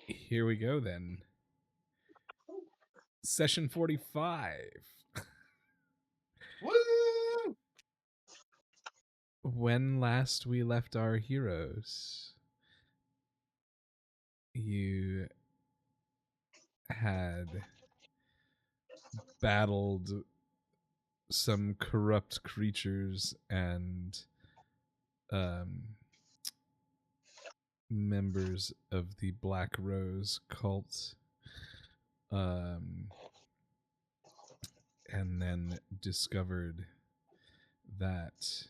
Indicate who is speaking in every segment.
Speaker 1: Here we go then. Session 45.
Speaker 2: Woo!
Speaker 1: When last we left our heroes, you had battled some corrupt creatures and members of the Black Rose cult, and then discovered that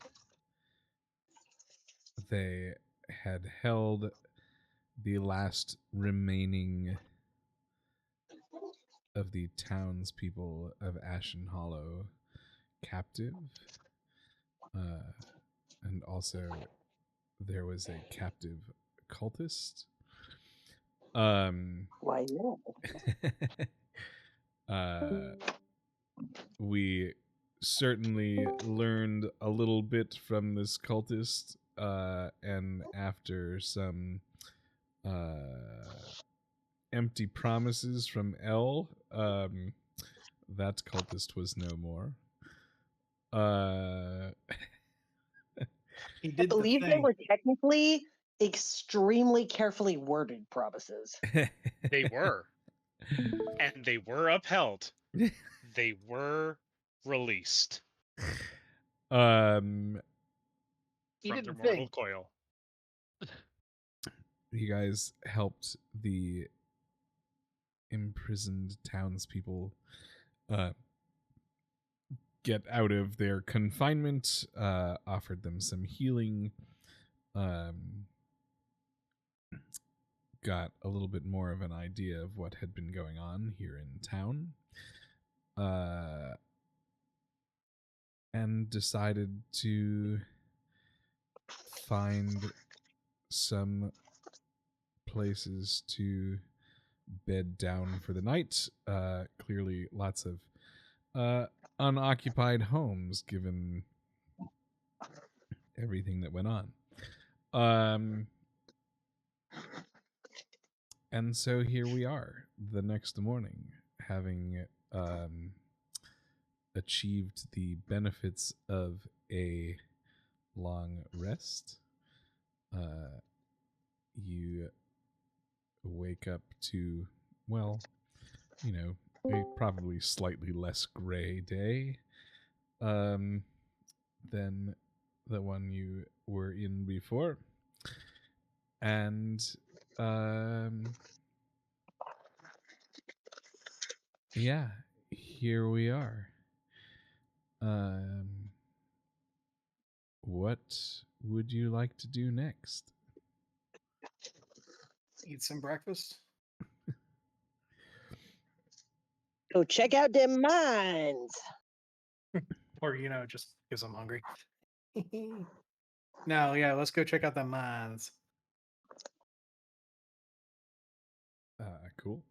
Speaker 1: they had held the last remaining of the townspeople of Ashen Hollow captive. And also there was a captive cultist.
Speaker 3: Why no?
Speaker 1: We certainly learned a little bit from this cultist, and after some empty promises from L, that cultist was no more.
Speaker 2: He
Speaker 3: I
Speaker 2: did
Speaker 3: believe
Speaker 2: the
Speaker 3: they
Speaker 2: thing.
Speaker 3: were technically extremely carefully worded promises.
Speaker 4: They were. And they were upheld. They were released
Speaker 2: He
Speaker 4: from
Speaker 2: did
Speaker 4: their
Speaker 2: the
Speaker 4: mortal
Speaker 2: thing.
Speaker 4: coil.
Speaker 1: You guys helped the imprisoned townspeople get out of their confinement, offered them some healing, got a little bit more of an idea of what had been going on here in town, and decided to find some places to bed down for the night. Clearly lots of unoccupied homes given everything that went on. And so here we are the next morning, having achieved the benefits of a long rest. You wake up to, well, you know, a probably slightly less gray day than the one you were in before. And yeah, here we are. What would you like to do next?
Speaker 2: Eat some breakfast.
Speaker 3: Go check out them mines.
Speaker 2: Or, just because I'm hungry. No, yeah, let's go check out the mines.
Speaker 1: Cool.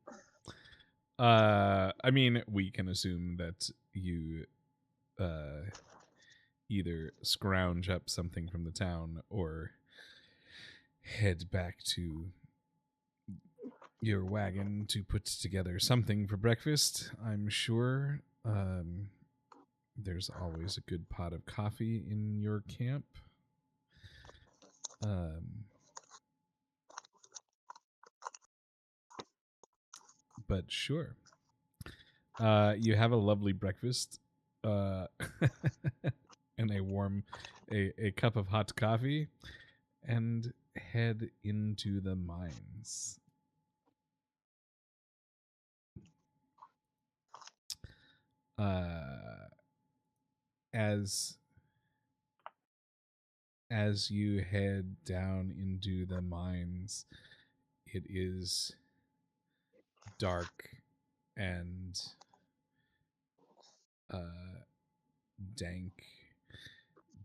Speaker 1: I mean, we can assume that you either scrounge up something from the town or head back to your wagon to put together something for breakfast. I'm sure there's always a good pot of coffee in your camp. But sure. You have a lovely breakfast and a cup of hot coffee and head into the mines. As you head down into the mines, it is dark and dank.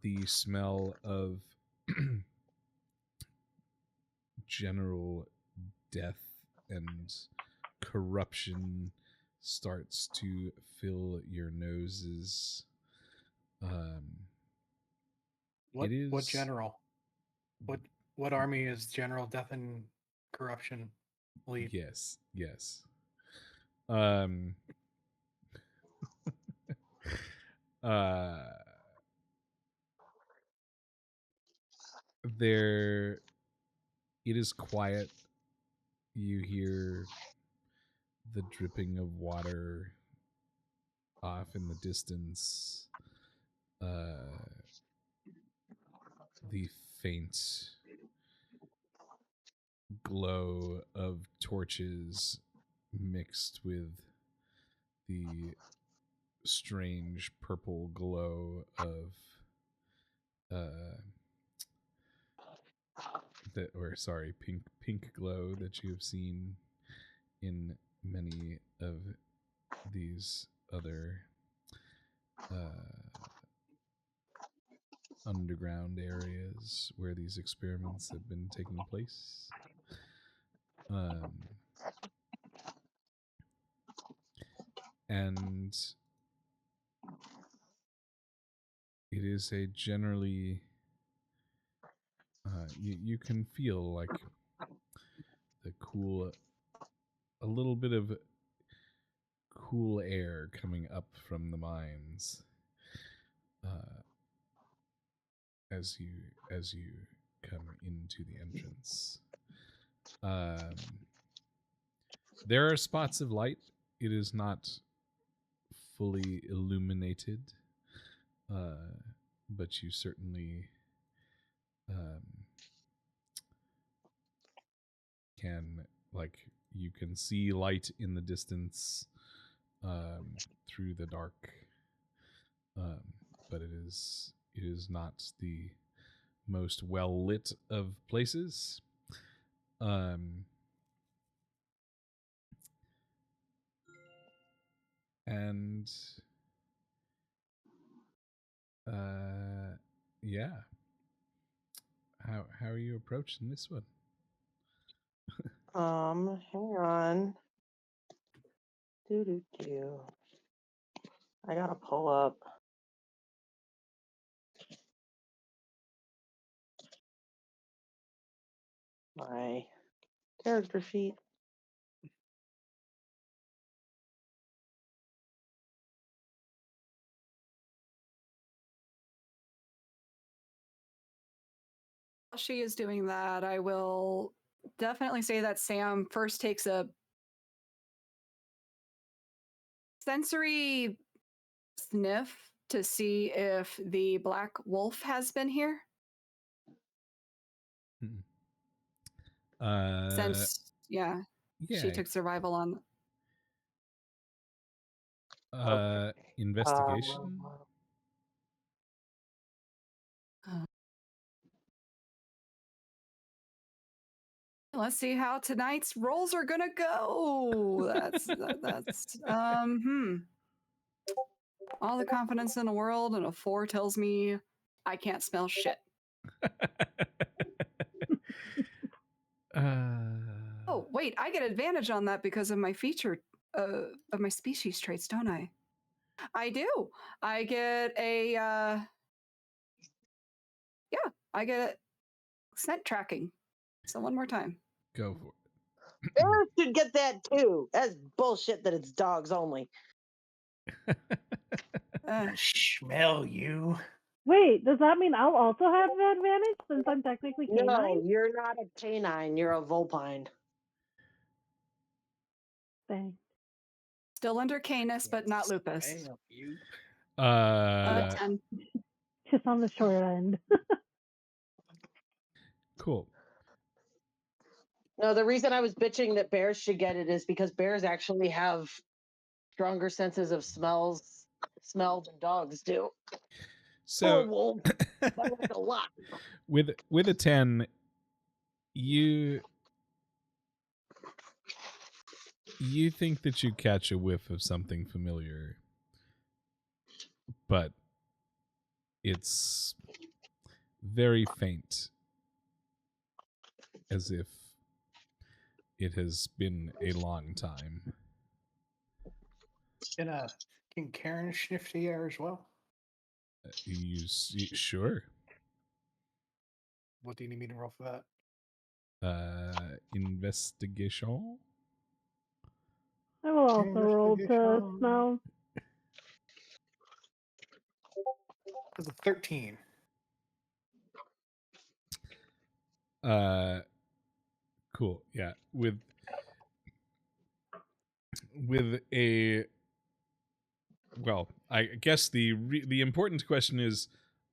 Speaker 1: The smell of general death and corruption starts to fill your noses.
Speaker 2: What general? What What army is General Death and Corruption lead?
Speaker 1: Yes, yes. Um. uh. There. It is quiet. You hear the dripping of water off in the distance. The faint glow of torches mixed with the strange purple glow of pink glow that you have seen in many of these other underground areas where these experiments have been taking place. And it is a generally you can feel like the a little bit of cool air coming up from the mines as you come into the entrance. There are spots of light. It is not fully illuminated, but you certainly can, like, you can see light in the distance through the dark, but it is not the most well lit of places. And yeah, how are you approaching this one?
Speaker 3: Hang on. Do. I gotta pull up my character sheet.
Speaker 5: While she is doing that, I will definitely say that Sam first takes a sensory sniff to see if the black wolf has been here. Since,
Speaker 1: yeah,
Speaker 5: she took survival on.
Speaker 3: Okay.
Speaker 1: Investigation.
Speaker 5: Let's see how tonight's rolls are gonna go. That's all the confidence in the world, and a 4 tells me I can't smell shit. Oh wait, I get advantage on that because of my feature of my species traits, don't I? I do. I get a I get scent tracking. So one more time.
Speaker 1: Go for it.
Speaker 3: Bears should get that too. That's bullshit that it's dogs only.
Speaker 2: Smell you.
Speaker 6: Wait, does that mean I'll also have an advantage since I'm technically canine?
Speaker 3: No, you're not a canine. You're a vulpine.
Speaker 6: Dang.
Speaker 5: Still under Canis, but not lupus.
Speaker 2: Smell you.
Speaker 5: 10.
Speaker 6: Just on the short end.
Speaker 1: Cool.
Speaker 3: No, the reason I was bitching that bears should get it is because bears actually have stronger senses of smell than dogs do.
Speaker 1: So,
Speaker 3: wolf. That was a lot.
Speaker 1: with a 10, you think that you catch a whiff of something familiar, but it's very faint, as if it has been a long time.
Speaker 2: Can Karen sniff the air as well?
Speaker 1: Sure.
Speaker 2: What do you need me to roll for that?
Speaker 1: Investigation.
Speaker 6: I will also roll to
Speaker 2: Investigation.
Speaker 6: smell.
Speaker 2: That's a 13.
Speaker 1: Cool. Yeah. With a, well, I guess the important question is,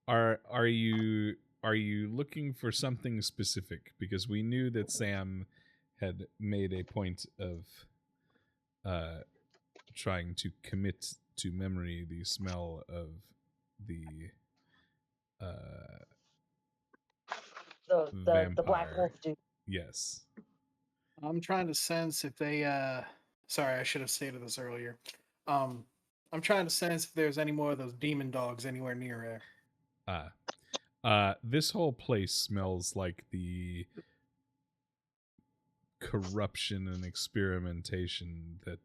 Speaker 1: are you looking for something specific? Because we knew that Sam had made a point of trying to commit to memory the smell of the
Speaker 3: The black
Speaker 1: vampire.
Speaker 3: wolf dude.
Speaker 1: Yes.
Speaker 2: I'm trying to sense if they sorry, I should have stated this earlier. I'm trying to sense if there's any more of those demon dogs anywhere near there.
Speaker 1: This whole place smells like the corruption and experimentation that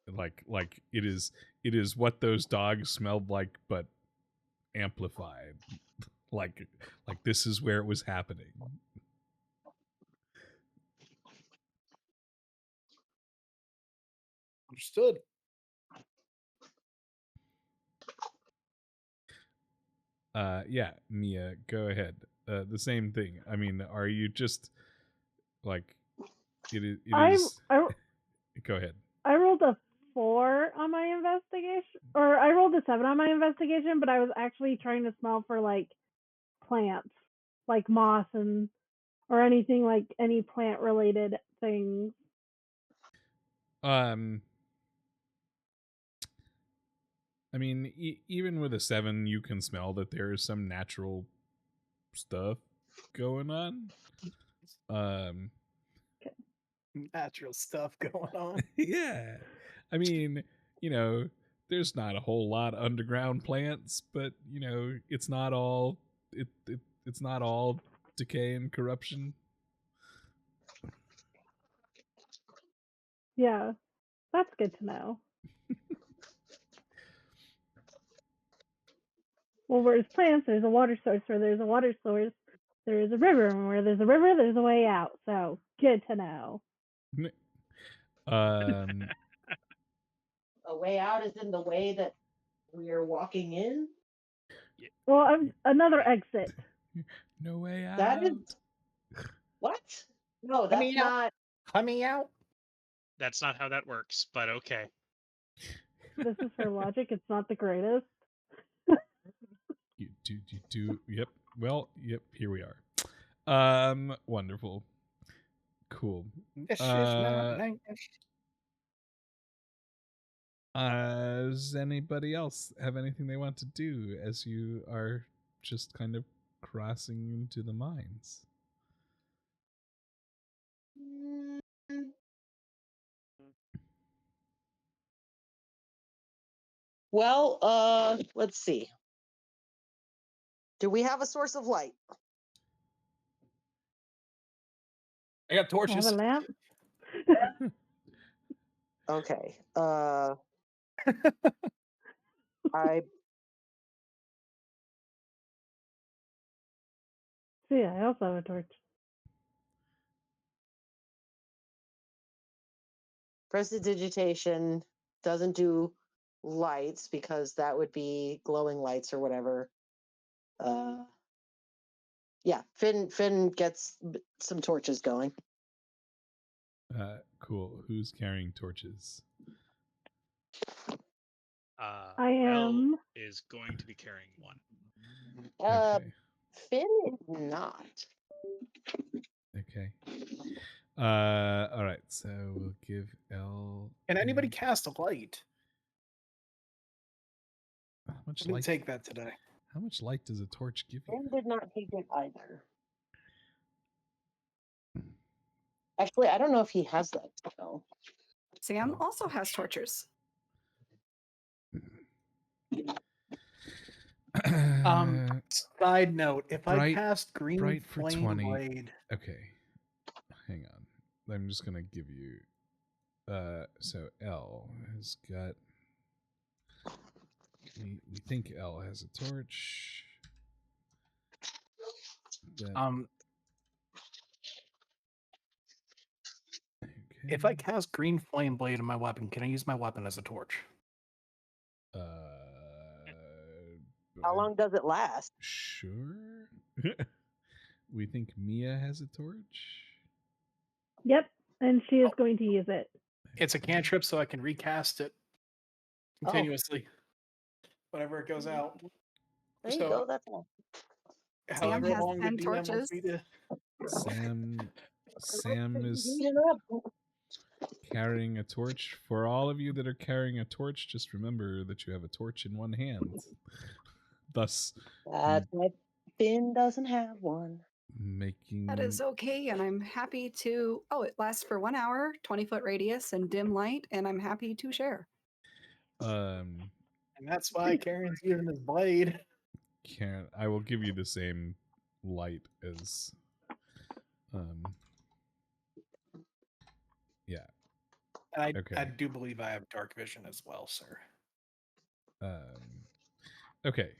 Speaker 1: like it is what those dogs smelled like, but amplified. like this is where it was happening.
Speaker 2: Understood.
Speaker 1: Yeah, Mia, go ahead. The same thing. I mean, are you just like it is go ahead.
Speaker 6: I rolled a 4 on my investigation, or I rolled a 7 on my investigation, but I was actually trying to smell for like plants, like moss and or anything like any plant related things.
Speaker 1: I mean, even with a 7, you can smell that there is some natural stuff going on.
Speaker 2: Natural stuff going on.
Speaker 1: Yeah. I mean, there's not a whole lot of underground plants, but it's not all it's not all decay and corruption.
Speaker 6: Yeah, that's good to know. Well, where there's plants, there's a water source. Where there's a water source, there is a river. And where there's a river, there's a way out. So good to know.
Speaker 1: Um
Speaker 3: A way out is in the way that we are walking in.
Speaker 6: Well, another exit.
Speaker 1: no way out.
Speaker 3: That is what? No, that's
Speaker 2: Coming out.
Speaker 3: not.
Speaker 2: Coming out.
Speaker 4: That's not how that works, but okay.
Speaker 6: This is for logic. It's not the greatest.
Speaker 1: You do. Yep. Well, yep. Here we are. Wonderful. Cool.
Speaker 2: This is not nice.
Speaker 1: Does anybody else have anything they want to do as you are just kind of crossing into the mines?
Speaker 3: Well, let's see. Do we have a source of light?
Speaker 2: I got
Speaker 6: I have
Speaker 2: torches.
Speaker 6: a lamp.
Speaker 3: Okay. I
Speaker 6: See, I also have a torch.
Speaker 3: prestidigitation doesn't do lights because that would be glowing lights or whatever. Yeah, Finn gets some torches going.
Speaker 1: Cool. Who's carrying torches?
Speaker 6: I am.
Speaker 4: Elle is going to be carrying one.
Speaker 1: Okay.
Speaker 3: Finn is not.
Speaker 1: Okay. All right. So we'll give L.
Speaker 2: Can anybody cast a light?
Speaker 1: How much
Speaker 2: I didn't
Speaker 1: light?
Speaker 2: take that today.
Speaker 1: How much light does a torch give you?
Speaker 3: Finn did not take it either. Actually, I don't know if he has that spell.
Speaker 5: Sam also has torches.
Speaker 2: Side note: if I
Speaker 1: bright-
Speaker 2: cast green
Speaker 1: bright for
Speaker 2: flame
Speaker 1: 20.
Speaker 2: blade,
Speaker 1: Okay. Hang on. I'm just gonna give you. So L has got. We think L has a torch. that.
Speaker 2: If I cast Green Flame Blade in my weapon, can I use my weapon as a torch?
Speaker 3: How long does it last?
Speaker 1: Sure. We think Mia has a torch.
Speaker 6: Yep, and she is going to use it.
Speaker 2: It's a cantrip, so I can recast it continuously whenever it goes out.
Speaker 3: There you go. That's all.
Speaker 5: Sam
Speaker 2: However
Speaker 5: has
Speaker 2: long the
Speaker 5: 10
Speaker 2: DM wants
Speaker 5: torches.
Speaker 2: me to.
Speaker 1: Sam is carrying a torch. For all of you that are carrying a torch, just remember that you have a torch in one hand. Thus,
Speaker 3: That's why Finn doesn't have one.
Speaker 1: making
Speaker 5: That is okay, and I'm happy to. Oh, it lasts for 1 hour, 20-foot radius, and dim light, and I'm happy to share.
Speaker 2: And that's why Karen's using his blade.
Speaker 1: I will give you the same light as yeah.
Speaker 2: And
Speaker 1: Okay.
Speaker 2: I do believe I have dark vision as well, sir.
Speaker 1: Okay.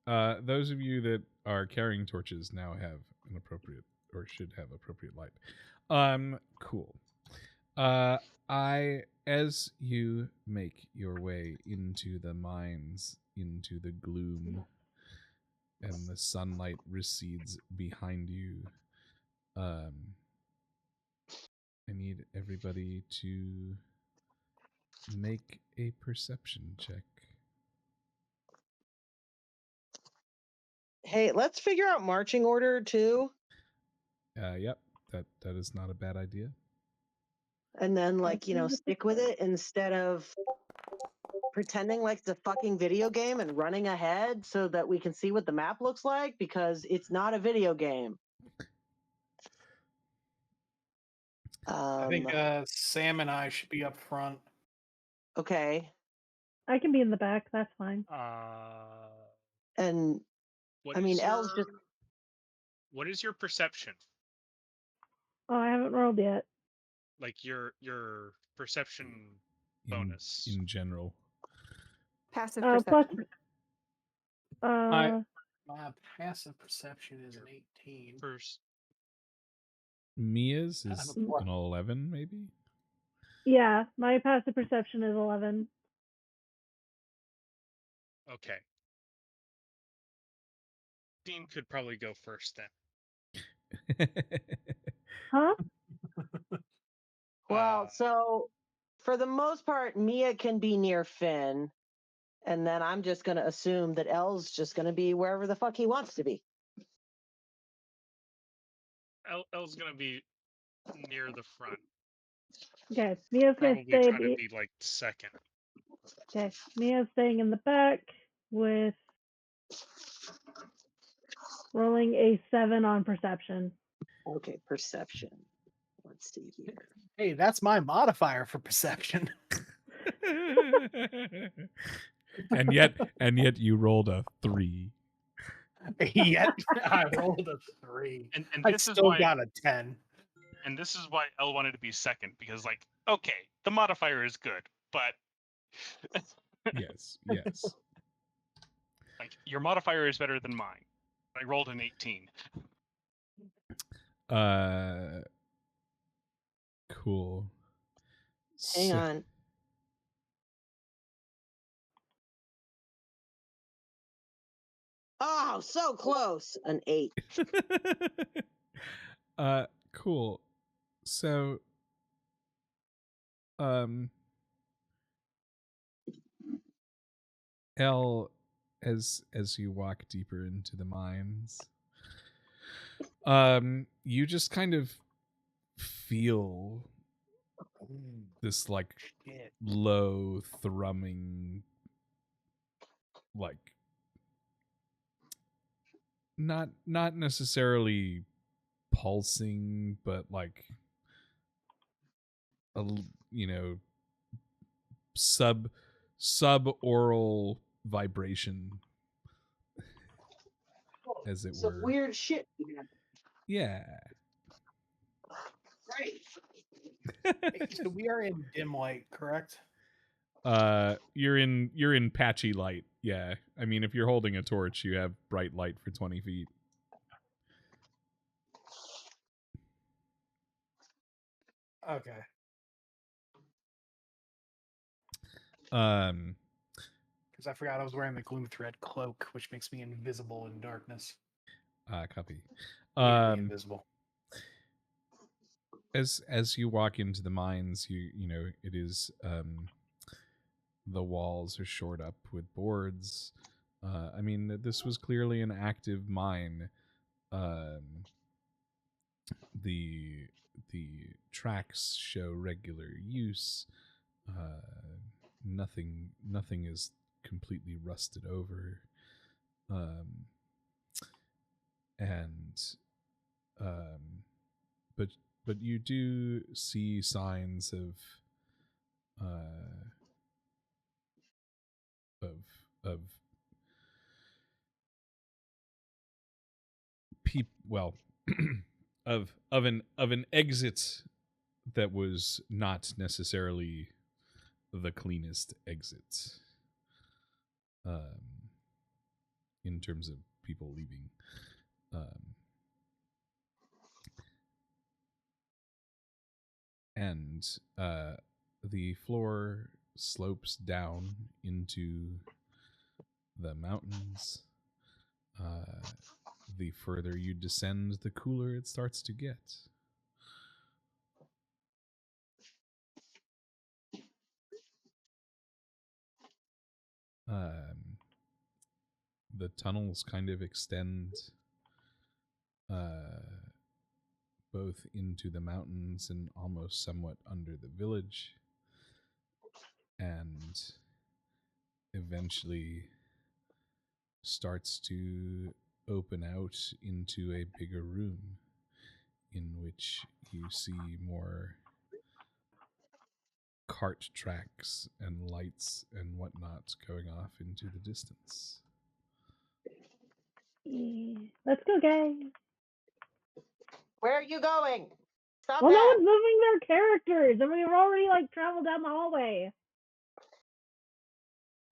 Speaker 1: Those of you that are carrying torches now have an appropriate, or should have appropriate light. Cool. As you make your way into the mines, into the gloom, and the sunlight recedes behind you, I need everybody to make a perception check.
Speaker 3: Hey, let's figure out marching order too.
Speaker 1: Yep, that is not a bad idea.
Speaker 3: And then, like, stick with it instead of pretending like it's a fucking video game and running ahead so that we can see what the map looks like, because it's not a video game.
Speaker 2: I think Sam and I should be up front.
Speaker 3: Okay.
Speaker 6: I can be in the back. That's fine.
Speaker 3: And Elle's just.
Speaker 4: What is your perception?
Speaker 6: Oh, I haven't rolled yet.
Speaker 4: Like your perception bonus
Speaker 1: in general.
Speaker 5: Passive
Speaker 6: Plus.
Speaker 5: perception.
Speaker 2: My passive perception is an 18.
Speaker 1: Mia's is an 11, maybe?
Speaker 6: Yeah, my passive perception is 11.
Speaker 4: Okay. Dean could probably go first then.
Speaker 6: Huh?
Speaker 3: Well, so for the most part, Mia can be near Finn, and then I'm just going to assume that Elle's just going to be wherever the fuck he wants to be.
Speaker 4: Elle's going to be near the front.
Speaker 6: Okay, Mia's going to
Speaker 4: Probably
Speaker 6: stay.
Speaker 4: trying to be like second.
Speaker 6: Okay, Mia's staying in the back with rolling a 7 on perception.
Speaker 3: Okay, perception. Let's see here.
Speaker 2: Hey, that's my modifier for perception.
Speaker 1: and yet you rolled a 3.
Speaker 2: Yet I rolled a 3.
Speaker 4: And
Speaker 2: I
Speaker 4: this
Speaker 2: still
Speaker 4: is why,
Speaker 2: got a 10.
Speaker 4: And this is why Elle wanted to be second, because like, okay, the modifier is good, but
Speaker 1: yes.
Speaker 4: Like, your modifier is better than mine. I rolled an 18.
Speaker 1: Cool.
Speaker 3: Hang on. Oh, so close. An 8.
Speaker 1: Cool. So, Elle, as you walk deeper into the mines, you just kind of feel this like low thrumming, like not necessarily pulsing, but like a sub-oral vibration, as it
Speaker 3: Some
Speaker 1: were.
Speaker 3: weird shit.
Speaker 1: Yeah.
Speaker 3: Right.
Speaker 2: So we are in dim light, correct?
Speaker 1: You're in patchy light. Yeah. I mean, if you're holding a torch, you have bright light for 20 feet.
Speaker 2: Okay. Because I forgot I was wearing the gloom thread cloak, which makes me invisible in darkness.
Speaker 1: Copy.
Speaker 2: Nearly invisible.
Speaker 1: As you walk into the mines, you know it is the walls are shored up with boards. I mean, this was clearly an active mine. The tracks show regular use. Nothing is completely rusted over. And but you do see signs of of well of an exit that was not necessarily the cleanest exit in terms of people leaving. And the floor slopes down into the mountains. The further you descend, the cooler it starts to get. The tunnels kind of extend both into the mountains and almost somewhat under the village, and eventually starts to open out into a bigger room in which you see more cart tracks and lights and whatnot going off into the distance.
Speaker 6: Let's go, guys.
Speaker 3: Where are you going? Stop
Speaker 6: Well, no
Speaker 3: that.
Speaker 6: one's moving their characters, and we've already traveled down the hallway.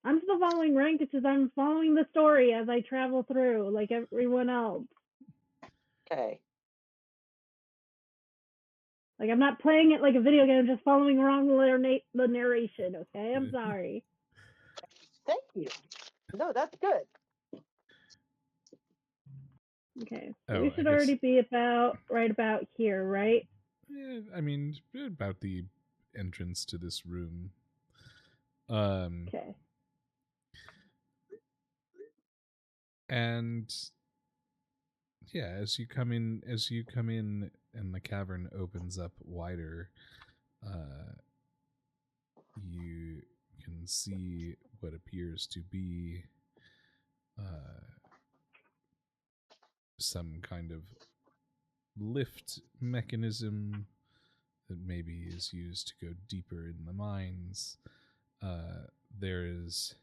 Speaker 6: I'm still following rank. It's just I'm following the story as I travel through, like everyone else.
Speaker 3: Okay.
Speaker 6: Like, I'm not playing it like a video game, I'm just following along the narration, okay? I'm sorry.
Speaker 3: Thank you. No, that's good.
Speaker 6: Okay, so we should already be right about here, right?
Speaker 1: Yeah, I mean, about the entrance to this room.
Speaker 6: Okay.
Speaker 1: And yeah, as you come in and the cavern opens up wider, you can see what appears to be some kind of lift mechanism that maybe is used to go deeper in the mines. There is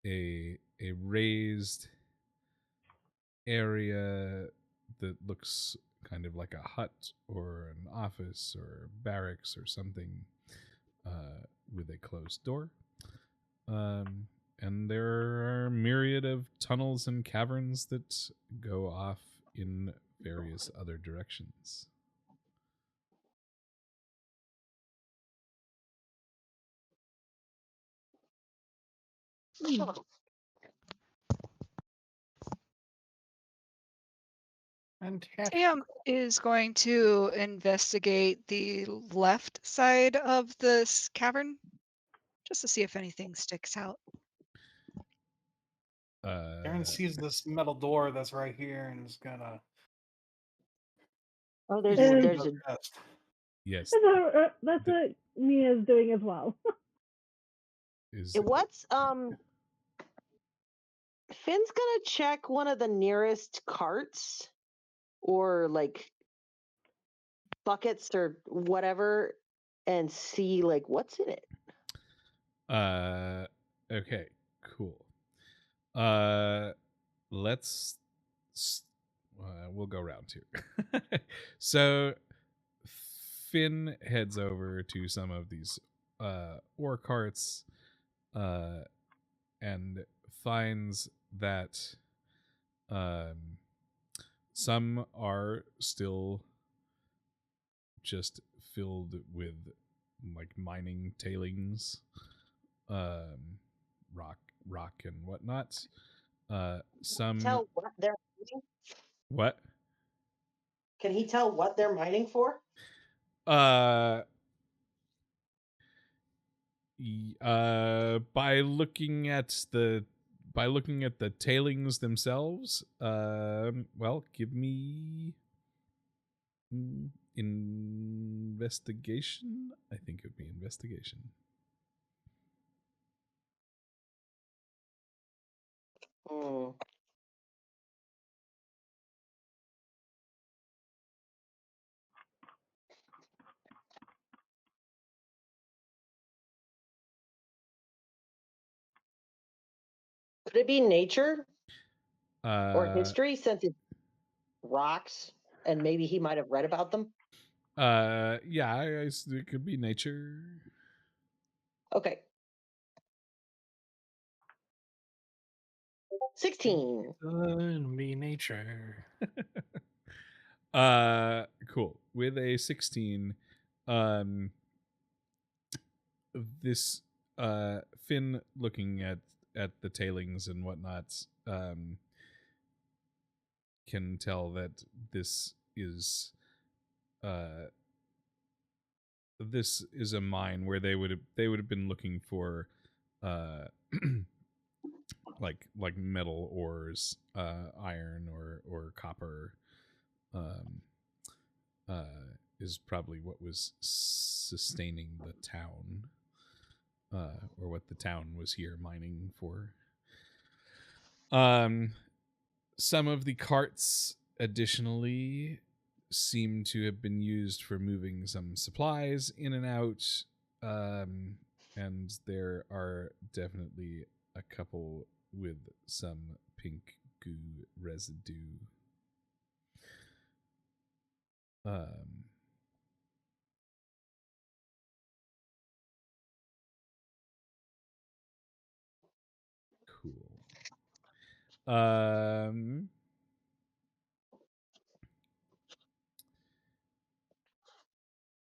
Speaker 1: a raised area that looks kind of like a hut or an office or barracks or something with a closed door. And there are a myriad of tunnels and caverns that go off in various other directions.
Speaker 7: Tam is going to investigate the left side of this cavern just to see if anything sticks out.
Speaker 2: Aaron sees this metal door that's right here and is gonna.
Speaker 3: Oh, there's a.
Speaker 1: Yes.
Speaker 6: That's what Mia's doing as well.
Speaker 3: What's Finn's gonna check one of the nearest carts or buckets or whatever and see what's in it.
Speaker 1: Okay, cool. Let's we'll go round two. So Finn heads over to some of these ore carts and finds that some are still just filled with like mining tailings, rock and whatnot. Some
Speaker 3: Tell what they're mining?
Speaker 1: what?
Speaker 3: Can he tell what they're mining for?
Speaker 1: By looking at the tailings themselves. Well, give me investigation. I think it would be investigation.
Speaker 3: Hmm. Could it be nature or history, since it's rocks and maybe he might have read about them?
Speaker 1: Yeah, it could be nature.
Speaker 3: Okay. 16.
Speaker 2: Could be nature.
Speaker 1: Cool. With a 16, this Finn, looking at the tailings and whatnot, can tell that this is a mine where they would have been looking for like metal ores, iron or copper, is probably what was sustaining the town, or what the town was here mining for. Some of the carts additionally seem to have been used for moving some supplies in and out, and there are definitely a couple with some pink goo residue. Cool.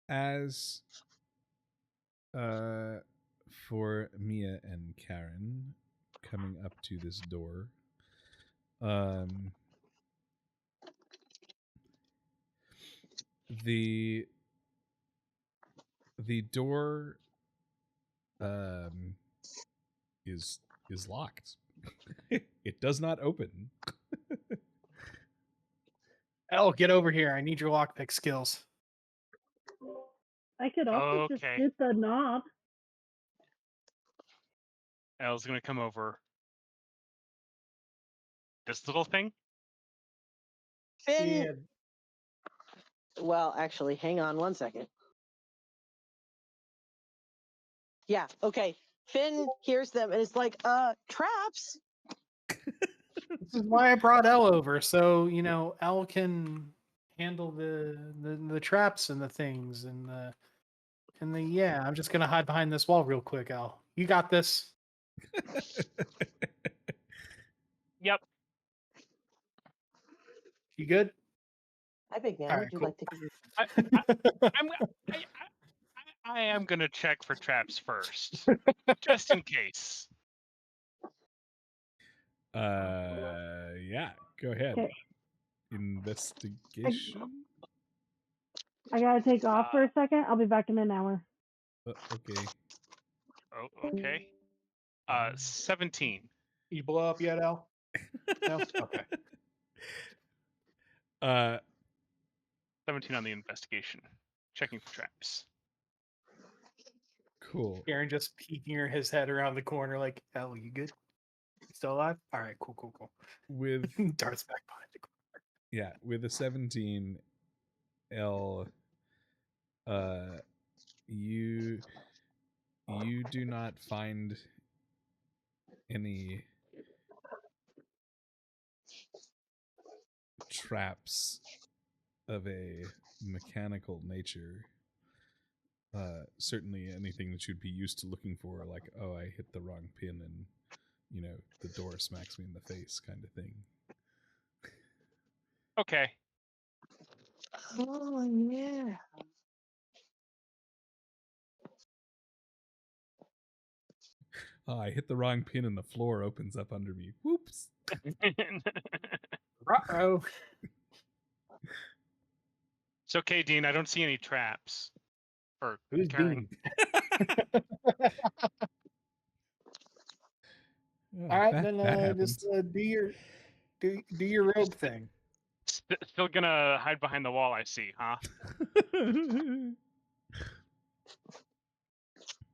Speaker 1: As for Mia and Karen coming up to this door, the door is locked. It does not open.
Speaker 2: Elle, get over here. I need your lockpick skills.
Speaker 6: I could also just
Speaker 4: Okay.
Speaker 6: hit the knob.
Speaker 4: Elle's gonna come over. This little thing?
Speaker 3: Finn.
Speaker 2: Yeah.
Speaker 3: Well, actually, hang on one second. Yeah, okay. Finn hears them and it's like, traps?
Speaker 2: This is why I brought Elle over, so Elle can handle the traps and the things and the yeah. I'm just gonna hide behind this wall real quick, Elle. You got this.
Speaker 4: Yep.
Speaker 2: You good?
Speaker 3: Hi, Big Man.
Speaker 2: All
Speaker 3: Would
Speaker 2: right,
Speaker 3: you
Speaker 2: cool.
Speaker 3: like to give
Speaker 4: I am gonna check for traps first, just in case.
Speaker 1: Yeah, go ahead.
Speaker 6: Okay.
Speaker 1: Investigation.
Speaker 6: I gotta take off for a second. I'll be back in an hour.
Speaker 1: Okay.
Speaker 4: Oh, okay. 17.
Speaker 2: You blow up yet, Elle? No? Okay.
Speaker 4: 17 on the investigation. Checking for traps.
Speaker 1: Cool.
Speaker 2: Karen just peeking his head around the corner like, Elle, you good? You still alive? All right, cool.
Speaker 1: With
Speaker 2: darts back behind the corner.
Speaker 1: yeah, with a 17, L, you do not find any traps of a mechanical nature. Certainly anything that you'd be used to looking for, like, oh, I hit the wrong pin and the door smacks me in the face kind of thing.
Speaker 4: Okay.
Speaker 3: Oh, yeah.
Speaker 1: Oh, I hit the wrong pin and the floor opens up under me. Whoops.
Speaker 2: Uh-oh.
Speaker 4: It's okay, Dean. I don't see any traps. Or
Speaker 2: Who's
Speaker 4: Karen.
Speaker 2: Dean?
Speaker 1: Oh,
Speaker 2: All right,
Speaker 1: that
Speaker 2: then
Speaker 1: happens.
Speaker 2: just do your rogue thing.
Speaker 4: Still gonna hide behind the wall, I see, huh?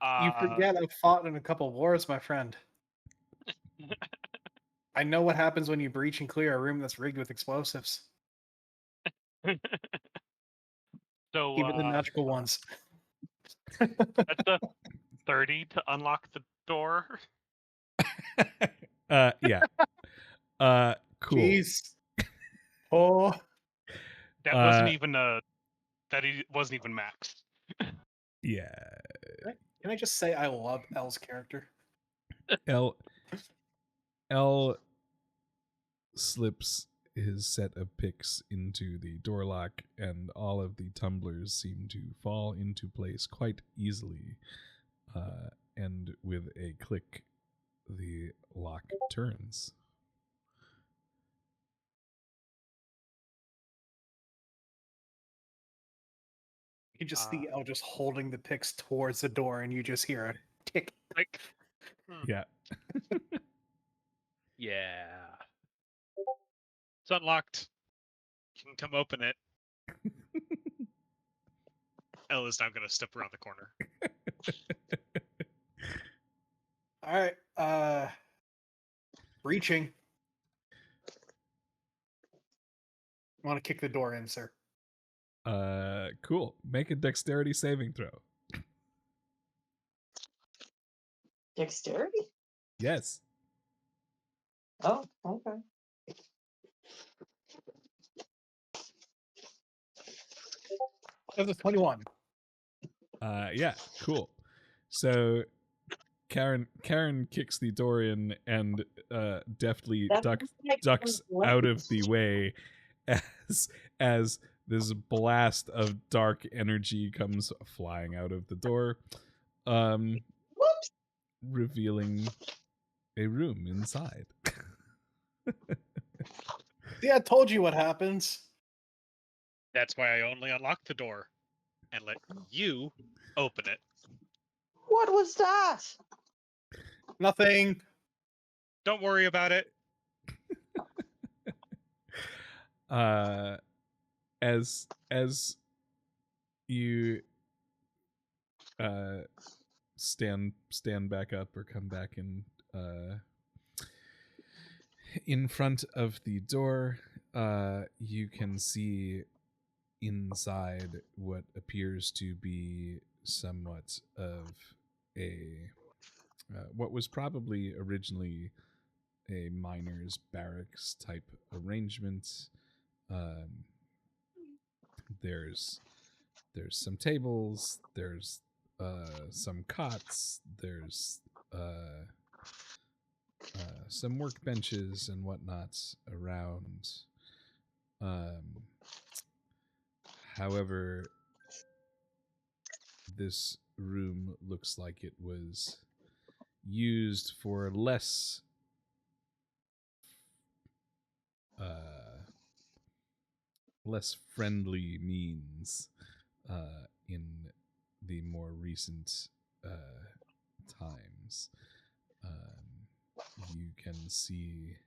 Speaker 2: You forget I've fought in a couple wars, my friend. I know what happens when you breach and clear a room that's rigged with explosives.
Speaker 4: So
Speaker 2: Even the magical ones.
Speaker 4: that's a 30 to unlock the door.
Speaker 1: Yeah. Cool.
Speaker 2: Jeez. Oh.
Speaker 4: That wasn't even wasn't even maxed.
Speaker 1: Yeah.
Speaker 2: Can I just say I love Elle's character?
Speaker 1: L slips his set of picks into the door lock, and all of the tumblers seem to fall into place quite easily. And with a click, the lock turns.
Speaker 2: You just see Elle just holding the picks towards the door, and you just hear a tick.
Speaker 4: Like,
Speaker 1: Yeah.
Speaker 8: Yeah. It's unlocked. You can come open it. Elle is now going to step around the corner.
Speaker 2: All right. Breaching. I want to kick the door in, sir.
Speaker 1: Cool. Make a dexterity saving throw.
Speaker 3: Dexterity?
Speaker 1: Yes.
Speaker 3: Oh, okay.
Speaker 2: That was a 21.
Speaker 1: Yeah, cool. So Karen kicks the door in and deftly ducks out of the way as this blast of dark energy comes flying out of the door,
Speaker 3: Whoops.
Speaker 1: revealing a room inside.
Speaker 2: See, I told you what happens.
Speaker 8: That's why I only unlock the door and let you open it.
Speaker 3: What was that?
Speaker 2: Nothing.
Speaker 8: Don't worry about it.
Speaker 1: As you stand back up or come back in front of the door, you can see inside what appears to be somewhat of a what was probably originally a miner's barracks type arrangement. There's some tables, there's some cots, there's some workbenches and whatnot around. However, this room looks like it was used for less friendly means in the more recent times. You can see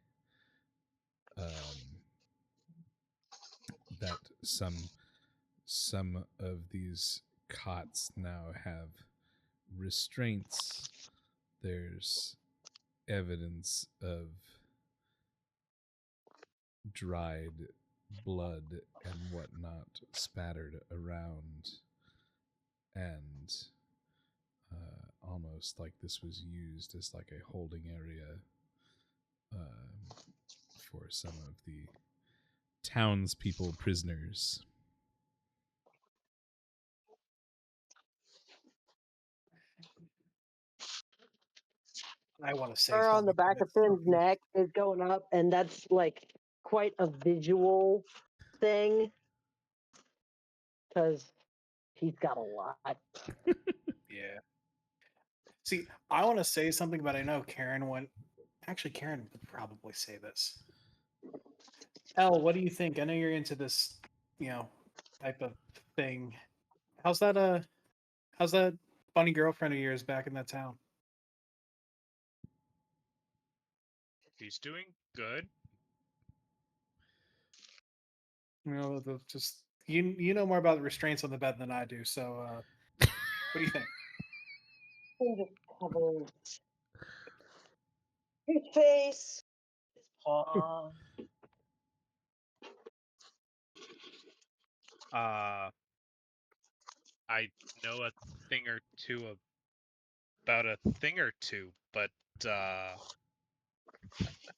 Speaker 1: that some of these cots now have restraints. There's evidence of dried blood and whatnot spattered around, and almost like this was used as like a holding area for some of the townspeople prisoners.
Speaker 2: I want to say
Speaker 3: Hair on the
Speaker 2: something.
Speaker 3: back of Finn's neck is going up, and that's like quite a visual thing because he's got a lot.
Speaker 2: Yeah. See, I want to say something, but I know Karen went. Actually, Karen would probably say this. Elle, what do you think? I know you're into this, type of thing. How's that funny girlfriend of yours back in that town?
Speaker 8: He's doing good.
Speaker 2: Just you know more about the restraints on the bed than I do. So, what do you think?
Speaker 3: His face, his paw.
Speaker 8: I know a thing or two about a thing or two, but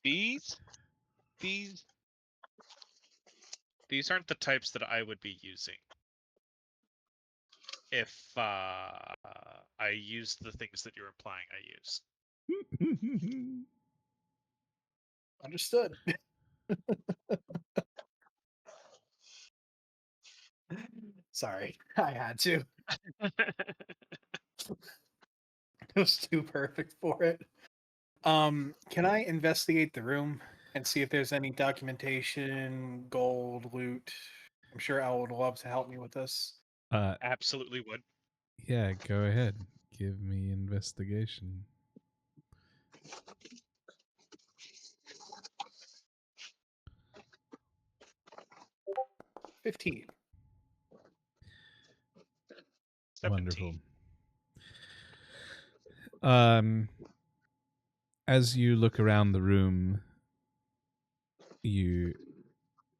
Speaker 8: these aren't the types that I would be using if I used the things that you're implying I use.
Speaker 2: Understood. Sorry, I had to. It was too perfect for it. Can I investigate the room and see if there's any documentation, gold, loot? I'm sure Al would love to help me with this.
Speaker 8: Absolutely would.
Speaker 1: Yeah, go ahead. Give me investigation.
Speaker 2: 15.
Speaker 8: 17.
Speaker 1: Wonderful. As you look around the room, you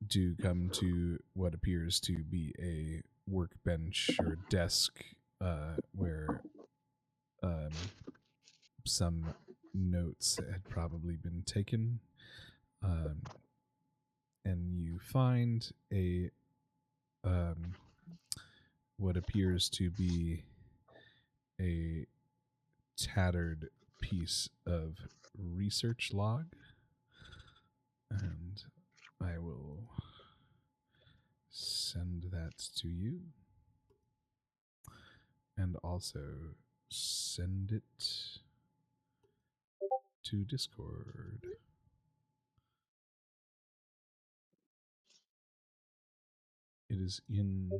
Speaker 1: do come to what appears to be a workbench or desk where some notes had probably been taken. And you find a what appears to be a tattered piece of research log, and I will send that to you and also send it to Discord. It is in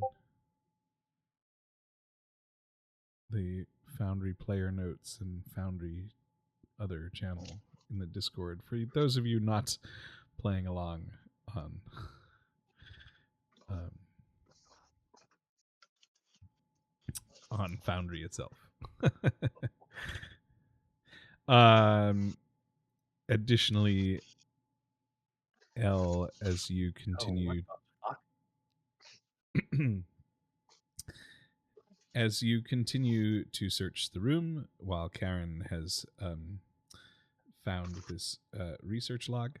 Speaker 1: the Foundry player notes and Foundry other channel in the Discord for those of you not playing along on Foundry itself. Additionally, L, as you continue as you continue to search the room while Karen has found this research log,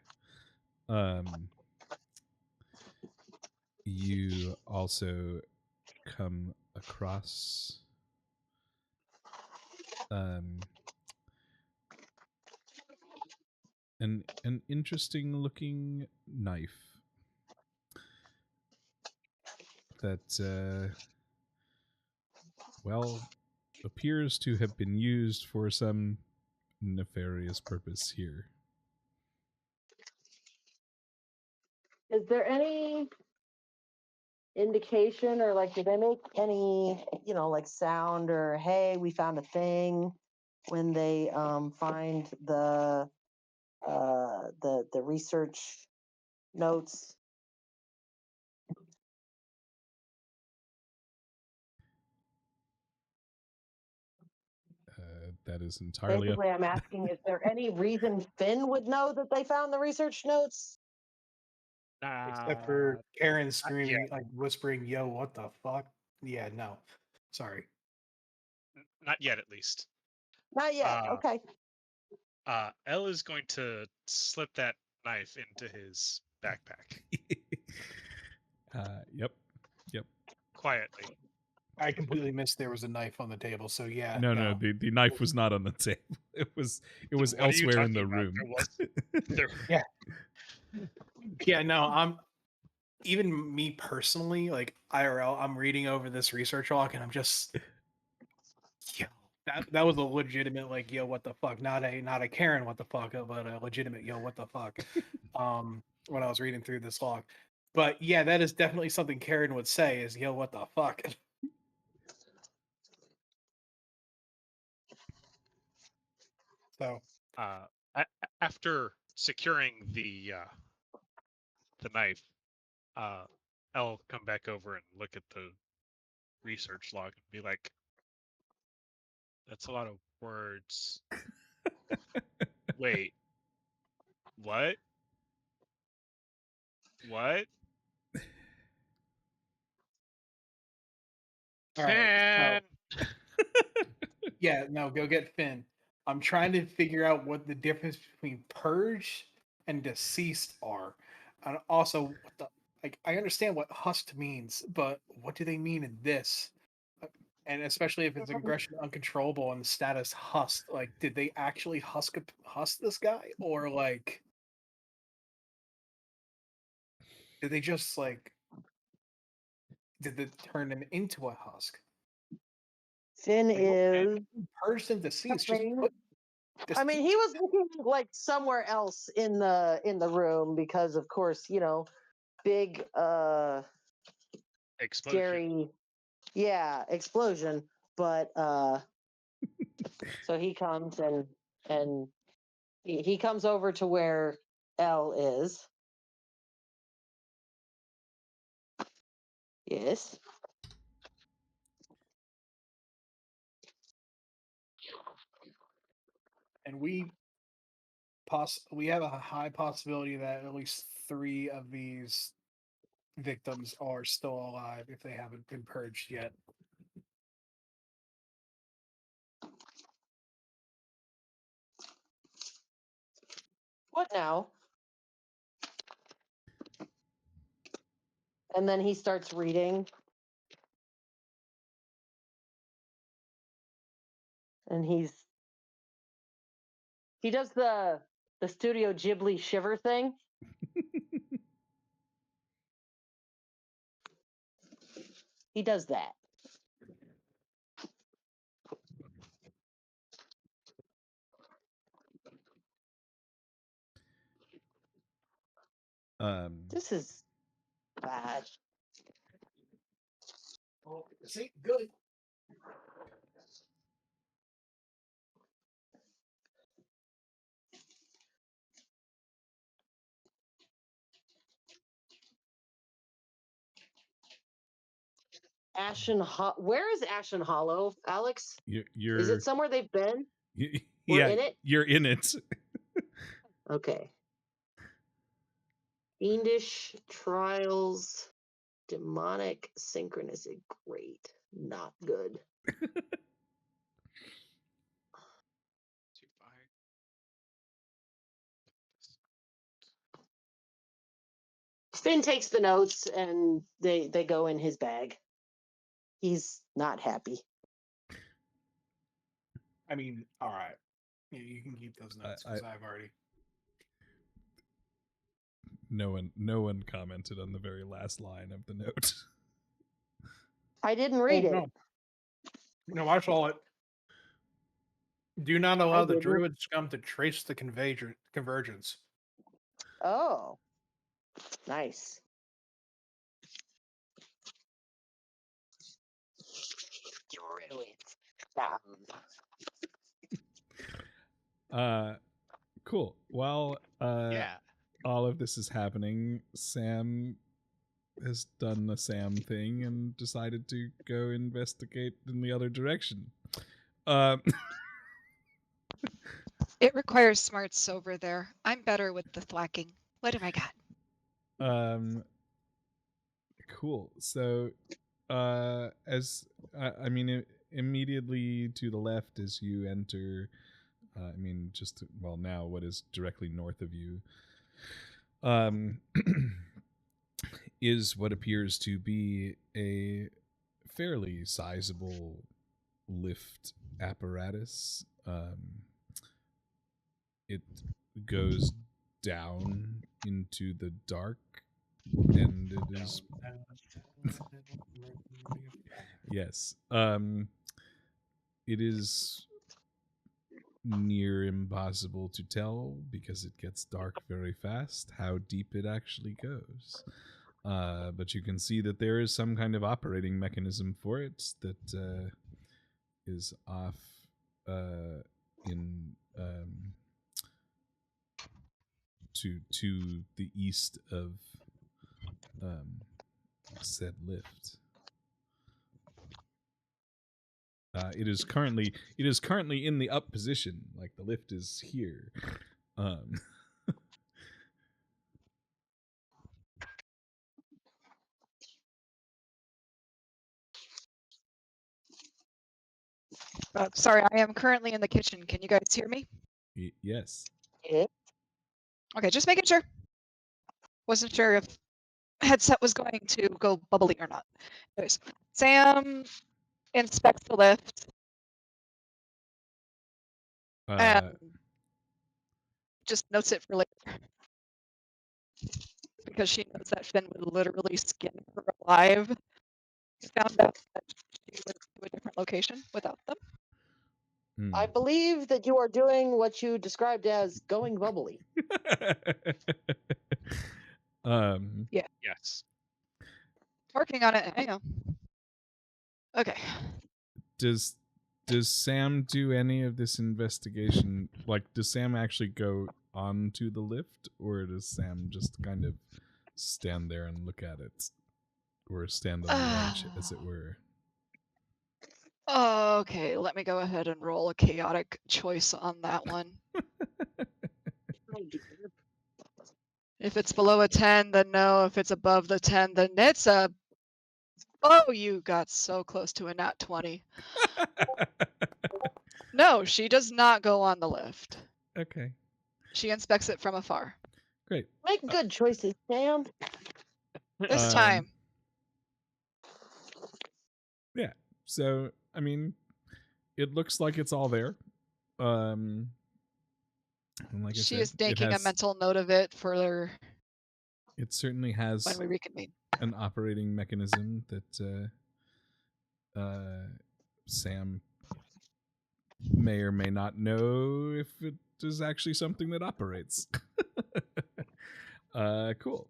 Speaker 1: you also come across an interesting looking knife that appears to have been used for some nefarious purpose here.
Speaker 3: Is there any indication or did they make any, sound or hey, we found a thing when they find the research notes?
Speaker 1: That is entirely
Speaker 3: Basically, I'm asking, is there any reason Finn would know that they found the research notes?
Speaker 2: Except for Karen screaming, whispering, "Yo, what the fuck?" Yeah, no. Sorry.
Speaker 8: Not yet, at least.
Speaker 3: Not yet. Okay.
Speaker 8: L is going to slip that knife into his backpack.
Speaker 1: Yep.
Speaker 8: Quietly.
Speaker 2: I completely missed there was a knife on the table. So yeah.
Speaker 1: No. The knife was not on the table. It was
Speaker 8: What
Speaker 1: elsewhere in the room.
Speaker 2: Yeah. Yeah. No. Even me personally, like IRL, I'm reading over this research log, and I'm just, yo, that was a legitimate like yo what the fuck, not a Karen what the fuck, but a legitimate yo what the fuck. When I was reading through this log, but yeah, that is definitely something Karen would say is yo what the fuck. So
Speaker 8: After securing the knife, I'll come back over and look at the research log and be like, "That's a lot of words." Wait, what? What?
Speaker 2: all right, so
Speaker 8: Finn!
Speaker 2: yeah, no, go get Finn. I'm trying to figure out what the difference between purged and deceased are. And also, what the like I understand what husked means, but what do they mean in this? And especially if it's aggression uncontrollable and the status husked, like did they actually husk this guy? Or like did they just like did it turn him into a husk?
Speaker 3: Finn
Speaker 2: Like,
Speaker 3: is.
Speaker 2: purged and deceased, just put
Speaker 3: I mean, he was looking like somewhere else in the room because, of course, big
Speaker 8: Explosion.
Speaker 3: scary, yeah, explosion. But so he comes and he comes over to where L is. Yes.
Speaker 2: and we have a high possibility that at least 3 of these victims are still alive if they haven't been purged yet.
Speaker 3: What now? And then he starts reading. And he does the Studio Ghibli shiver thing. He does that. This is bad.
Speaker 2: Oh, this ain't good.
Speaker 3: Where is Ashen Hollow, Alex?
Speaker 1: You're
Speaker 3: Is it somewhere they've been?
Speaker 1: yeah,
Speaker 3: We're in it?
Speaker 1: you're in it.
Speaker 3: Okay. Fiendish trials, demonic synchronicity. Great. Not good. Finn takes the notes and they go in his bag. He's not happy.
Speaker 2: I mean, all right. Yeah, you can keep those notes because I've already.
Speaker 1: No one commented on the very last line of the note.
Speaker 3: I didn't read it.
Speaker 2: No. No, I saw it. Do not allow the druid scum to trace the convergence.
Speaker 3: Oh, nice.
Speaker 1: Cool. While
Speaker 8: Yeah.
Speaker 1: all of this is happening, Sam has done the Sam thing and decided to go investigate in the other direction.
Speaker 7: It requires smarts over there. I'm better with the thwacking. What do I got?
Speaker 1: Cool. So, as I mean, immediately to the left as you enter, I mean, just well now, what is directly north of you, is what appears to be a fairly sizable lift apparatus. It goes down into the dark, and it is yes. it is near impossible to tell because it gets dark very fast how deep it actually goes. But you can see that there is some kind of operating mechanism for it that is off in to the east of said lift. It is currently in the up position, like the lift is here.
Speaker 7: Sorry, I am currently in the kitchen. Can you guys hear me?
Speaker 1: Yes.
Speaker 3: Yeah.
Speaker 7: Okay, just making sure. Wasn't sure if headset was going to go bubbly or not. Anyways, Sam inspects the lift and just notes it for later. Because she knows that Finn would literally skin her alive. Found out that she went to a different location without them.
Speaker 3: I believe that you are doing what you described as going bubbly.
Speaker 7: Yeah,
Speaker 8: Yes.
Speaker 7: working on it. Hang on. Okay.
Speaker 1: Does Sam do any of this investigation? Like, does Sam actually go onto the lift, or does Sam just kind of stand there and look at it, or stand on the edge, as it were?
Speaker 7: Okay, let me go ahead and roll a chaotic choice on that one. If it's below a 10, then no. If it's above the 10, then it's a... Oh, you got so close to a nat 20. No, she does not go on the lift.
Speaker 1: Okay,
Speaker 7: She inspects it from afar.
Speaker 1: great.
Speaker 3: Make good choices, Sam.
Speaker 7: This time.
Speaker 1: Yeah. So, I mean, it looks like it's all there. And like I
Speaker 7: She
Speaker 1: said,
Speaker 7: is making a mental note of it for
Speaker 1: it certainly has
Speaker 7: when we reconvene.
Speaker 1: an operating mechanism that Sam may or may not know if it is actually something that operates. Cool.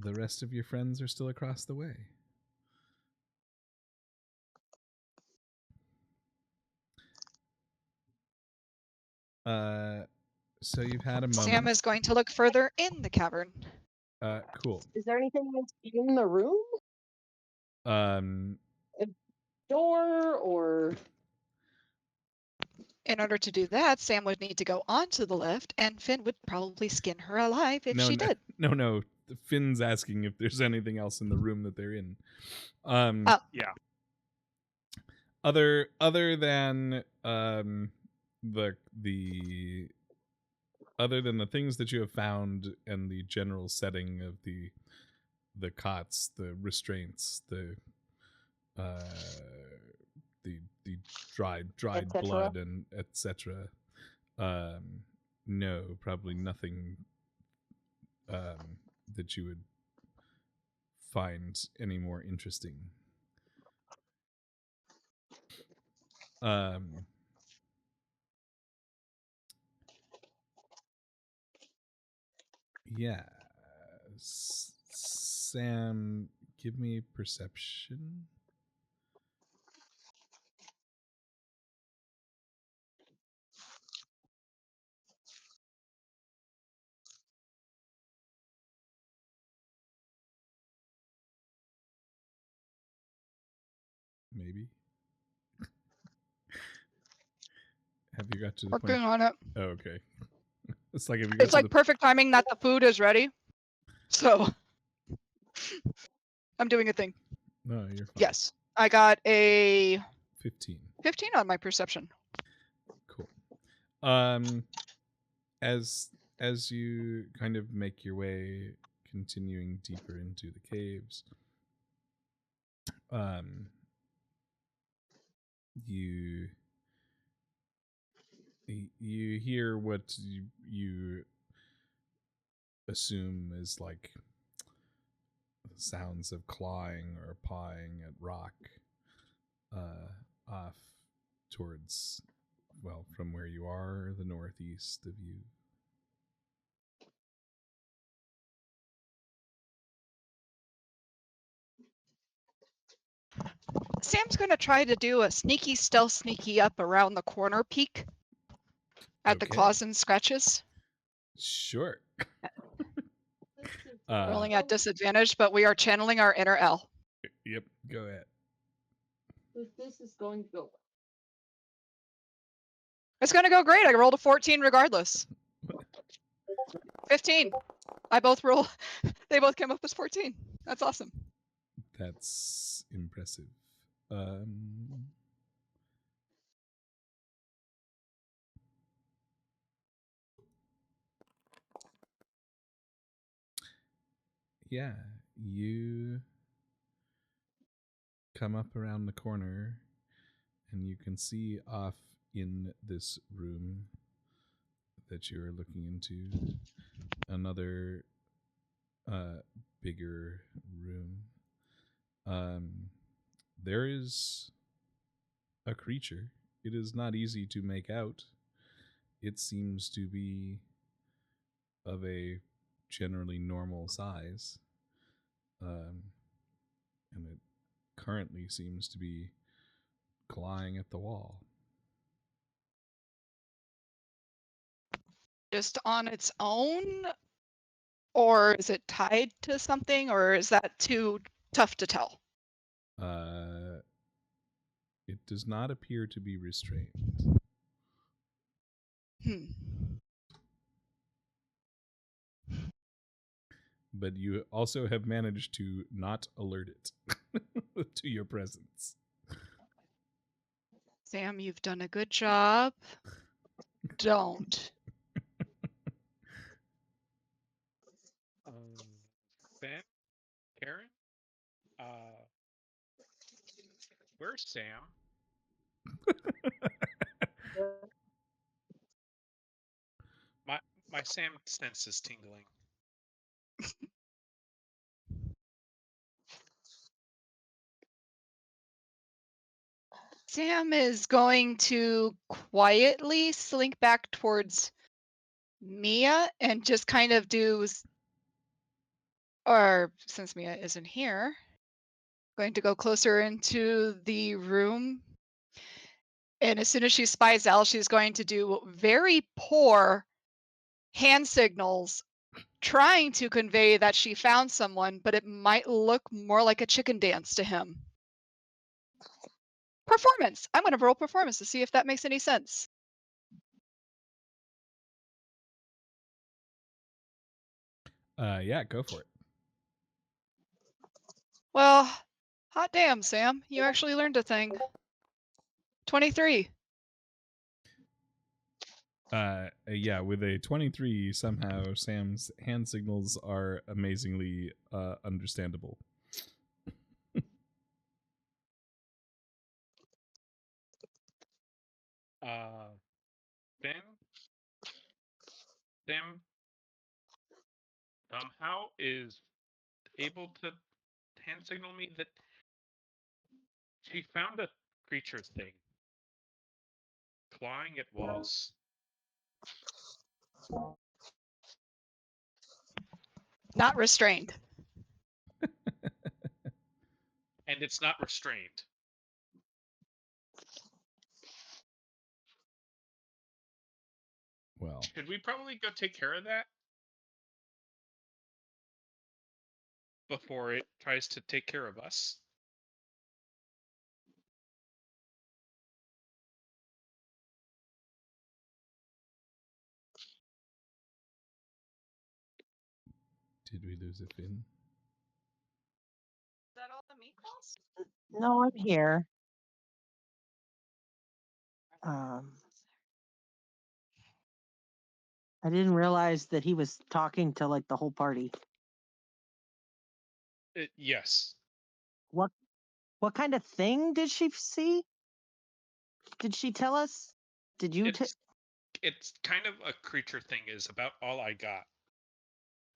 Speaker 1: The rest of your friends are still across the way. So you've had a moment.
Speaker 7: Sam is going to look further in the cavern.
Speaker 1: Cool.
Speaker 3: Is there anything else in the room? A door or...
Speaker 7: In order to do that, Sam would need to go onto the lift, and Finn would probably skin her alive if she did.
Speaker 1: No. Finn's asking if there's anything else in the room that they're in.
Speaker 8: Yeah.
Speaker 1: Other than other than the things that you have found and the general setting of the cots, the restraints, the dried blood and etc. No, probably nothing that you would find any more interesting. Yeah. Sam, give me perception. Maybe. Have you got to the
Speaker 7: Working
Speaker 1: point?
Speaker 7: on it.
Speaker 1: Oh, okay. It's like, have you got
Speaker 7: It's like perfect timing that the food is ready. So I'm doing a thing.
Speaker 1: No, you're fine.
Speaker 7: Yes. I got a
Speaker 1: 15.
Speaker 7: 15 on my perception.
Speaker 1: Cool. As you kind of make your way, continuing deeper into the caves, you hear what you assume is like sounds of clawing or pawing at rock off towards, well, from where you are, the northeast of you.
Speaker 7: Sam's going to try to do a sneaky stealth sneaky up around the corner peek at the
Speaker 1: Okay.
Speaker 7: claws and scratches.
Speaker 1: Sure.
Speaker 7: Rolling at disadvantage, but we are channeling our inner L.
Speaker 1: Yep, go ahead.
Speaker 3: This is going to go.
Speaker 7: It's going to go great. I rolled a 14 regardless. 15. I both roll. They both came up as 14. That's awesome.
Speaker 1: That's impressive. Yeah, you come up around the corner and you can see off in this room that you're looking into another bigger room. There is a creature. It is not easy to make out. It seems to be of a generally normal size. And it currently seems to be clawing at the wall.
Speaker 7: Just on its own? Or is it tied to something? Or is that too tough to tell?
Speaker 1: It does not appear to be restrained. But you also have managed to not alert it to your presence.
Speaker 7: Sam, you've done a good job. Don't.
Speaker 8: Ben, Karen, where's Sam? My Sam sense is tingling.
Speaker 7: Sam is going to quietly slink back towards Mia and just kind of do, or since Mia isn't here, going to go closer into the room. And as soon as she spies Al, she's going to do very poor hand signals, trying to convey that she found someone, but it might look more like a chicken dance to him. Performance. I'm going to roll performance to see if that makes any sense.
Speaker 1: Yeah, go for it.
Speaker 7: Well, hot damn, Sam. You actually learned a thing. 23.
Speaker 1: Yeah, with a 23, somehow Sam's hand signals are amazingly understandable.
Speaker 8: Ben, Sam, somehow is able to hand signal me that she found a creature thing clawing at walls.
Speaker 7: Not restrained.
Speaker 8: And it's not restrained.
Speaker 1: Well,
Speaker 8: should we probably go take care of that before it tries to take care of us?
Speaker 1: did we lose a Finn?
Speaker 7: Is that all the meatballs?
Speaker 3: No, I'm here. I didn't realize that he was talking to like the whole party.
Speaker 8: Yes.
Speaker 3: What kind of thing did she see? Did she tell us? Did you?
Speaker 8: It's kind of a creature thing is about all I got.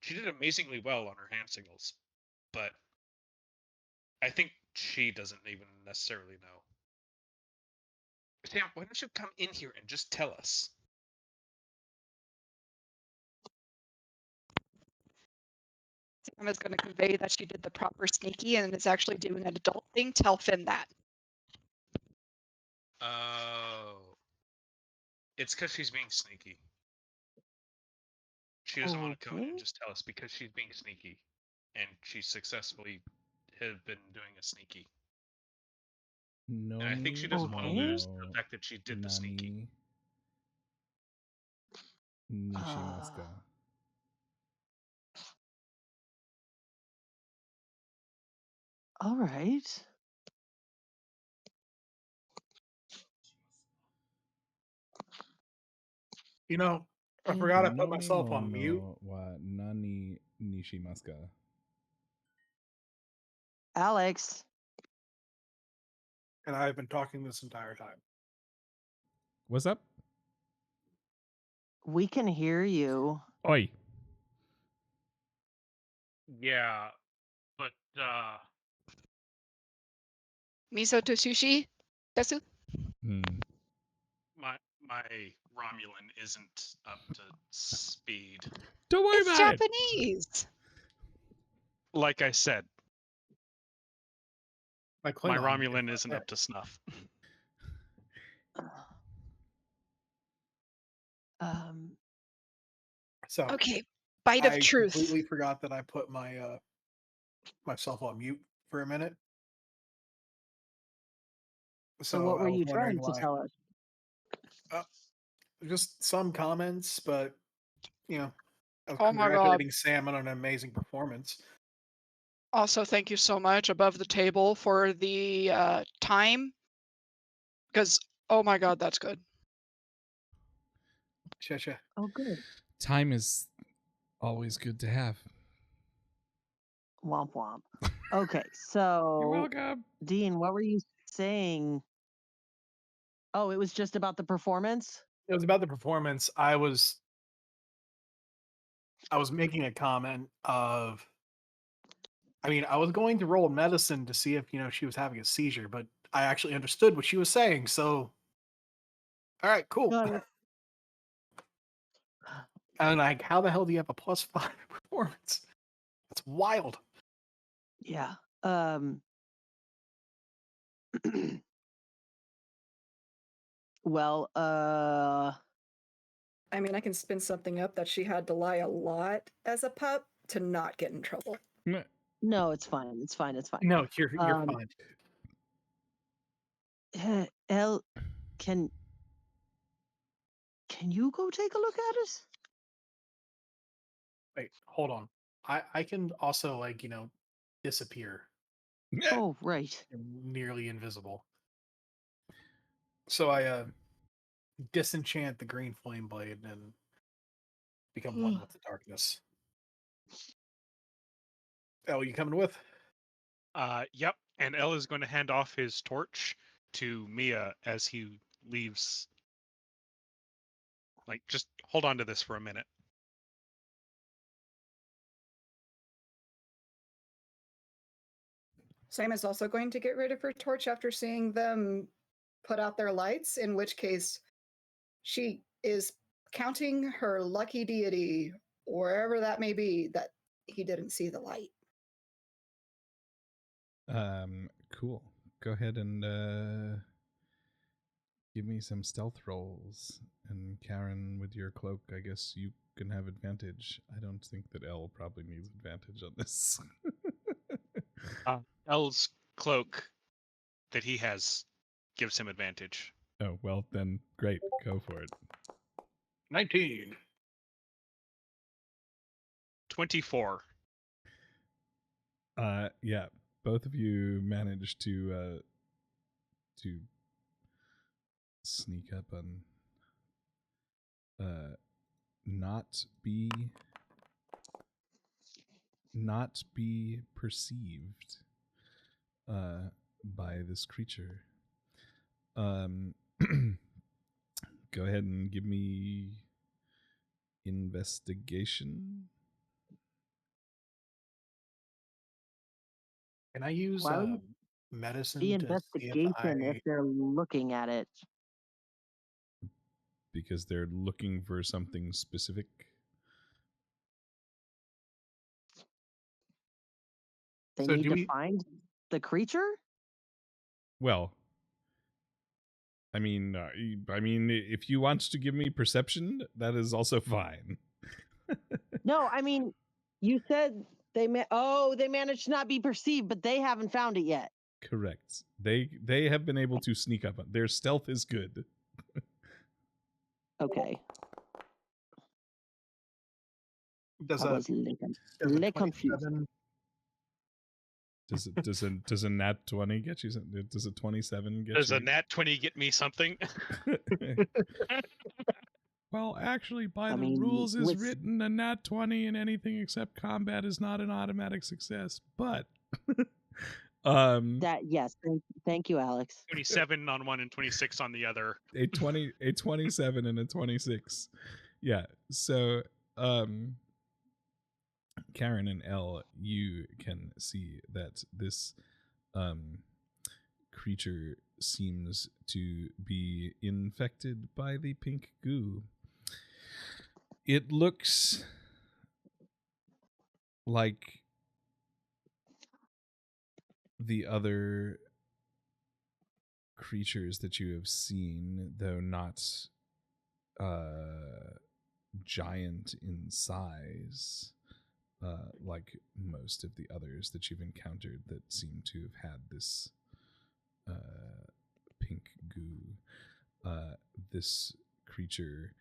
Speaker 8: She did amazingly well on her hand signals, but I think she doesn't even necessarily know. Sam, why don't you come in here and just tell us?
Speaker 7: Sam is going to convey that she did the proper sneaky and is actually doing an adult thing. Tell Finn that.
Speaker 8: Oh. It's because she's being sneaky. She doesn't want to come in
Speaker 3: Okay.
Speaker 8: and just tell us because she's being sneaky. And she successfully have been doing a sneaky.
Speaker 1: No,
Speaker 8: And I think she doesn't want to
Speaker 3: Okay.
Speaker 8: lose the fact that she did the sneaky.
Speaker 1: Nishimaska.
Speaker 3: All right.
Speaker 2: You know, I
Speaker 3: And-
Speaker 2: forgot I put myself on mute.
Speaker 1: Wa nani nishimaska.
Speaker 3: Alex,
Speaker 2: And I've been talking this entire time.
Speaker 1: What's up?
Speaker 3: we can hear you.
Speaker 1: Oi.
Speaker 8: Yeah, but
Speaker 7: Miso to sushi? Desu?
Speaker 8: my Romulan isn't up to speed.
Speaker 1: Don't worry
Speaker 7: It's
Speaker 1: about it.
Speaker 7: Japanese.
Speaker 8: Like I said,
Speaker 2: My
Speaker 8: my
Speaker 2: Klingon
Speaker 8: Romulan
Speaker 2: is
Speaker 8: isn't
Speaker 2: not
Speaker 8: up to snuff.
Speaker 3: Um,
Speaker 2: So
Speaker 7: Okay, bite of
Speaker 2: I
Speaker 7: truth.
Speaker 2: completely forgot that I put my myself on mute for a minute.
Speaker 3: so what
Speaker 2: I
Speaker 3: were
Speaker 2: was
Speaker 3: you
Speaker 2: wondering
Speaker 3: trying to tell us?
Speaker 2: just some comments, but you know, of
Speaker 7: Oh my God.
Speaker 2: congratulating Sam on an amazing performance.
Speaker 7: Also, thank you so much above the table for the time. Because, oh my God, that's good.
Speaker 2: Cha-cha.
Speaker 3: Oh, good.
Speaker 1: Time is always good to have.
Speaker 3: Womp womp. Okay,
Speaker 1: You're
Speaker 3: so
Speaker 1: welcome.
Speaker 3: Dean, what were you saying? Oh, it was just about the performance?
Speaker 2: It was about the performance. I was making a comment of, I mean, I was going to roll medicine to see if, she was having a seizure, but I actually understood what she was saying. So, all right, cool.
Speaker 3: Got it.
Speaker 2: And like, how the hell do you have a +5 performance? That's wild.
Speaker 3: Yeah. Well,
Speaker 5: I mean, I can spin something up that she had to lie a lot as a pup to not get in trouble.
Speaker 3: no, it's fine. It's fine. It's fine.
Speaker 2: No, you're fine.
Speaker 3: El, can you go take a look at it?
Speaker 2: Wait, hold on. I can also disappear.
Speaker 3: Oh, right.
Speaker 2: I'm nearly invisible. So I disenchant the green flame blade and become one with the darkness. Oh, you coming with?
Speaker 8: Yep. And El is going to hand off his torch to Mia as he leaves. Like, just hold on to this for a minute.
Speaker 5: Sam is also going to get rid of her torch after seeing them put out their lights, in which case she is counting her lucky deity, wherever that may be, that he didn't see the light.
Speaker 1: Cool. Go ahead and give me some stealth rolls. And Karen, with your cloak, I guess you can have advantage. I don't think that Elle probably needs advantage on this.
Speaker 8: El's cloak that he has gives him advantage.
Speaker 1: Oh, well, then great. Go for it.
Speaker 2: 19.
Speaker 8: 24.
Speaker 1: Yeah, both of you managed to sneak up on not be perceived by this creature. Go ahead and give me investigation.
Speaker 2: Can I use
Speaker 3: Why would it be
Speaker 2: medicine to see if
Speaker 3: investigation if they're looking at it?
Speaker 1: Because they're looking for something specific.
Speaker 3: They
Speaker 2: So
Speaker 3: need
Speaker 2: do
Speaker 3: to
Speaker 2: we-
Speaker 3: find the creature?
Speaker 1: Well, I mean, if you want to give me perception, that is also fine.
Speaker 3: No, I mean, you said they managed to not be perceived, but they haven't found it yet.
Speaker 1: Correct. They have been able to sneak up. Their stealth is good.
Speaker 3: Okay.
Speaker 2: does
Speaker 3: I
Speaker 2: a,
Speaker 3: was
Speaker 2: does a
Speaker 3: little confused.
Speaker 2: 27
Speaker 1: Does a nat 20 get you something? Does a 27 get
Speaker 8: Does
Speaker 1: you?
Speaker 8: a nat 20 get me something?
Speaker 1: Well, actually, by
Speaker 3: I
Speaker 1: the
Speaker 3: mean,
Speaker 1: rules is
Speaker 3: with-
Speaker 1: written, a nat 20 in anything except combat is not an automatic success. But
Speaker 3: That yes, thank you, Alex.
Speaker 8: 27 on one and 26 on the other.
Speaker 1: a 27 and a 26. Yeah. So Karen and Elle, you can see that this creature seems to be infected by the pink goo. It looks like the other creatures that you have seen, though not giant in size, like most of the others that you've encountered that seem to have had this pink goo. This creature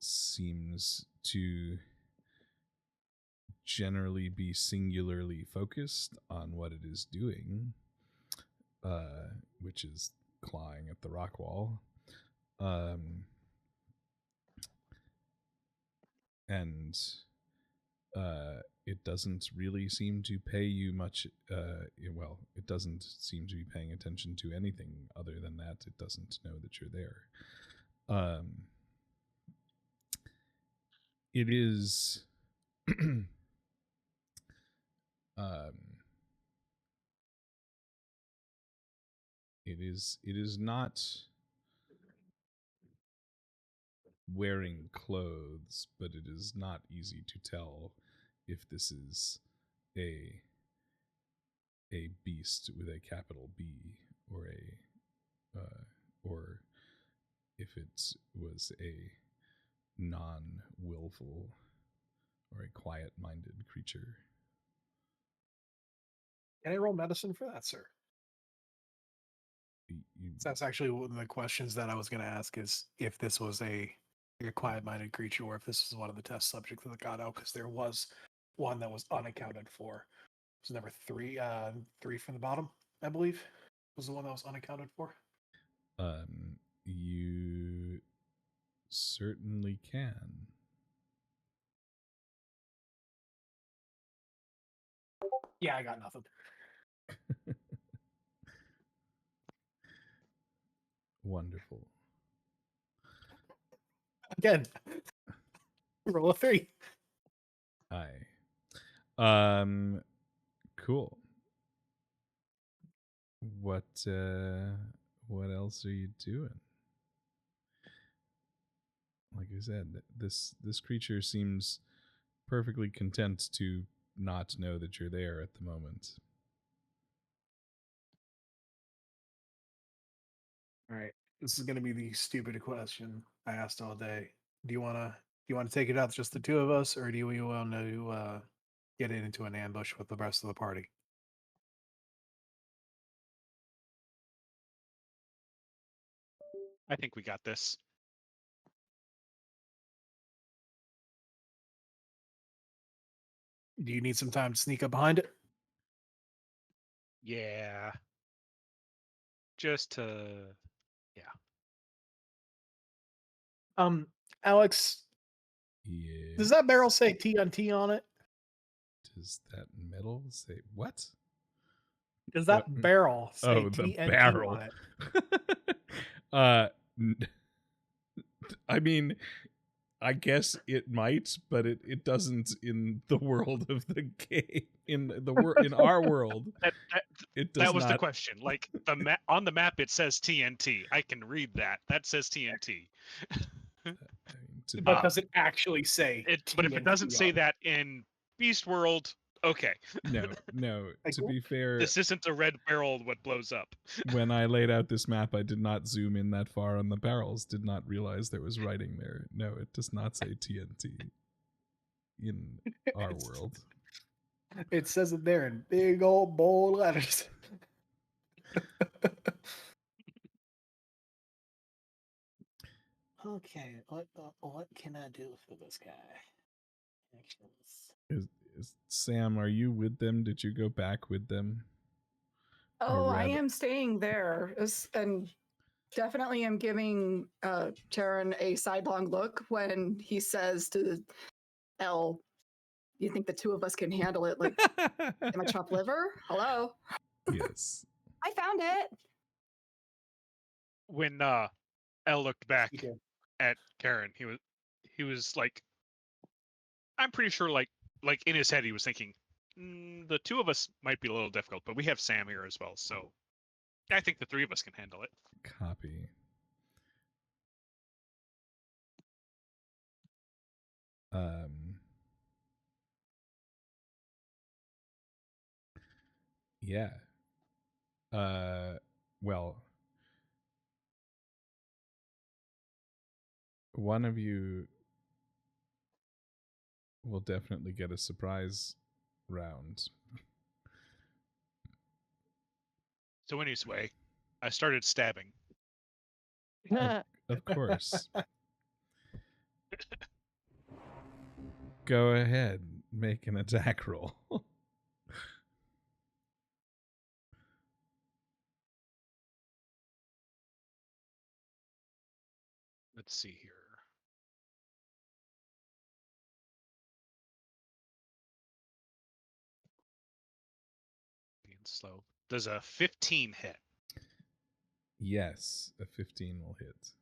Speaker 1: seems to generally be singularly focused on what it is doing, which is clawing at the rock wall. And it doesn't really seem to pay you much. Well, it doesn't seem to be paying attention to anything other than that. It doesn't know that you're there. It is it is not wearing clothes, but it is not easy to tell if this is a beast with a capital B or or if it was a non-willful or a quiet-minded creature.
Speaker 2: Can I roll medicine for that, sir?
Speaker 1: You,
Speaker 2: That's actually one of the questions that I was going to ask, is if this was a quiet-minded creature or if this was one of the test subjects that got out, because there was one that was unaccounted for. It was number 3, 3 from the bottom, I believe, was the one that was unaccounted for.
Speaker 1: You certainly can.
Speaker 2: Yeah, I got nothing.
Speaker 1: Wonderful.
Speaker 2: Again, roll a 3.
Speaker 1: Aye. Cool. What else are you doing? Like I said, this creature seems perfectly content to not know that you're there at the moment.
Speaker 2: All right, this is going to be the stupid question I asked all day. Do you want to take it out just the two of us, or do you want to get into an ambush with the rest of the party?
Speaker 8: I think we got this.
Speaker 2: Do you need some time to sneak up behind it?
Speaker 8: Yeah. Just to, yeah.
Speaker 2: Alex,
Speaker 1: Yeah.
Speaker 2: does that barrel say TNT on it?
Speaker 1: Does that metal say what?
Speaker 2: Does that
Speaker 1: What?
Speaker 2: barrel say
Speaker 1: Oh, the
Speaker 2: TNT
Speaker 1: barrel.
Speaker 2: on it?
Speaker 1: I mean, I guess it might, but it doesn't in the world of the game. In our world, it does
Speaker 8: That was
Speaker 1: not.
Speaker 8: the question. Like on the map, it says TNT. I can read that. That says TNT.
Speaker 2: But does it actually say?
Speaker 8: But if it doesn't
Speaker 2: TNT
Speaker 8: say
Speaker 2: on it?
Speaker 8: that in Beast World, okay.
Speaker 1: No.
Speaker 2: Like,
Speaker 1: To be fair,
Speaker 8: This isn't a red barrel what blows up.
Speaker 1: when I laid out this map, I did not zoom in that far on the barrels. Did not realize there was writing there. No, it does not say TNT in our world.
Speaker 2: It says it there in big old bold letters. Okay, what can I do for this guy? Actions.
Speaker 1: Sam, are you with them? Did you go back with them?
Speaker 5: Oh, I
Speaker 1: rather-
Speaker 5: am staying there, and definitely am giving Charon a sidelong look when he says to Elle, "You think the two of us can handle it? Like, am I chopped liver? Hello,
Speaker 1: Yes.
Speaker 5: I found it."
Speaker 8: When Elle looked back
Speaker 2: You do.
Speaker 8: at Karen, he was like, I'm pretty sure like in his head he was thinking, the two of us might be a little difficult, but we have Sam here as well, so I think the three of us can handle it.
Speaker 1: Copy. Yeah. Well, one of you will definitely get a surprise round.
Speaker 8: So anyway, I started stabbing.
Speaker 1: Of course. Go ahead, make an attack roll.
Speaker 8: Let's see here. Being slow. Does a 15 hit?
Speaker 1: Yes, a 15 will hit.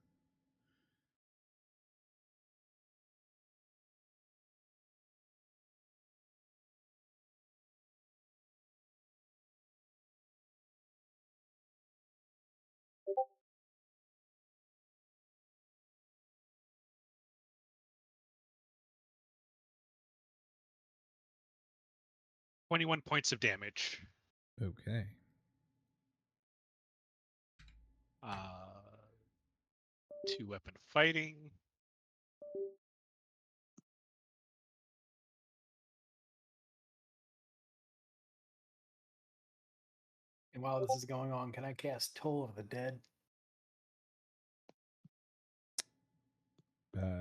Speaker 8: $21 points of damage.
Speaker 1: Okay.
Speaker 8: Two weapon fighting.
Speaker 2: And while this is going on, can I cast Toll of the Dead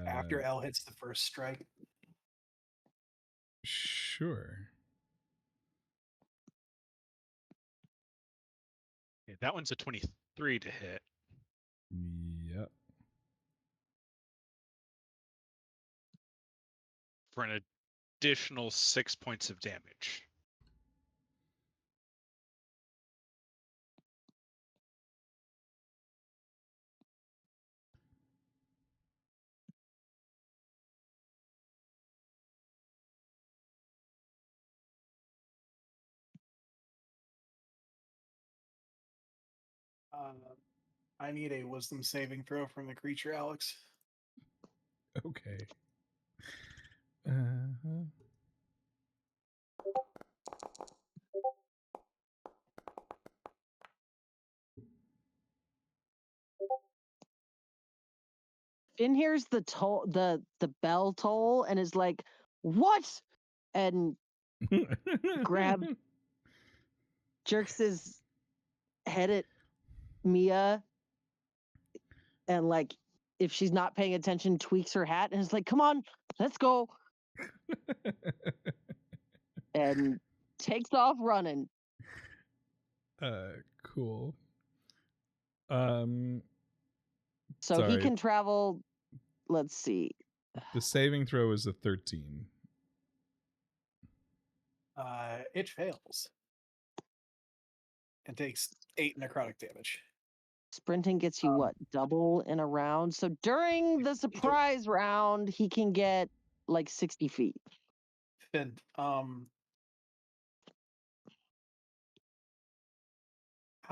Speaker 2: after Elle hits the first strike?
Speaker 1: Sure.
Speaker 8: Okay, that one's a 23 to hit.
Speaker 1: Yep.
Speaker 8: For an additional 6 points of damage.
Speaker 2: I need a Wisdom saving throw from the creature, Alex.
Speaker 1: Okay. Uh-huh.
Speaker 3: Finn hears the bell toll and is like, "What?" and jerks his head at Mia, and like, if she's not paying attention, tweaks her hat and is like, "Come on, let's go," and takes off running.
Speaker 1: Cool.
Speaker 3: So he
Speaker 1: sorry.
Speaker 3: can travel. Let's see.
Speaker 1: The saving throw is a 13.
Speaker 2: It fails and takes 8 necrotic damage.
Speaker 3: Sprinting gets you what? Double in a round. So during the surprise round, he can get like 60 feet.
Speaker 2: Finn, how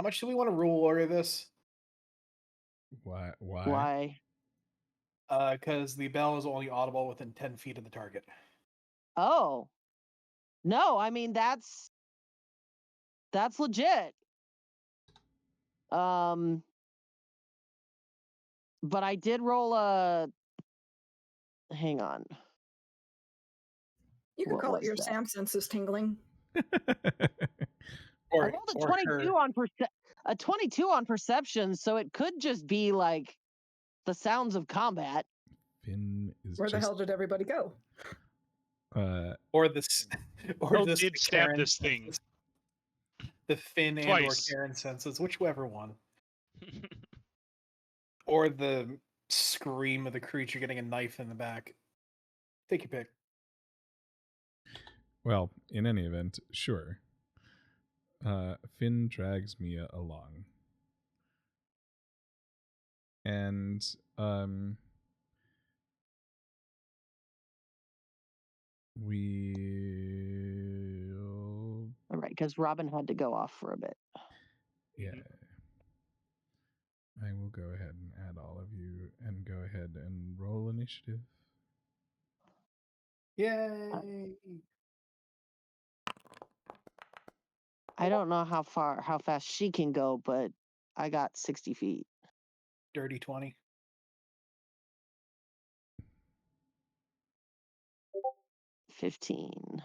Speaker 2: much do we want to rule order this?
Speaker 1: Why?
Speaker 3: Why?
Speaker 2: Because the bell is only audible within 10 feet of the target.
Speaker 3: Oh. No, I mean that's legit. But I did roll a hang on.
Speaker 5: You could
Speaker 3: What
Speaker 5: call it
Speaker 3: was
Speaker 5: your
Speaker 3: that?
Speaker 5: Sam senses tingling.
Speaker 3: I
Speaker 2: Or,
Speaker 3: rolled a
Speaker 2: or
Speaker 3: 22
Speaker 2: her.
Speaker 3: on a 22 on perception, so it could just be like the sounds of combat.
Speaker 1: Finn is
Speaker 5: Where the
Speaker 1: just
Speaker 5: hell did everybody go?
Speaker 2: Or this, or
Speaker 8: Oh,
Speaker 2: this
Speaker 8: did
Speaker 2: the
Speaker 8: stab
Speaker 2: Karen
Speaker 8: this thing.
Speaker 2: senses. The Finn and or
Speaker 8: Twice.
Speaker 2: Karen senses, whichever one. Or the scream of the creature getting a knife in the back. Take your pick.
Speaker 1: well, in any event, sure. Finn drags Mia along. And we'll
Speaker 3: All right, because Robin had to go off for a bit.
Speaker 1: yeah. I will go ahead and add all of you and go ahead and roll initiative.
Speaker 2: Yay!
Speaker 3: I don't know how fast she can go, but I got 60 feet.
Speaker 2: Dirty 20.
Speaker 3: $15.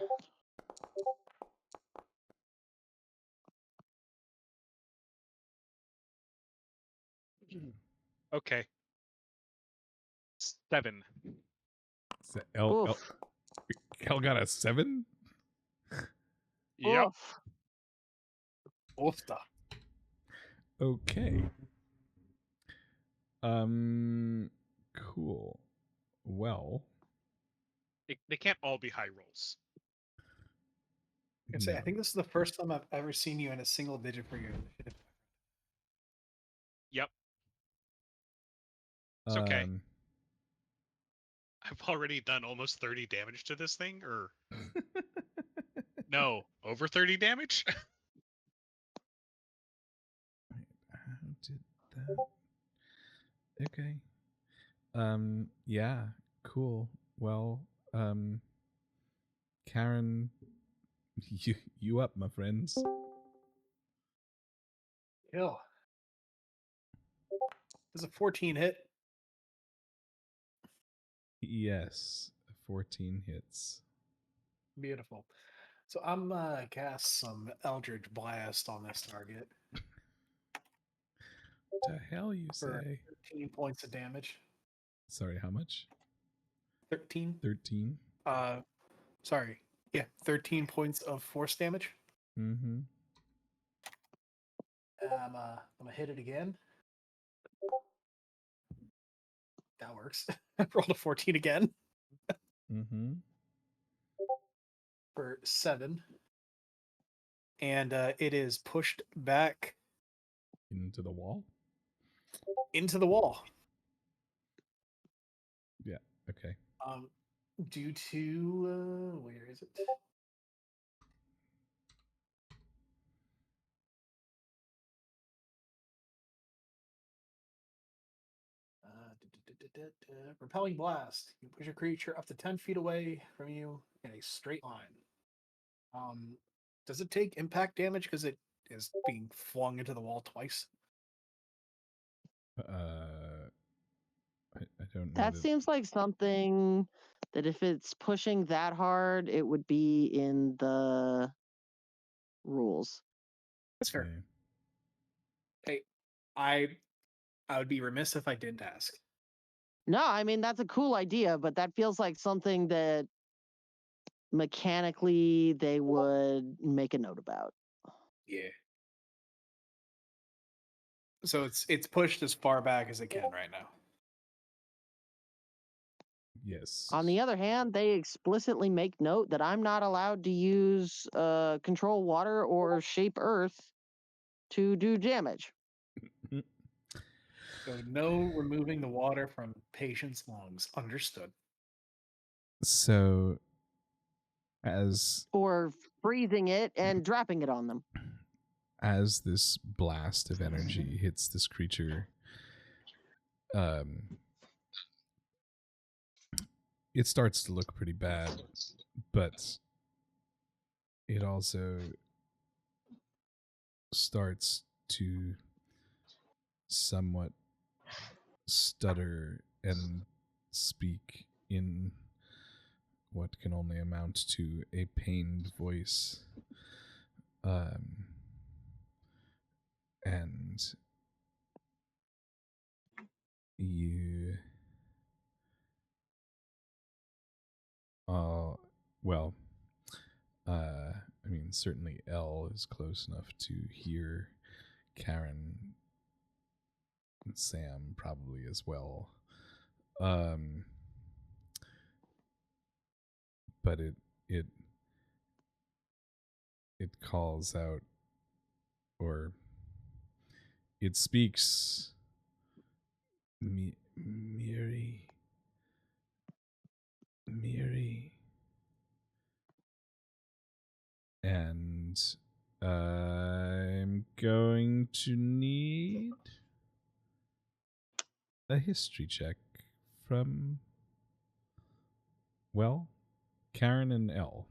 Speaker 8: Okay. 7.
Speaker 3: Oof.
Speaker 1: El got a 7?
Speaker 8: Yep.
Speaker 3: Oof.
Speaker 2: Oofta.
Speaker 1: Okay. Cool. Well,
Speaker 8: They can't all be high rolls.
Speaker 2: I can say, I
Speaker 1: no.
Speaker 2: think this is the first time I've ever seen you in a single digit for your initiative.
Speaker 8: Yep. It's okay.
Speaker 1: Um,
Speaker 8: I've already done almost 30 damage to this thing, or no, over 30 damage?
Speaker 1: How did that? Okay. Yeah, cool. Well, Karen, you up, my friends.
Speaker 2: Kill. This is a 14 hit.
Speaker 1: Yes, 14 hits.
Speaker 2: Beautiful. So I'm cast some Eldritch Blast on this target
Speaker 1: The hell you
Speaker 2: for
Speaker 1: say?
Speaker 2: 13 points of damage.
Speaker 1: Sorry, how much?
Speaker 2: 13.
Speaker 1: 13?
Speaker 2: Sorry. Yeah, 13 points of force damage.
Speaker 1: Mm-hmm.
Speaker 2: I'm gonna hit it again. That works. I rolled a 14 again
Speaker 1: Mm-hmm.
Speaker 2: for 7. And it is pushed back
Speaker 1: Into the wall?
Speaker 2: into the wall.
Speaker 1: Yeah, okay.
Speaker 2: Due to where is it? Repelling blast. You push a creature up to 10 feet away from you in a straight line. Does it take impact damage because it is being flung into the wall twice?
Speaker 1: I don't know.
Speaker 3: That seems like something that if it's pushing that hard, it would be in the rules.
Speaker 2: That's fair. Hey, I would be remiss if I didn't ask.
Speaker 3: No, I mean that's a cool idea, but that feels like something that mechanically they would make a note about.
Speaker 2: Yeah. So it's pushed as far back as it can right now.
Speaker 1: Yes.
Speaker 3: On the other hand, they explicitly make note that I'm not allowed to use control water or shape earth to do damage.
Speaker 2: So no removing the water from patients' lungs. Understood.
Speaker 1: So, as
Speaker 3: Or freezing it and dropping it on them.
Speaker 1: this blast of energy hits this creature, it starts to look pretty bad, but it also starts to somewhat stutter and speak in what can only amount to a pained voice. And you well, I mean, certainly L is close enough to hear Karen and Sam probably as well. But it calls out, or it speaks, Miri, and I'm going to need a history check from, well, Karen and L.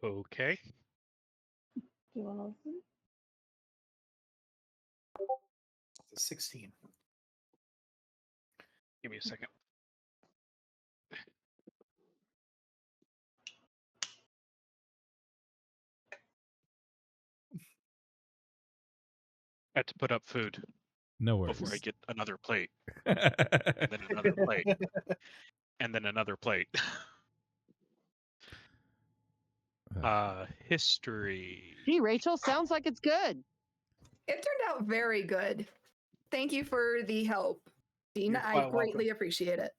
Speaker 8: Okay.
Speaker 6: Do you want to listen?
Speaker 2: It's a 16.
Speaker 8: Give me a second. I had to put up food
Speaker 1: No worries.
Speaker 8: before I get another plate, and then another plate, and then another plate. History.
Speaker 3: Gee, Rachel, sounds like it's good.
Speaker 5: It turned out very good. Thank you for the help, Dean.
Speaker 2: You're
Speaker 5: I
Speaker 2: quite
Speaker 5: greatly
Speaker 2: welcome.
Speaker 5: appreciate it.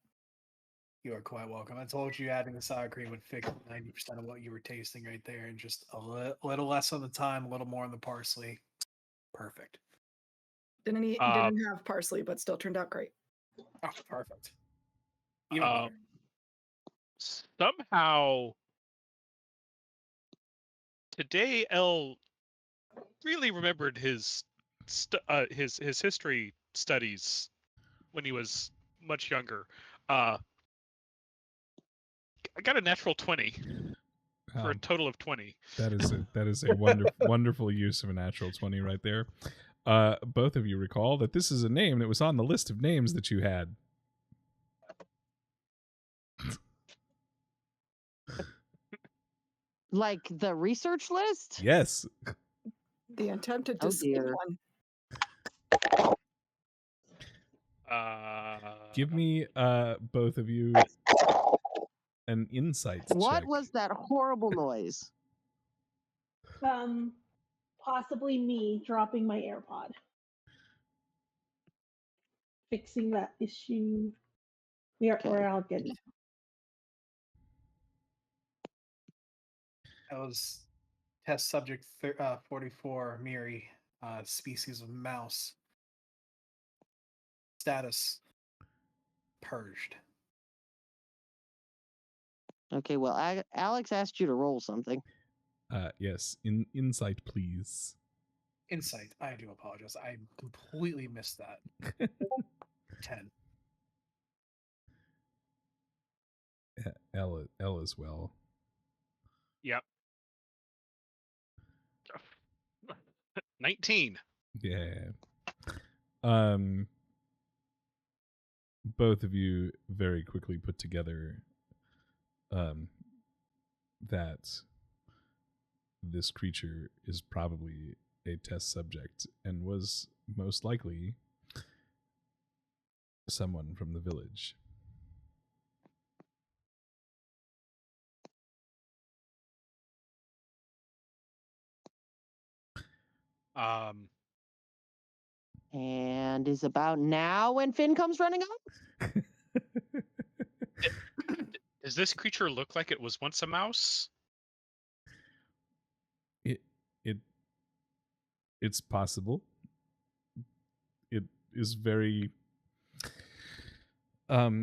Speaker 2: You are quite welcome. I told you adding the sour cream would fix 90% of what you were tasting right there, and just a little less on the thyme, a little more on the parsley. Perfect.
Speaker 5: Didn't have parsley, but still turned out great.
Speaker 2: Oh, perfect. Even better.
Speaker 8: Somehow today, L really remembered his history studies when he was much younger. I got a natural 20 for a total of 20.
Speaker 1: That is a wonderful use of a natural 20 right there. Both of you recall that this is a name that was on the list of names that you had.
Speaker 3: Like the research list?
Speaker 1: Yes.
Speaker 5: The attempted
Speaker 3: Oh,
Speaker 5: to skip
Speaker 3: dear.
Speaker 5: one.
Speaker 1: Give me both of you an insights
Speaker 3: What
Speaker 1: check.
Speaker 3: was that horrible noise?
Speaker 6: Possibly me dropping my AirPod. Fixing that issue. We're all good.
Speaker 2: That was test subject 44, Miri, species of mouse. Status purged.
Speaker 3: Okay, well, Alex asked you to roll something.
Speaker 1: Yes, insight, please.
Speaker 2: Insight. I do apologize. I completely missed that. 10.
Speaker 1: L as well.
Speaker 8: Yep. 19.
Speaker 1: Yeah. Both of you very quickly put together that this creature is probably a test subject and was most likely someone from the village.
Speaker 3: And is about now when Finn comes running up?
Speaker 8: Does this creature look like it was once a mouse?
Speaker 1: It It's possible. It is very
Speaker 2: Or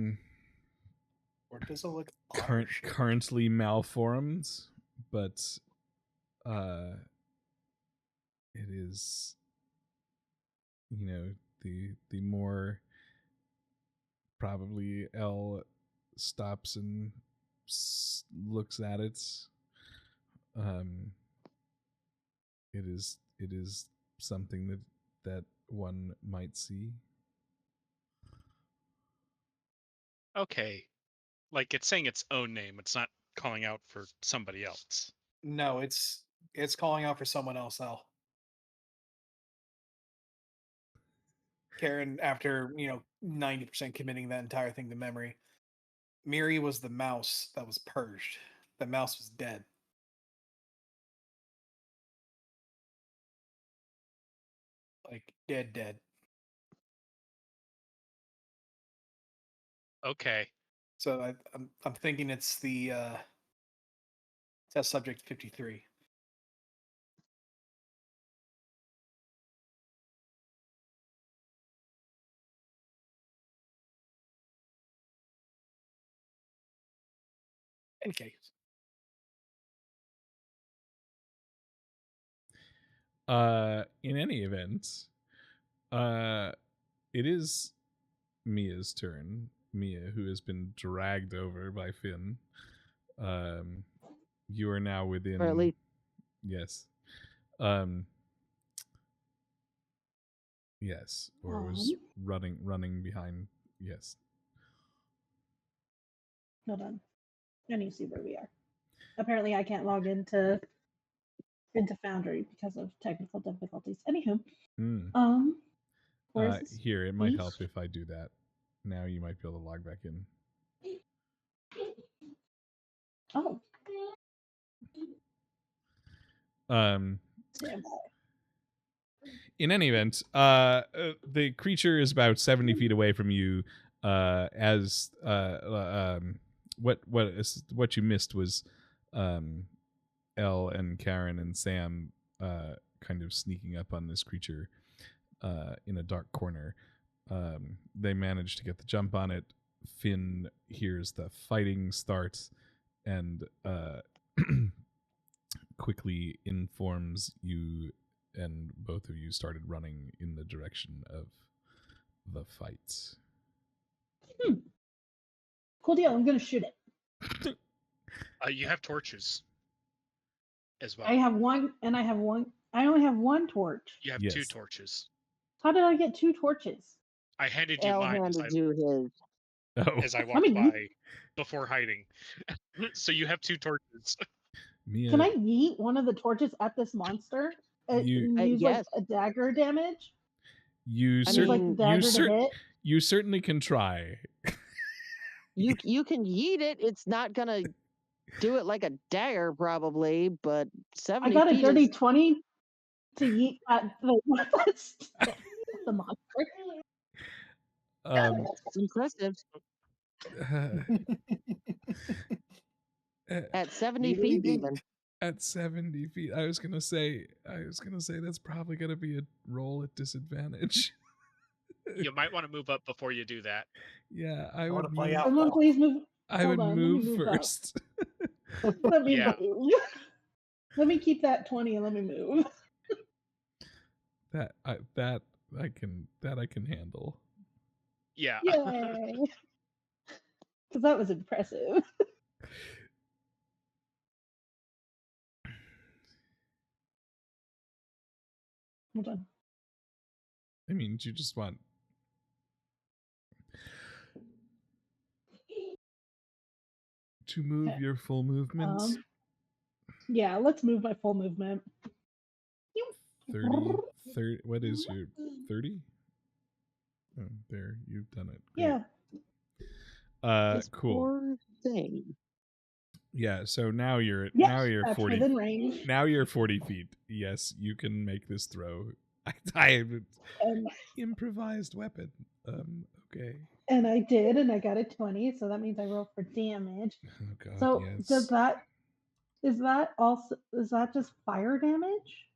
Speaker 2: does it look R-shaped?
Speaker 1: currently malformed, but it is, you know, the more probably L stops and looks at it, it is something that one might see.
Speaker 8: Okay. Like it's saying its own name. It's not calling out for somebody else.
Speaker 2: No, it's calling out for someone else, Al. Karen, after 90% committing that entire thing to memory, Miri was the mouse that was purged. The mouse was dead. Like dead.
Speaker 8: Okay.
Speaker 2: So I'm thinking it's the test subject 53. In case.
Speaker 1: In any event, it is Mia's turn. Mia, who has been dragged over by Finn. You are now within.
Speaker 3: Or at least
Speaker 1: Yes. Yes. Or was running behind. Yes.
Speaker 6: Hold on. I need to see where we are. Apparently, I can't log into Foundry because of technical difficulties. Anywho, where's this?
Speaker 1: Here, it might help if I do that. Now you might be able to log back in.
Speaker 6: Oh.
Speaker 1: Stand by. In any event, the creature is about 70 feet away from you. What you missed was Elle and Karen and Sam kind of sneaking up on this creature in a dark corner. They managed to get the jump on it. Finn hears the fighting start and quickly informs you, and both of you started running in the direction of the fight.
Speaker 6: Cool deal. I'm going to shoot it.
Speaker 8: You have torches as well.
Speaker 6: I have one, and I have one. I only have one torch.
Speaker 8: You have 2 torches.
Speaker 6: How did I get 2 torches?
Speaker 8: I handed you
Speaker 3: Al
Speaker 8: mine
Speaker 3: handed you his.
Speaker 8: as I walked by before hiding. So you have 2 torches.
Speaker 1: Mia,
Speaker 6: can I yeet one of the torches at this monster and use
Speaker 3: yes.
Speaker 6: like a dagger damage?
Speaker 1: You certainly can try.
Speaker 3: You can yeet it. It's not gonna do it like a dagger, probably, but 70
Speaker 6: I got a dirty
Speaker 3: is...
Speaker 6: 20 to yeet at the monster.
Speaker 3: It's impressive. At 70 feet, even.
Speaker 1: At 70 feet, I was gonna say that's probably gonna be a roll at disadvantage.
Speaker 8: You might want to move up before you do that.
Speaker 1: Yeah, I would
Speaker 2: play
Speaker 1: move.
Speaker 2: out.
Speaker 6: Someone please move.
Speaker 1: I would
Speaker 6: on,
Speaker 1: move first.
Speaker 6: Let me
Speaker 8: Yeah.
Speaker 6: move. Let me keep that 20 and let me move.
Speaker 1: That I can handle.
Speaker 8: Yeah.
Speaker 6: Yay! Because that was impressive. Hold on.
Speaker 1: I mean, do you just want to move your full movement?
Speaker 6: Yeah, let's move my full movement.
Speaker 1: 30. What is your 30? Oh, there, you've done it. Great.
Speaker 6: Yeah.
Speaker 1: Cool.
Speaker 3: Poor thing.
Speaker 1: Yeah, so now you're 40.
Speaker 6: Within range.
Speaker 1: Now you're 40 feet. Yes, you can make this throw. I have an improvised weapon. Okay.
Speaker 6: And I did, and I got a 20, so that means I roll for damage.
Speaker 1: Oh god.
Speaker 6: So
Speaker 1: yes.
Speaker 6: is that just fire damage?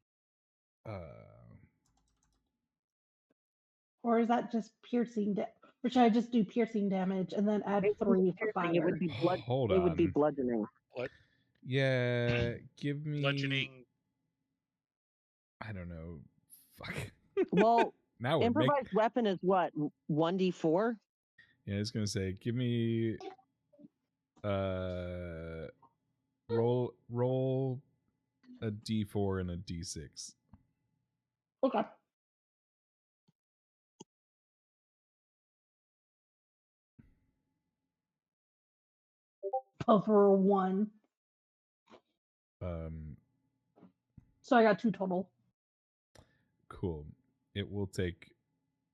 Speaker 6: or is that just piercing? Or should I just do piercing damage and then add 3 for fire?
Speaker 3: It would be blood.
Speaker 1: Hold
Speaker 3: It would be
Speaker 1: on.
Speaker 3: bludgeoning.
Speaker 1: Yeah, give me.
Speaker 8: Bludgeoning.
Speaker 1: I don't know. Fuck.
Speaker 3: Well,
Speaker 1: Now we're making.
Speaker 3: improvised weapon is what 1d4.
Speaker 1: Yeah, I was gonna say, give me. Roll a d4 and a d6.
Speaker 6: Okay. For 1. So I got 2 total.
Speaker 1: Cool. It will take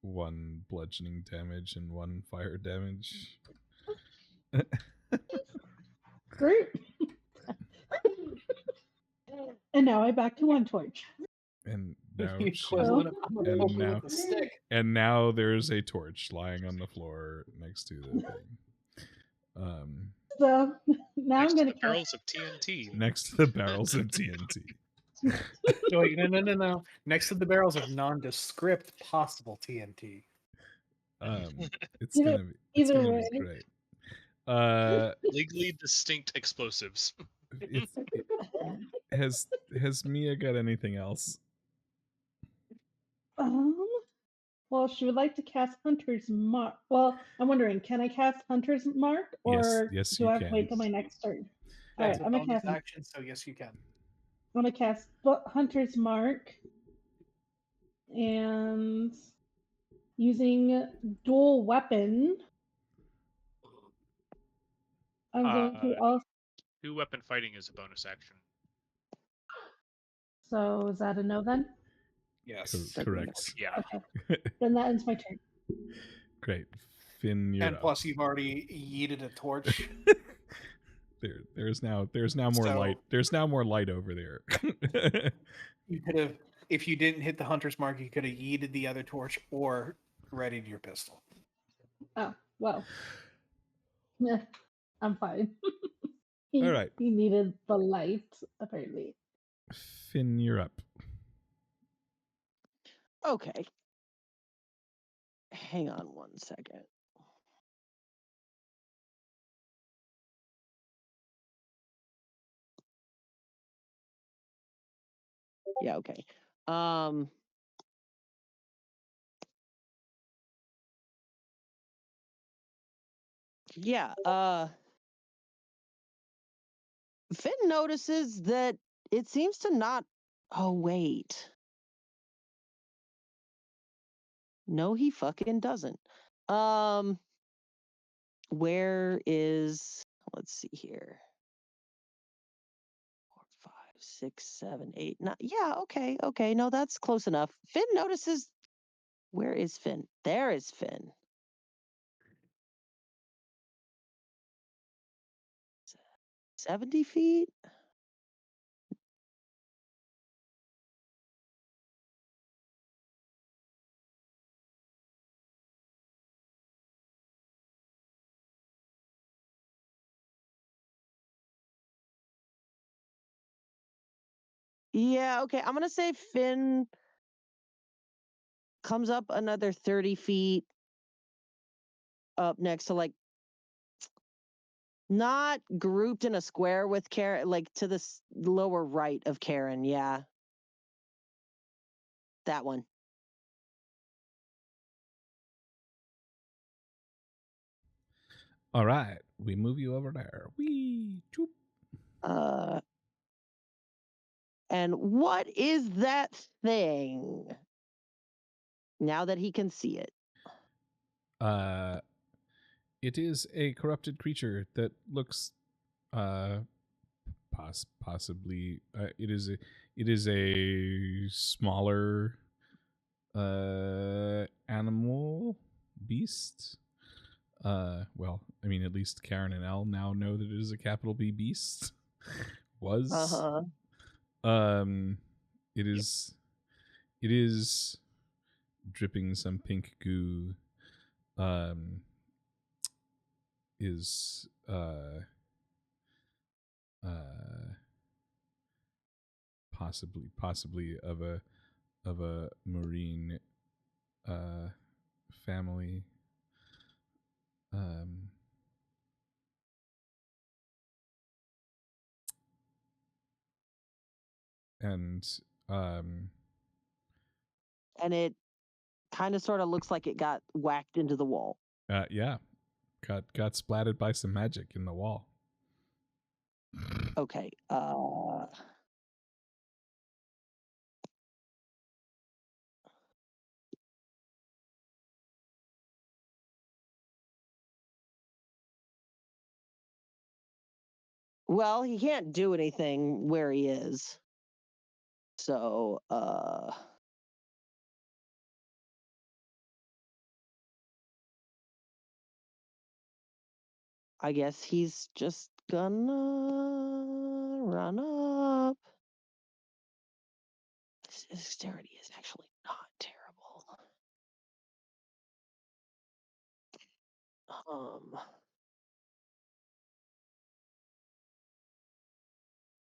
Speaker 1: 1 bludgeoning damage and 1 fire damage.
Speaker 6: Great. And now I'm back to 1 torch.
Speaker 1: And now
Speaker 2: The
Speaker 1: she-
Speaker 2: equivalent of
Speaker 1: and
Speaker 2: poking
Speaker 1: now-
Speaker 2: with a stick.
Speaker 1: and now there's a torch lying on the floor next to the thing.
Speaker 6: So now
Speaker 8: Next
Speaker 6: I'm
Speaker 8: to
Speaker 6: going
Speaker 8: the
Speaker 6: to
Speaker 8: barrels of TNT.
Speaker 1: Next to the barrels of TNT.
Speaker 2: Wait, no. Next to the barrels of nondescript possible TNT.
Speaker 1: It's
Speaker 6: Either-
Speaker 1: gonna be it's
Speaker 6: either
Speaker 1: gonna
Speaker 6: way.
Speaker 1: be great.
Speaker 8: Legally distinct explosives.
Speaker 1: Has Mia got anything else?
Speaker 6: Well, she would like to cast Hunter's Mark. Well, I'm wondering, can I cast Hunter's Mark, or
Speaker 1: Yes,
Speaker 6: do
Speaker 1: you
Speaker 6: I have
Speaker 1: can.
Speaker 6: to wait till my next turn?
Speaker 2: That's
Speaker 6: Alright,
Speaker 2: a
Speaker 6: I'm gonna
Speaker 2: bonus
Speaker 6: cast.
Speaker 2: action, so yes, you can.
Speaker 6: I'm gonna cast Hunter's Mark, and using dual weapon, I'm going to also.
Speaker 8: 2-weapon fighting is a bonus action.
Speaker 6: So is that a no then?
Speaker 2: Yes.
Speaker 1: Correct.
Speaker 8: Yeah.
Speaker 6: Okay, then that ends my turn.
Speaker 1: Great. Finn, you're
Speaker 2: And
Speaker 1: up.
Speaker 2: plus, you've already yeeted a torch.
Speaker 1: There's now more
Speaker 2: So-
Speaker 1: light. There's now more light over there.
Speaker 2: You could have, if you didn't hit the hunter's mark, you could have yeeted the other torch or readied your pistol.
Speaker 6: Oh well, yeah, I'm fine.
Speaker 1: All right.
Speaker 6: He needed the light apparently.
Speaker 1: Finn, you're up.
Speaker 3: Okay. Hang on 1 second. Yeah, okay. Yeah, Finn notices that it seems to not. Oh, wait. No, he fucking doesn't. Where is. Let's see here. 4, 5, 6, 7, 8, 9. Yeah, okay. No, that's close enough. Finn notices. Where is Finn? There is Finn. 70 feet? Yeah, okay. I'm gonna say Finn comes up another 30 feet up next to, like, not grouped in a square with Karen, like to the lower right of Karen. Yeah. That one.
Speaker 1: All right, we move you over there. Wee, choop.
Speaker 3: And what is that thing? Now that he can see it.
Speaker 1: It is a corrupted creature that looks, possibly. It is a smaller, animal beast. Well, I mean, at least Karen and Elle now know that it is a capital B beast. Was. It is dripping some pink goo. Is possibly of a marine family. And
Speaker 3: it kind of sort of looks like it got whacked into the wall.
Speaker 1: yeah, got splatted by some magic in the wall.
Speaker 3: Okay. Well, he can't do anything where he is. So, I guess he's just gonna run up. His dexterity is actually not terrible.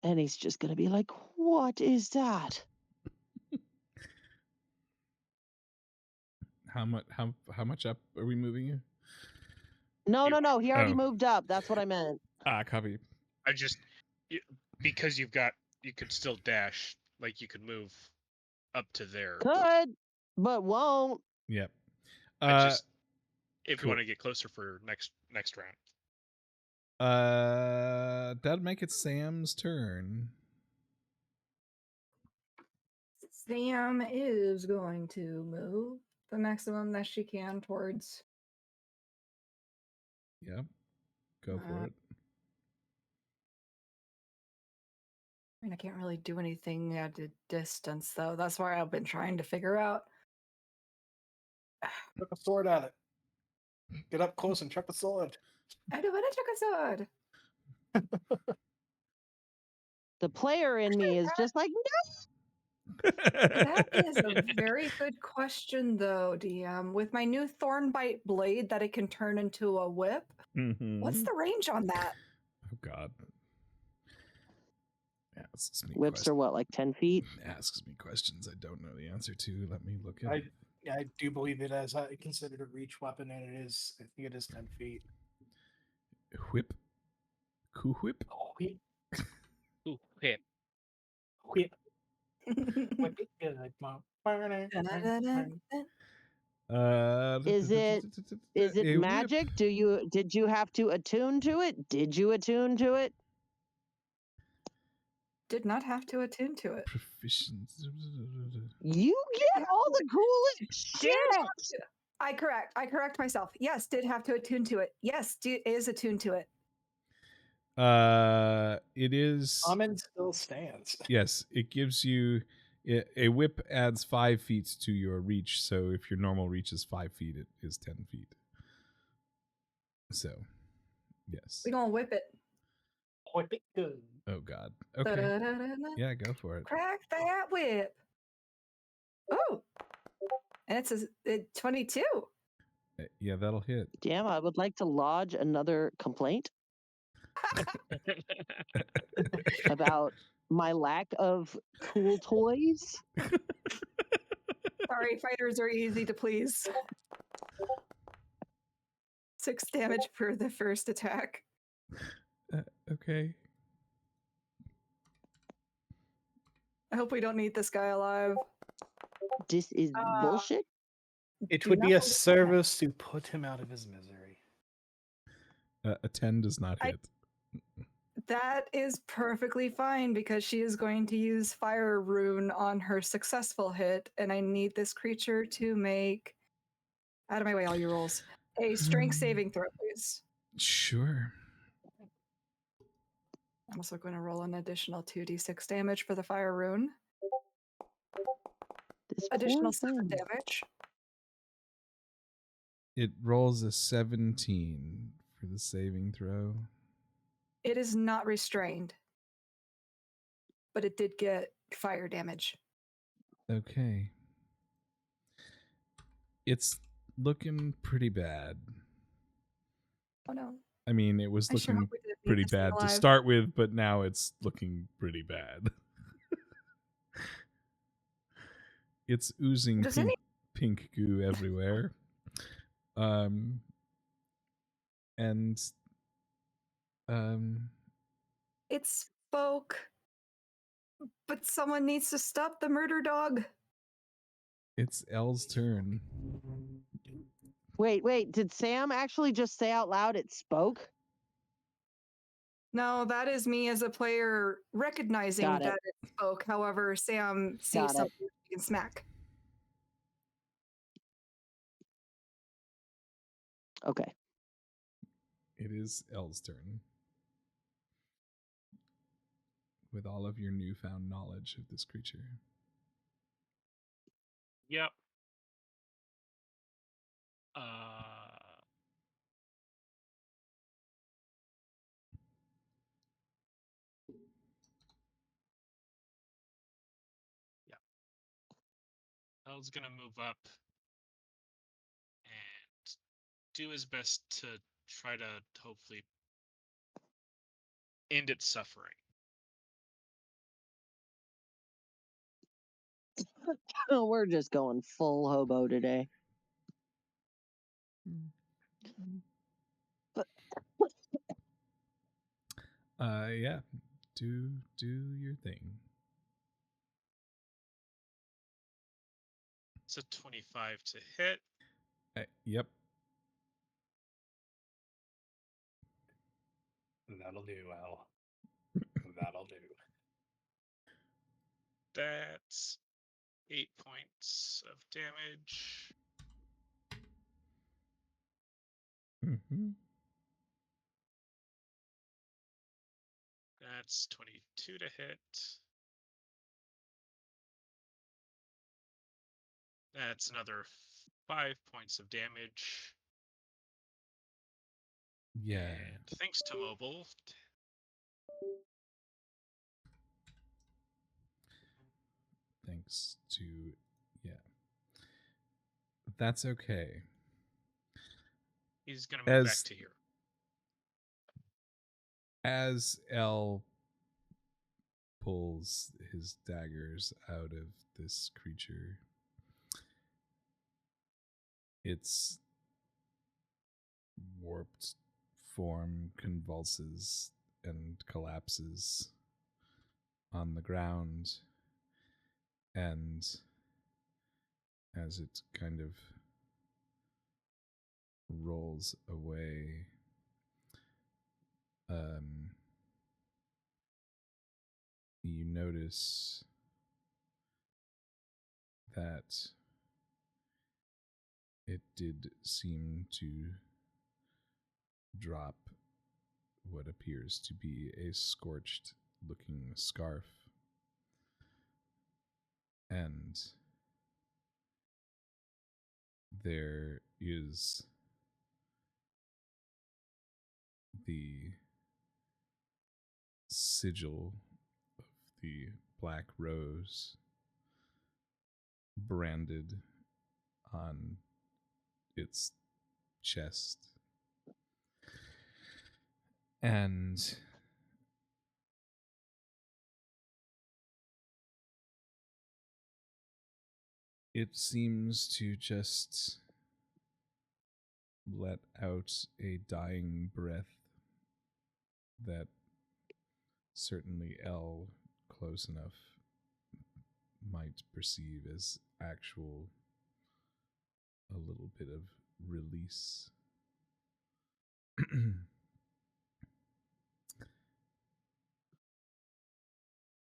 Speaker 3: And he's just gonna be like, "What is that?"
Speaker 1: How much up are we moving you?
Speaker 3: No. He already
Speaker 1: Oh.
Speaker 3: moved up. That's what I meant.
Speaker 1: Copy.
Speaker 8: I just because you could still dash, like you could move up to there.
Speaker 3: Could, but won't.
Speaker 1: Yep.
Speaker 8: Just if
Speaker 1: cool.
Speaker 8: you want to get closer for next round.
Speaker 1: That'd make it Sam's turn.
Speaker 5: Sam is going to move the maximum that she can towards.
Speaker 1: Yep. Go for it.
Speaker 5: I mean, I can't really do anything at a distance, though. That's why I've been trying to figure out.
Speaker 2: Chuck a sword at it. Get up close and chuck a sword.
Speaker 5: I don't want to chuck a sword.
Speaker 3: The player in me is just like, no.
Speaker 5: That is a very good question, though, DM. With my new Thornbite blade that it can turn into a whip, what's the range on that?
Speaker 1: Oh, God. Asks me
Speaker 3: Whips are what, like 10 feet?
Speaker 1: Asks me questions I don't know the answer to. Let me look at it.
Speaker 2: I do believe it as considered a reach weapon, and it is. I think it is 10 feet.
Speaker 1: Whip. Coup whip.
Speaker 2: Whip.
Speaker 8: Ooh, hit.
Speaker 2: Whip. Whip it good, Mom.
Speaker 3: Is it magic?
Speaker 1: Whip.
Speaker 3: Did you have to attune to it? Did you attune to it?
Speaker 5: Did not have to attune to it.
Speaker 1: Proficiency.
Speaker 3: You get all the coolest shit.
Speaker 5: I correct myself. Yes, did have to attune to it. Yes, is attuned to it.
Speaker 1: It is.
Speaker 2: Common still stands.
Speaker 1: Yes, it gives you a whip adds 5 feet to your reach. So if your normal reach is 5 feet, it is 10 feet. So, yes.
Speaker 5: We gonna whip it.
Speaker 2: Whip it good.
Speaker 1: Oh God. Okay. Yeah, go for it.
Speaker 5: Crack that whip. Oh, and it's a 22.
Speaker 1: Yeah, that'll hit.
Speaker 3: Damn, I would like to lodge another complaint about my lack of cool toys.
Speaker 5: Sorry, fighters are easy to please. 6 damage for the first attack.
Speaker 1: Okay.
Speaker 5: I hope we don't need this guy alive.
Speaker 3: This is bullshit.
Speaker 2: It would be a service to put him out of his misery.
Speaker 1: A 10 does not hit.
Speaker 5: That is perfectly fine because she is going to use Fire Rune on her successful hit, and I need this creature to make, out of my way, all your rolls, a strength saving throw, please.
Speaker 1: Sure.
Speaker 5: I'm also going to roll an additional 2d6 damage for the Fire Rune. Additional 7 damage.
Speaker 1: It rolls a 17 for the saving throw.
Speaker 5: It is not restrained, but it did get fire damage.
Speaker 1: Okay. It's looking pretty bad.
Speaker 5: Oh no.
Speaker 1: I mean, it was looking pretty bad to start with, but now it's looking pretty bad. It's oozing pink goo everywhere. And
Speaker 5: It spoke, but someone needs to stop the murder dog.
Speaker 1: it's Elle's turn.
Speaker 3: Wait. Did Sam actually just say out loud it spoke?
Speaker 5: No, that is me as a player recognizing
Speaker 3: Got it.
Speaker 5: that it spoke. However, Sam sees
Speaker 3: Got it.
Speaker 5: something he can smack.
Speaker 3: Okay.
Speaker 1: It is Elle's turn. With all of your newfound knowledge of this creature.
Speaker 8: Yep. Yeah. El's gonna move up and do his best to try to hopefully end its suffering.
Speaker 3: Oh, we're just going full hobo today.
Speaker 1: Yeah. Do your thing.
Speaker 8: It's a 25 to hit.
Speaker 1: Yep.
Speaker 9: That'll do, Al. That'll do.
Speaker 8: That's 8 points of damage.
Speaker 1: Mm-hmm.
Speaker 8: That's 22 to hit. That's another 5 points of damage.
Speaker 1: Yeah.
Speaker 8: And thanks to mobile.
Speaker 1: Thanks to, yeah. That's okay.
Speaker 8: He's gonna move back
Speaker 1: As
Speaker 8: to here.
Speaker 1: as L pulls his daggers out of this creature, its warped form convulses and collapses on the ground, and as it kind of rolls away, you notice that it did seem to drop what appears to be a scorched looking scarf, and there is the sigil of the Black Rose branded on its chest. And it seems to just let out a dying breath that certainly L, close enough, might perceive as actual, a little bit of release.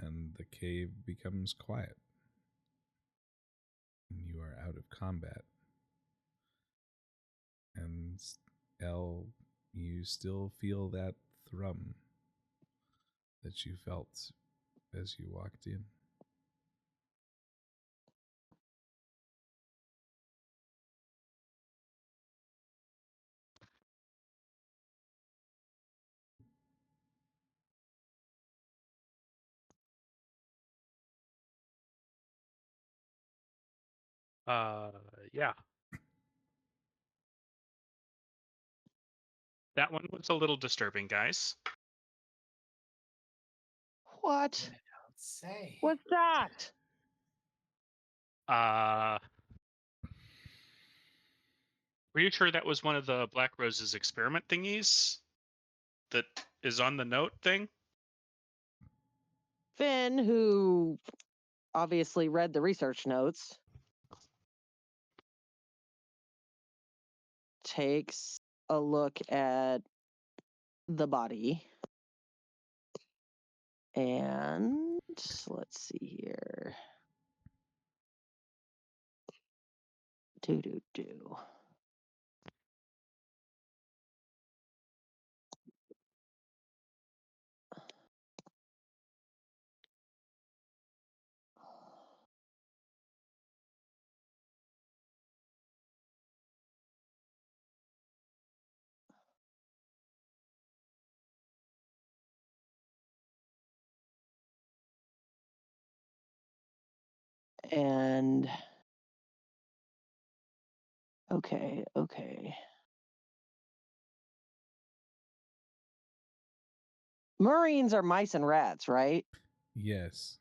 Speaker 1: And the cave becomes quiet. And you are out of combat. And L, you still feel that thrum that you felt as you walked in.
Speaker 8: Yeah. That one was a little disturbing, guys.
Speaker 3: What?
Speaker 9: Don't say.
Speaker 3: What's that?
Speaker 4: Were you sure that was one of the Black Rose's experiment thingies that is on the note thing?
Speaker 3: Finn, who obviously read the research notes, takes a look at the body. And let's see here. Do. And okay. Marines are mice and rats, right?
Speaker 1: Yes.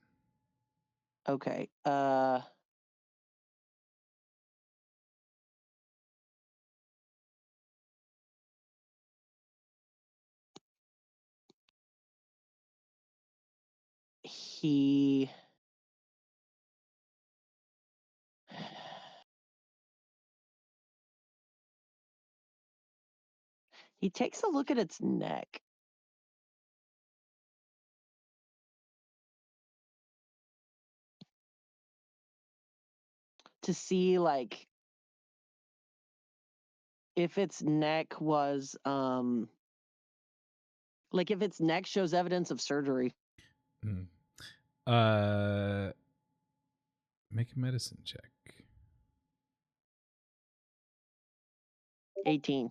Speaker 3: Okay. He takes a look at its neck. To see, like, if its neck was, like, if its neck shows evidence of surgery.
Speaker 1: Mm. Make a medicine check.
Speaker 3: 18.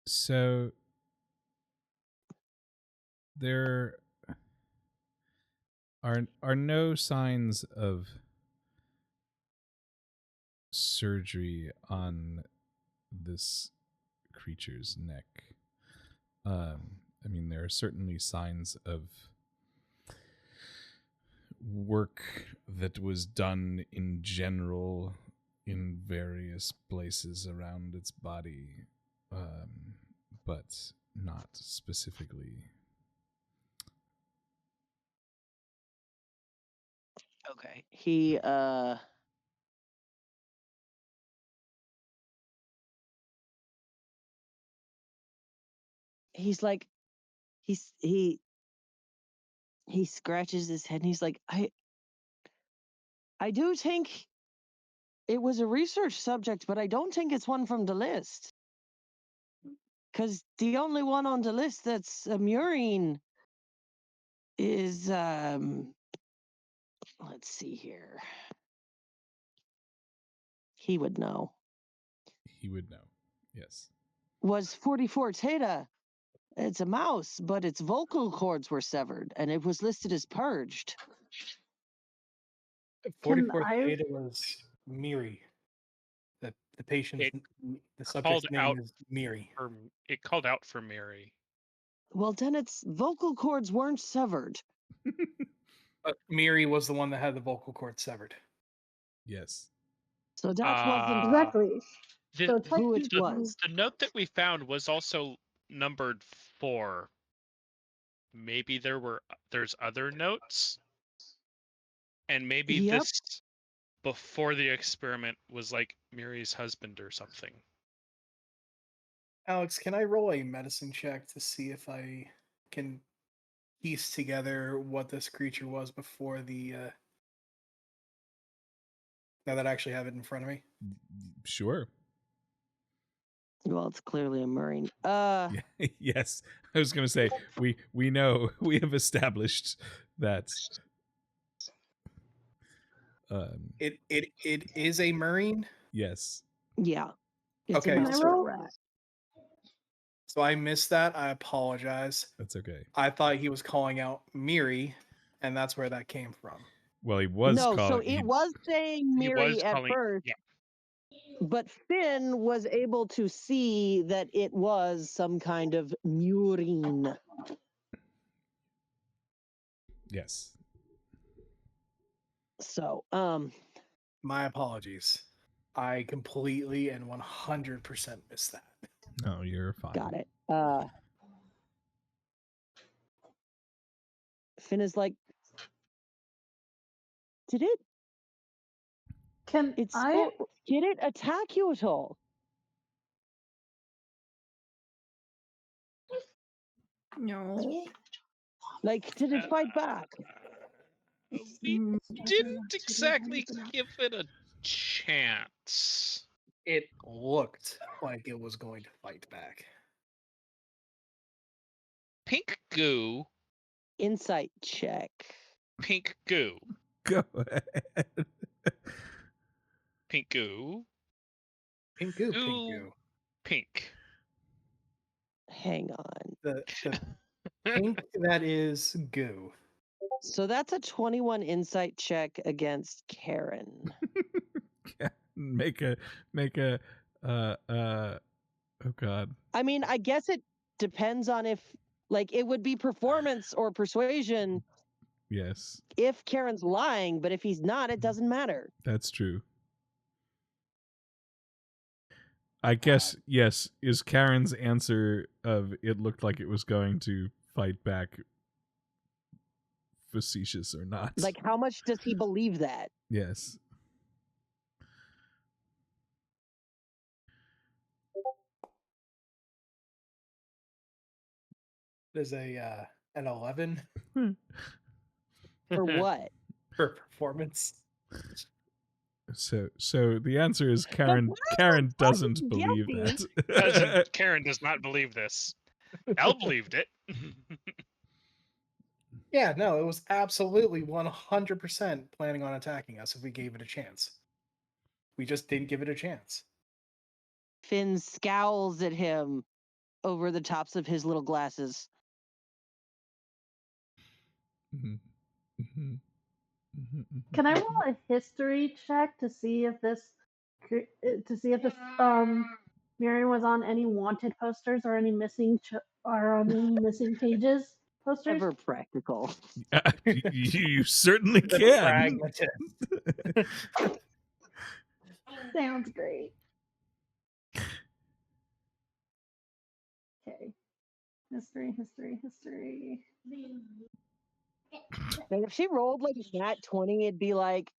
Speaker 1: So there are no signs of surgery on this creature's neck. I mean, there are certainly signs of work that was done in general in various places around its body, but not specifically.
Speaker 3: Okay. He's like, he scratches his head and he's like, I do think it was a research subject, but I don't think it's one from the list. Because the only one on the list that's a murine is, let's see here. He would know.
Speaker 1: He would know, yes.
Speaker 3: Was 44 Theta. It's a mouse, but its vocal cords were severed, and it was listed as purged.
Speaker 2: 44
Speaker 6: I-
Speaker 2: Theta was Miri. The patient's, the subject's
Speaker 4: Called
Speaker 2: name
Speaker 4: out
Speaker 2: is Miri.
Speaker 4: It called out for Mary.
Speaker 3: Well, then its vocal cords weren't severed.
Speaker 2: But Miri was the one that had the vocal cord severed.
Speaker 1: Yes.
Speaker 3: So that wasn't
Speaker 6: Exactly.
Speaker 4: The,
Speaker 6: So
Speaker 3: who it
Speaker 6: technically,
Speaker 3: was.
Speaker 4: the note that we found was also numbered 4. Maybe there's other notes, and maybe
Speaker 3: Yep.
Speaker 4: this before the experiment was like Mary's husband or something.
Speaker 2: Alex, can I roll a medicine check to see if I can piece together what this creature was before the now that I actually have it in front of me?
Speaker 1: Sure.
Speaker 3: Well, it's clearly a marine.
Speaker 1: Yes. I was going to say, we know, we have established that
Speaker 2: It is a marine.
Speaker 1: yes.
Speaker 3: Yeah. It's
Speaker 2: Okay.
Speaker 3: a mouse or a rat.
Speaker 2: So I missed that. I apologize.
Speaker 1: That's okay.
Speaker 2: I thought he was calling out Miri, and that's where that came from.
Speaker 1: Well, he was
Speaker 3: No,
Speaker 1: called,
Speaker 3: so it was saying
Speaker 4: He
Speaker 3: Miri
Speaker 4: was
Speaker 3: at
Speaker 4: calling,
Speaker 3: first,
Speaker 4: yeah.
Speaker 3: but Finn was able to see that it was some kind of murine.
Speaker 1: yes.
Speaker 3: So,
Speaker 2: My apologies. I completely and 100% missed that.
Speaker 1: Oh, you're fine.
Speaker 3: Got it. Finn is like, did it attack you at all?
Speaker 5: No.
Speaker 3: Like, did it fight back?
Speaker 4: We didn't exactly give it a chance.
Speaker 2: It looked like it was going to fight back.
Speaker 4: Pink goo.
Speaker 3: Insight check.
Speaker 4: Pink goo.
Speaker 1: Go ahead.
Speaker 4: Pink goo.
Speaker 2: Pink goo, pink
Speaker 4: Goo.
Speaker 2: goo.
Speaker 4: Pink.
Speaker 3: Hang on.
Speaker 2: The pink that is goo.
Speaker 3: So that's a 21 insight check against Karen.
Speaker 1: make a oh god.
Speaker 3: I mean, I guess it depends on if, like, it would be performance or persuasion
Speaker 1: Yes,
Speaker 3: if Karen's lying, but if he's not, it doesn't matter.
Speaker 1: that's true. I guess yes, is Karen's answer of it looked like it was going to fight back facetious or not?
Speaker 3: Like, how much does he believe that?
Speaker 1: Yes.
Speaker 2: There's an 11
Speaker 3: For what?
Speaker 2: for performance.
Speaker 1: So the answer is Karen doesn't believe that.
Speaker 4: Karen does not believe this. Elle believed it.
Speaker 2: Yeah, no, it was absolutely 100% planning on attacking us if we gave it a chance. We just didn't give it a chance.
Speaker 3: Finn scowls at him over the tops of his little glasses.
Speaker 1: Mhm. Mhm. Mhm, mhm,
Speaker 6: Can I
Speaker 1: mhm.
Speaker 6: roll a history check to see if this Miriam was on any wanted posters or any missing pages posters?
Speaker 3: Ever practical.
Speaker 1: You certainly
Speaker 2: The
Speaker 1: can.
Speaker 2: pragmatist.
Speaker 6: Sounds great. Okay. History.
Speaker 3: And if she rolled like a nat 20, it'd be like,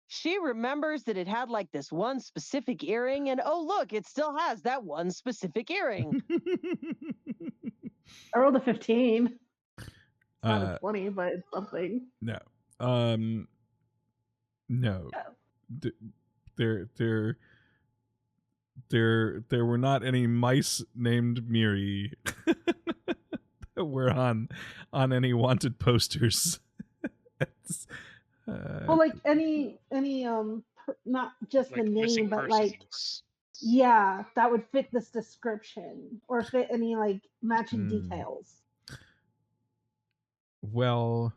Speaker 3: she remembers that it had like this one specific earring, and oh, look, it still has that one specific earring.
Speaker 6: I rolled a 15. It's not
Speaker 1: Uh,
Speaker 6: a 20, but it's something.
Speaker 1: no. No. There were not any mice named Miri that were on any wanted posters.
Speaker 6: Well, like any not just
Speaker 4: Like
Speaker 6: the
Speaker 4: missing
Speaker 6: name, but like
Speaker 4: persons.
Speaker 6: yeah, that would fit this description or fit any like matching
Speaker 1: Hmm.
Speaker 6: details.
Speaker 1: Well,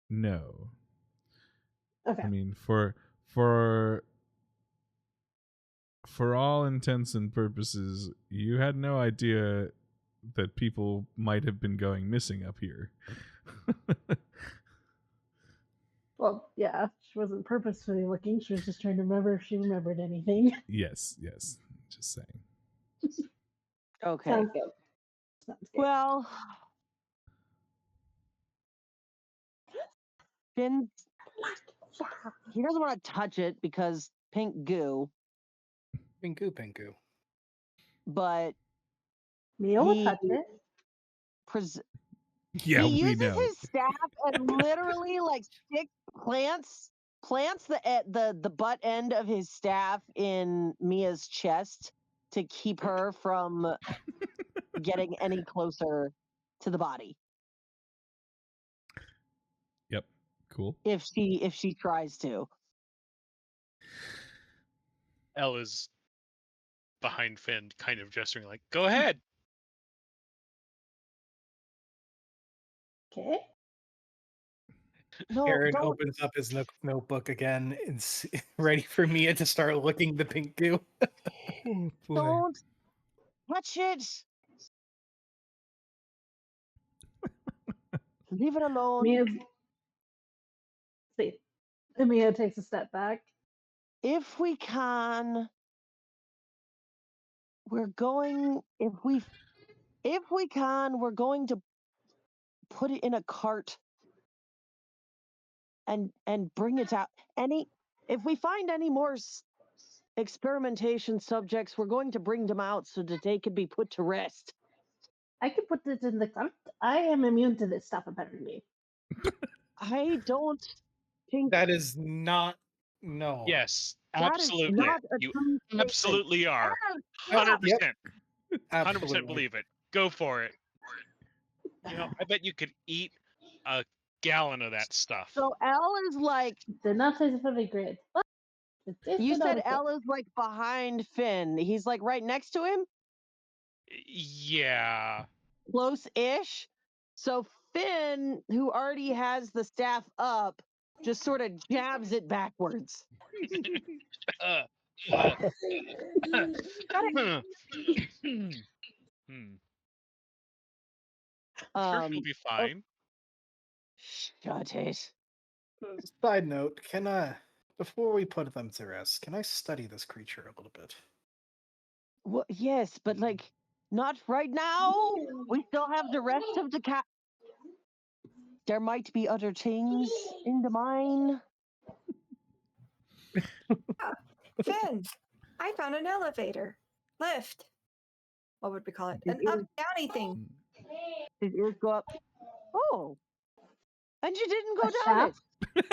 Speaker 1: no.
Speaker 6: Okay.
Speaker 1: I mean, for all intents and purposes, you had no idea that people might have been going missing up here.
Speaker 6: Well, yeah, she wasn't purposefully looking. She was just trying to remember if she remembered anything.
Speaker 1: Yes. Just saying.
Speaker 3: Okay.
Speaker 6: Sounds good.
Speaker 3: Well, Finn, he doesn't want to touch it because pink goo,
Speaker 2: Pink goo, pink goo.
Speaker 3: but
Speaker 6: Neil will touch it.
Speaker 1: Yeah,
Speaker 3: he
Speaker 1: we
Speaker 3: uses
Speaker 1: know.
Speaker 3: his staff and literally like plants the butt end of his staff in Mia's chest to keep her from getting any closer to the body.
Speaker 1: Yep. Cool.
Speaker 3: If she tries to.
Speaker 4: Elle is behind Finn, kind of gesturing like, "Go ahead."
Speaker 6: Okay.
Speaker 3: No,
Speaker 2: Aaron
Speaker 3: don't.
Speaker 2: opens up his notebook again and ready for Mia to start looking the pink goo.
Speaker 1: Oh, boy.
Speaker 3: Don't touch it. Leave it alone.
Speaker 6: See, Amia takes a step back.
Speaker 3: If we can, we're going. If we can, we're going to put it in a cart and bring it out. If we find any more experimentation subjects, we're going to bring them out so that they can be put to rest.
Speaker 6: I could put this in the cart. I am immune to this stuff, apparently.
Speaker 3: I don't think
Speaker 2: That is not. No.
Speaker 4: Yes,
Speaker 3: that is
Speaker 4: absolutely.
Speaker 3: not a
Speaker 4: You
Speaker 3: true statement.
Speaker 4: absolutely are.
Speaker 3: Shut up.
Speaker 4: 100%.
Speaker 2: Yep.
Speaker 4: 100%
Speaker 2: Absolutely.
Speaker 4: believe it. Go for it. You know, I bet you could eat a gallon of that stuff.
Speaker 3: So L is like,
Speaker 6: Did not say something great. But it tasted
Speaker 3: you said
Speaker 6: okay.
Speaker 3: L is like behind Finn. He's like right next to him,
Speaker 4: Yeah.
Speaker 3: close-ish. So Finn, who already has the staff up, just sort of jabs it backwards.
Speaker 4: Uh, sure, she'll be fine.
Speaker 3: Shut it.
Speaker 2: Side note: Can before we put them to rest, can I study this creature a little bit?
Speaker 3: Well, yes, but like not right now. We still have the rest of the cat. There might be other things in the mine.
Speaker 5: Finn, I found an elevator. Lift. What would we call it? An up downy thing.
Speaker 3: His ears go up. Oh, and you didn't go
Speaker 6: A
Speaker 3: down it. Good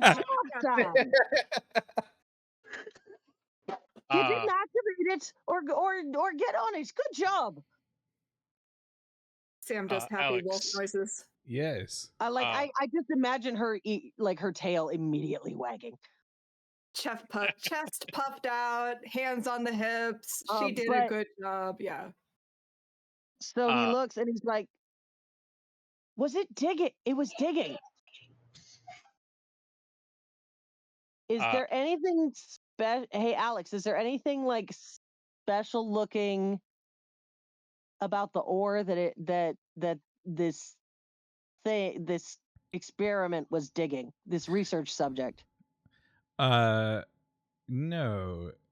Speaker 3: job, Sam. You didn't activate it or get on it. Good job.
Speaker 5: Sam does happy wolf
Speaker 4: Alex.
Speaker 5: noises.
Speaker 1: Yes.
Speaker 3: I just imagine her like her tail immediately wagging.
Speaker 5: Chest puffed out, hands on the hips. She did a
Speaker 3: but-
Speaker 5: good job. Yeah.
Speaker 3: So he looks and he's like, "Was it digging? It was digging. Is there anything special? Hey, Alex, is there anything like special looking about the ore that this experiment was digging? This research subject."
Speaker 1: No.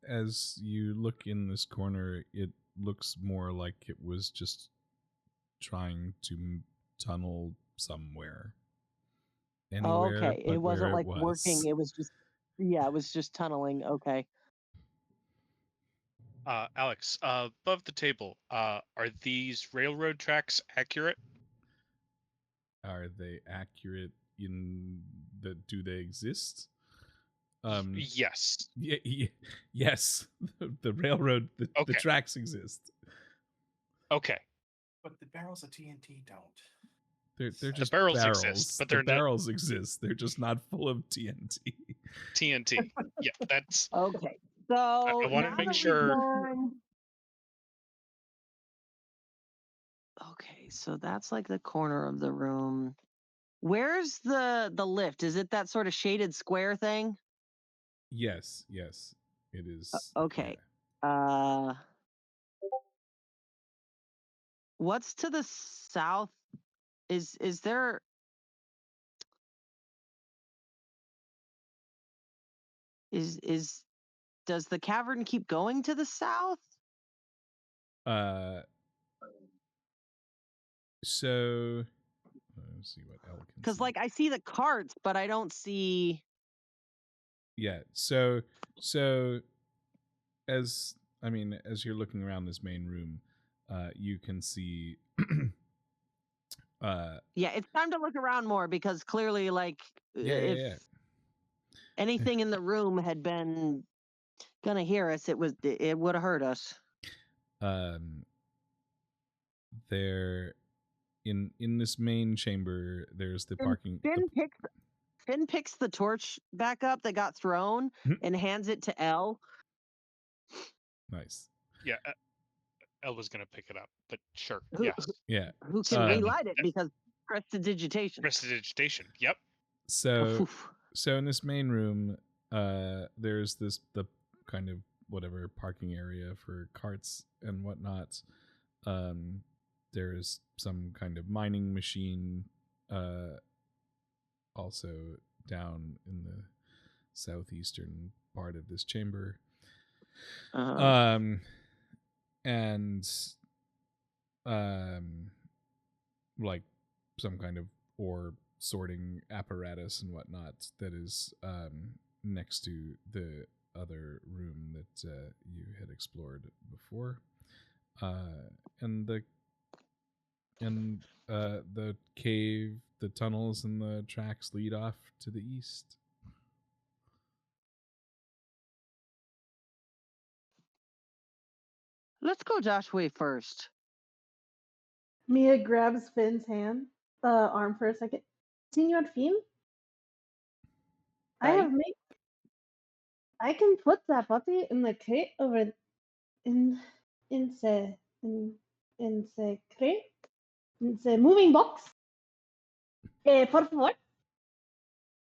Speaker 1: As you look in this corner, it looks more like it was just trying to tunnel somewhere. Anywhere,
Speaker 3: Okay,
Speaker 1: but
Speaker 3: it wasn't
Speaker 1: where
Speaker 3: like working. It was just it was just tunneling. Okay.
Speaker 4: Alex, above the table, are these railroad tracks accurate?
Speaker 1: Are they accurate in that? Do they exist?
Speaker 4: Yes.
Speaker 1: Yes. The railroad, the
Speaker 4: Okay.
Speaker 1: tracks exist.
Speaker 4: Okay.
Speaker 2: But the barrels of TNT don't.
Speaker 1: They're just
Speaker 4: barrels
Speaker 1: barrels.
Speaker 4: exist, but
Speaker 1: the
Speaker 4: they're not-
Speaker 1: barrels exist. They're just not full of TNT.
Speaker 4: TNT. Yeah, that's.
Speaker 3: Okay. So
Speaker 4: I want
Speaker 3: now
Speaker 4: to make
Speaker 3: that
Speaker 4: sure.
Speaker 3: we've done... Okay, so that's like the corner of the room. Where's the lift? Is it that sort of shaded square thing?
Speaker 1: Yes, it is.
Speaker 3: Okay.
Speaker 1: yeah.
Speaker 3: What's to the south? Is there does the cavern keep going to the south?
Speaker 1: So let's see what Elkin.
Speaker 3: Because like I see the carts, but I don't see.
Speaker 1: Yeah. So as you're looking around this main room, you can see.
Speaker 3: Yeah, it's time to look around more because clearly, like,
Speaker 1: Yeah.
Speaker 3: anything in the room had been gonna hear us, it would have hurt us.
Speaker 1: There, in this main chamber, there's the
Speaker 3: And
Speaker 1: parking.
Speaker 3: Finn picks the torch back up that got thrown and hands it to Elle.
Speaker 1: Nice.
Speaker 4: Yeah, Elle was gonna pick it up, but sure.
Speaker 3: Who-
Speaker 4: Yes.
Speaker 1: Yeah.
Speaker 3: Who can relight it because prestidigitation.
Speaker 4: Prestidigitation. Yep.
Speaker 1: So in this main room, there's the kind of whatever parking area for carts and whatnot. There's some kind of mining machine also down in the southeastern part of this chamber.
Speaker 3: Uh,
Speaker 1: And like some kind of ore sorting apparatus and whatnot that is next to the other room that you had explored before, and the cave, the tunnels, and the tracks lead off to the east.
Speaker 3: let's go Josh way first.
Speaker 6: Mia grabs Finn's arm for a second. Senor Finn, I have made. I can put that puppy in the crate over in the crate, in the moving box. Por favor.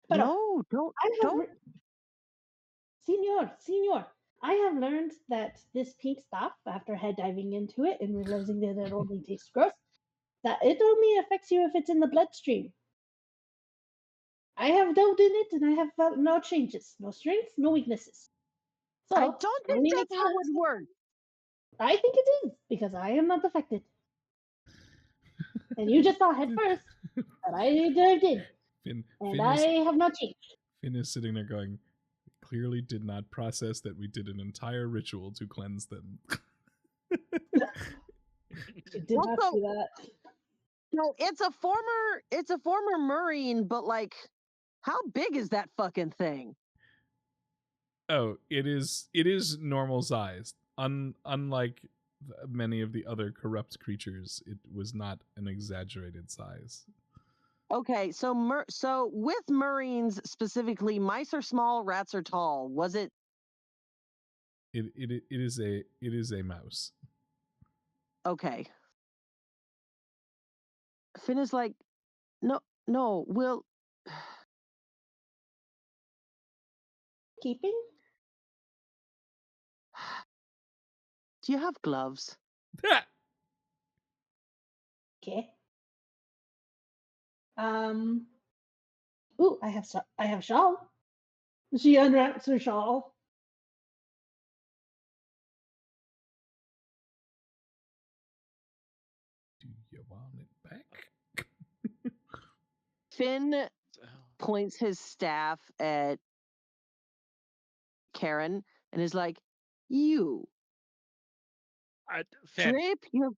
Speaker 6: Pero
Speaker 3: No, don't.
Speaker 6: Senor, I have learned that this pink stuff, after head diving into it and realizing that it only tastes gross, that it only affects you if it's in the bloodstream. I have delved in it and I have felt no changes, no strengths, no weaknesses. So,
Speaker 3: I don't think
Speaker 6: knowing
Speaker 3: that's
Speaker 6: it
Speaker 3: how
Speaker 6: has-
Speaker 3: it works.
Speaker 6: I think it is, because I am not affected. And you just saw head first that I dived in, and I have not changed.
Speaker 1: Finn is sitting there going, clearly did not process that we did an entire ritual to cleanse them.
Speaker 6: She did not
Speaker 3: Also-
Speaker 6: do that.
Speaker 3: No, it's a former Marine, but like, how big is that fucking thing?
Speaker 1: Oh, it is normal sized. Unlike many of the other corrupt creatures, it was not an exaggerated size.
Speaker 3: Okay, so so with Marines specifically, mice are small, rats are tall. Was it?
Speaker 1: It is a mouse.
Speaker 3: Okay. Finn is like, no, we'll.
Speaker 6: Keeping?
Speaker 3: Do you have gloves?
Speaker 6: Okay. Ooh, I have shawl. She unwraps her shawl.
Speaker 1: Do you want it back?
Speaker 3: Finn points his staff at Karen and is like, "You
Speaker 8: Finn,
Speaker 3: drape your."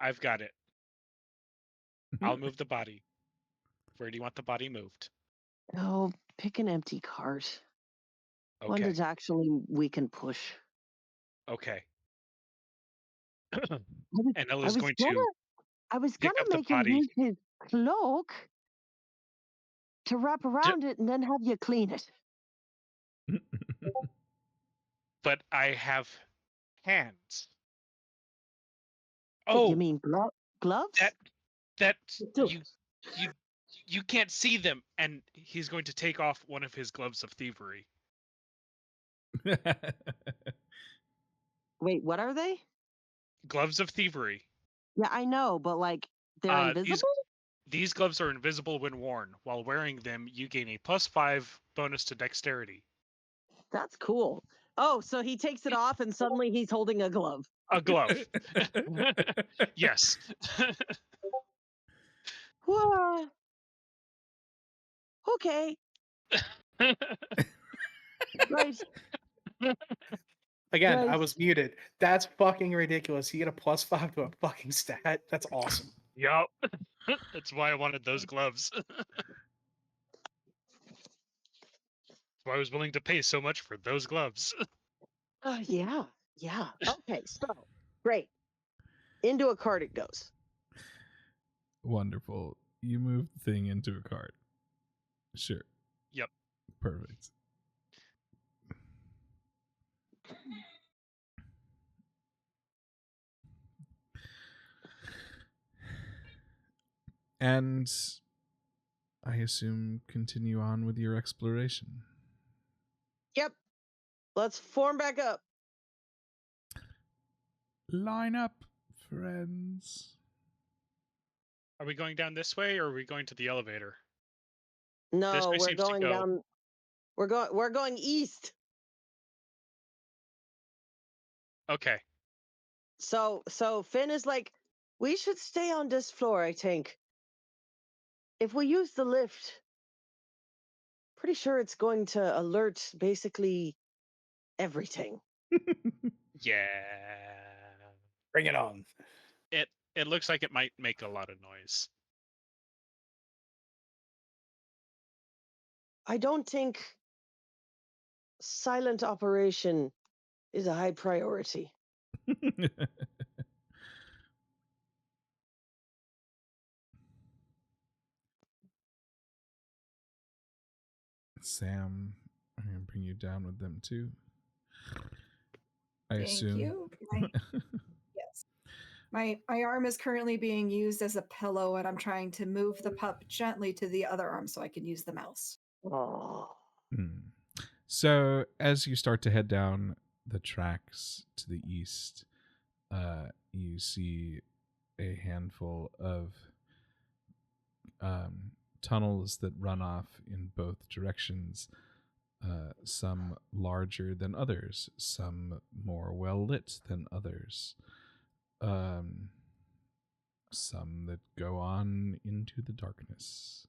Speaker 8: I've got it. I'll move the body. Where do you want the body moved?
Speaker 3: Oh, pick an empty cart. One
Speaker 8: Okay.
Speaker 3: that actually we can push.
Speaker 8: Okay.
Speaker 3: was-
Speaker 8: And Ella's
Speaker 3: I was
Speaker 8: going
Speaker 3: gonna,
Speaker 8: to
Speaker 3: I was
Speaker 8: pick
Speaker 3: gonna
Speaker 8: up the
Speaker 3: make him
Speaker 8: body.
Speaker 3: use his cloak to wrap around it and then have you clean it.
Speaker 8: But I have hands.
Speaker 3: You
Speaker 8: Oh,
Speaker 3: mean gloves?
Speaker 8: that
Speaker 6: Do.
Speaker 8: you can't see them, and he's going to take off one of his gloves of thievery.
Speaker 3: Wait, what are they?
Speaker 8: Gloves of thievery.
Speaker 3: Yeah, I know, but like they're invisible.
Speaker 8: These gloves are invisible when worn. While wearing them, you gain a +5 bonus to dexterity.
Speaker 3: That's cool. Oh, so he takes it off and suddenly he's holding a glove.
Speaker 8: A glove. Yes.
Speaker 3: Whoa. Okay. Right.
Speaker 2: Again, I
Speaker 3: Right.
Speaker 2: was muted. That's fucking ridiculous. You get a +5 to a fucking stat. That's awesome.
Speaker 8: Yup. That's why I wanted those gloves. That's why I was willing to pay so much for those gloves.
Speaker 3: Yeah. Yeah. Okay. So great. Into a cart it goes.
Speaker 1: Wonderful. You move the thing into a cart. Sure.
Speaker 8: Yep.
Speaker 1: Perfect. And I assume continue on with your exploration.
Speaker 3: Yep. Let's form back up.
Speaker 1: Line up, friends.
Speaker 8: Are we going down this way, or are we going to the elevator?
Speaker 3: No,
Speaker 4: way
Speaker 3: we're
Speaker 4: seems to
Speaker 3: going
Speaker 4: go.
Speaker 3: down. We're going east.
Speaker 4: Okay.
Speaker 3: So Finn is like, we should stay on this floor, I think. If we use the lift, pretty sure it's going to alert basically everything.
Speaker 4: Yeah.
Speaker 9: Bring it on.
Speaker 4: It looks like it might make a lot of noise.
Speaker 3: I don't think silent operation is a high priority.
Speaker 1: Sam, I'm gonna bring you down with them too. I
Speaker 5: Thank
Speaker 1: assume.
Speaker 5: you. Yes. My arm is currently being used as a pillow, and I'm trying to move the pup gently to the other arm so I can use the mouse.
Speaker 3: Oh.
Speaker 1: So as you start to head down the tracks to the east, you see a handful of tunnels that run off in both directions. Some larger than others, some more well lit than others. Some that go on into the darkness.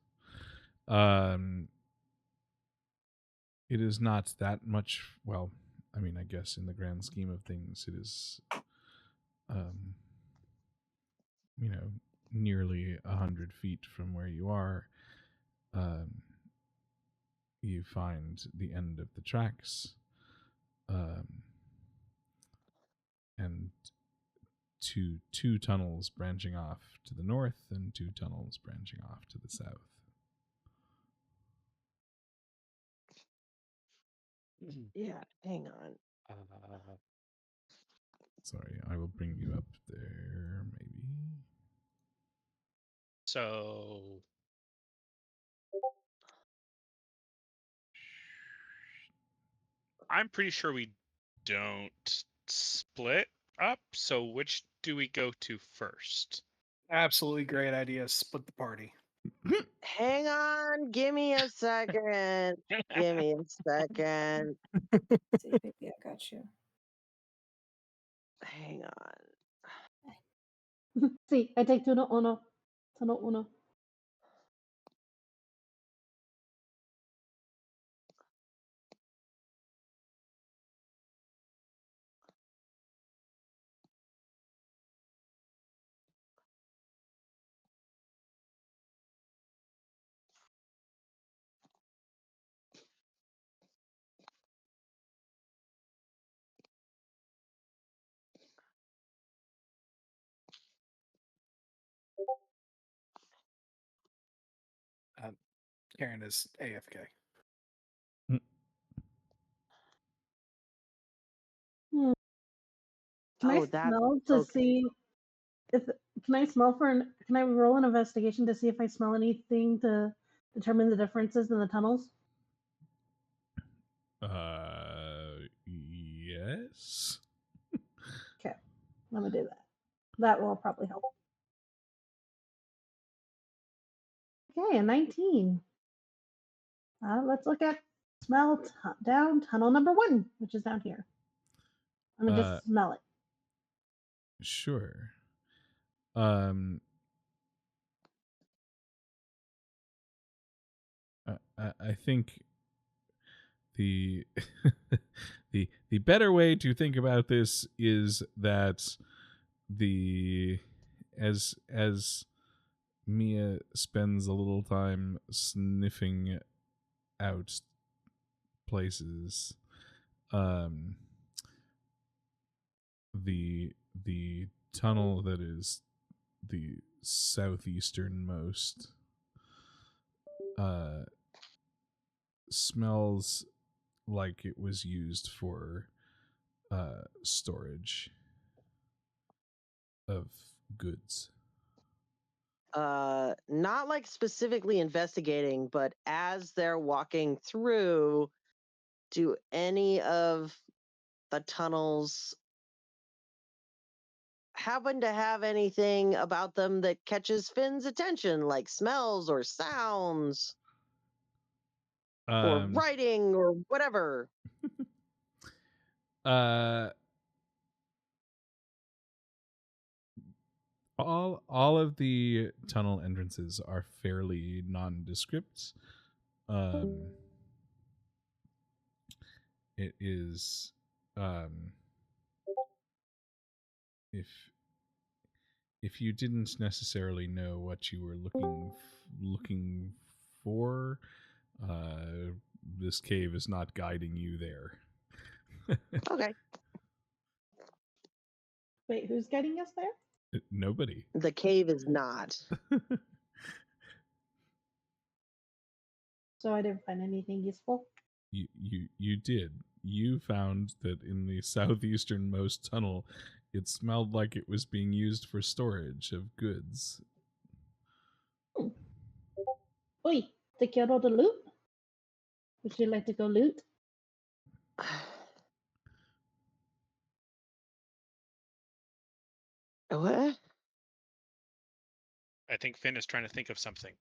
Speaker 1: It is not that much. Well, I mean, I guess in the grand scheme of things, it is, nearly 100 feet from where you are. You find the end of the tracks, and two tunnels branching off to the north and two tunnels branching off to the south.
Speaker 3: Yeah, hang on.
Speaker 1: Sorry, I will bring you up there, maybe.
Speaker 4: So I'm pretty sure we don't split up. So which do we go to first?
Speaker 2: Absolutely great idea. Split the party.
Speaker 3: Hang on, give me a second. Give me a second.
Speaker 5: See, baby, I got you.
Speaker 3: Hang on.
Speaker 6: Sí, I take turno uno. Turno uno.
Speaker 2: Karen is AFK.
Speaker 6: Hmm. Can I
Speaker 3: that's
Speaker 6: smell to
Speaker 3: okay.
Speaker 6: see if can I smell for can I roll an investigation to see if I smell anything to determine the differences in the tunnels?
Speaker 1: Yes.
Speaker 6: Okay, let me do that. That will probably help. Okay, a 19. Let's look at smell down tunnel number 1, which is down here. I'm gonna just smell it.
Speaker 1: Sure. I think the the better way to think about this is that as Mia spends a little time sniffing out places, the tunnel that is the southeasternmost smells like it was used for storage of goods.
Speaker 3: Not like specifically investigating, but as they're walking through, do any of the tunnels happen to have anything about them that catches Finn's attention, like smells or sounds? or writing or whatever.
Speaker 1: All of the tunnel entrances are fairly nondescript. It is if you didn't necessarily know what you were looking for, this cave is not guiding you there.
Speaker 3: Okay.
Speaker 6: Wait, who's getting us there?
Speaker 1: Nobody.
Speaker 3: The cave is not.
Speaker 6: So I didn't find anything useful.
Speaker 1: You did. You found that in the southeasternmost tunnel, it smelled like it was being used for storage of goods.
Speaker 6: Oi, te quiero the loot? Would you like to go loot?
Speaker 3: What?
Speaker 4: I think Finn is trying to think of something.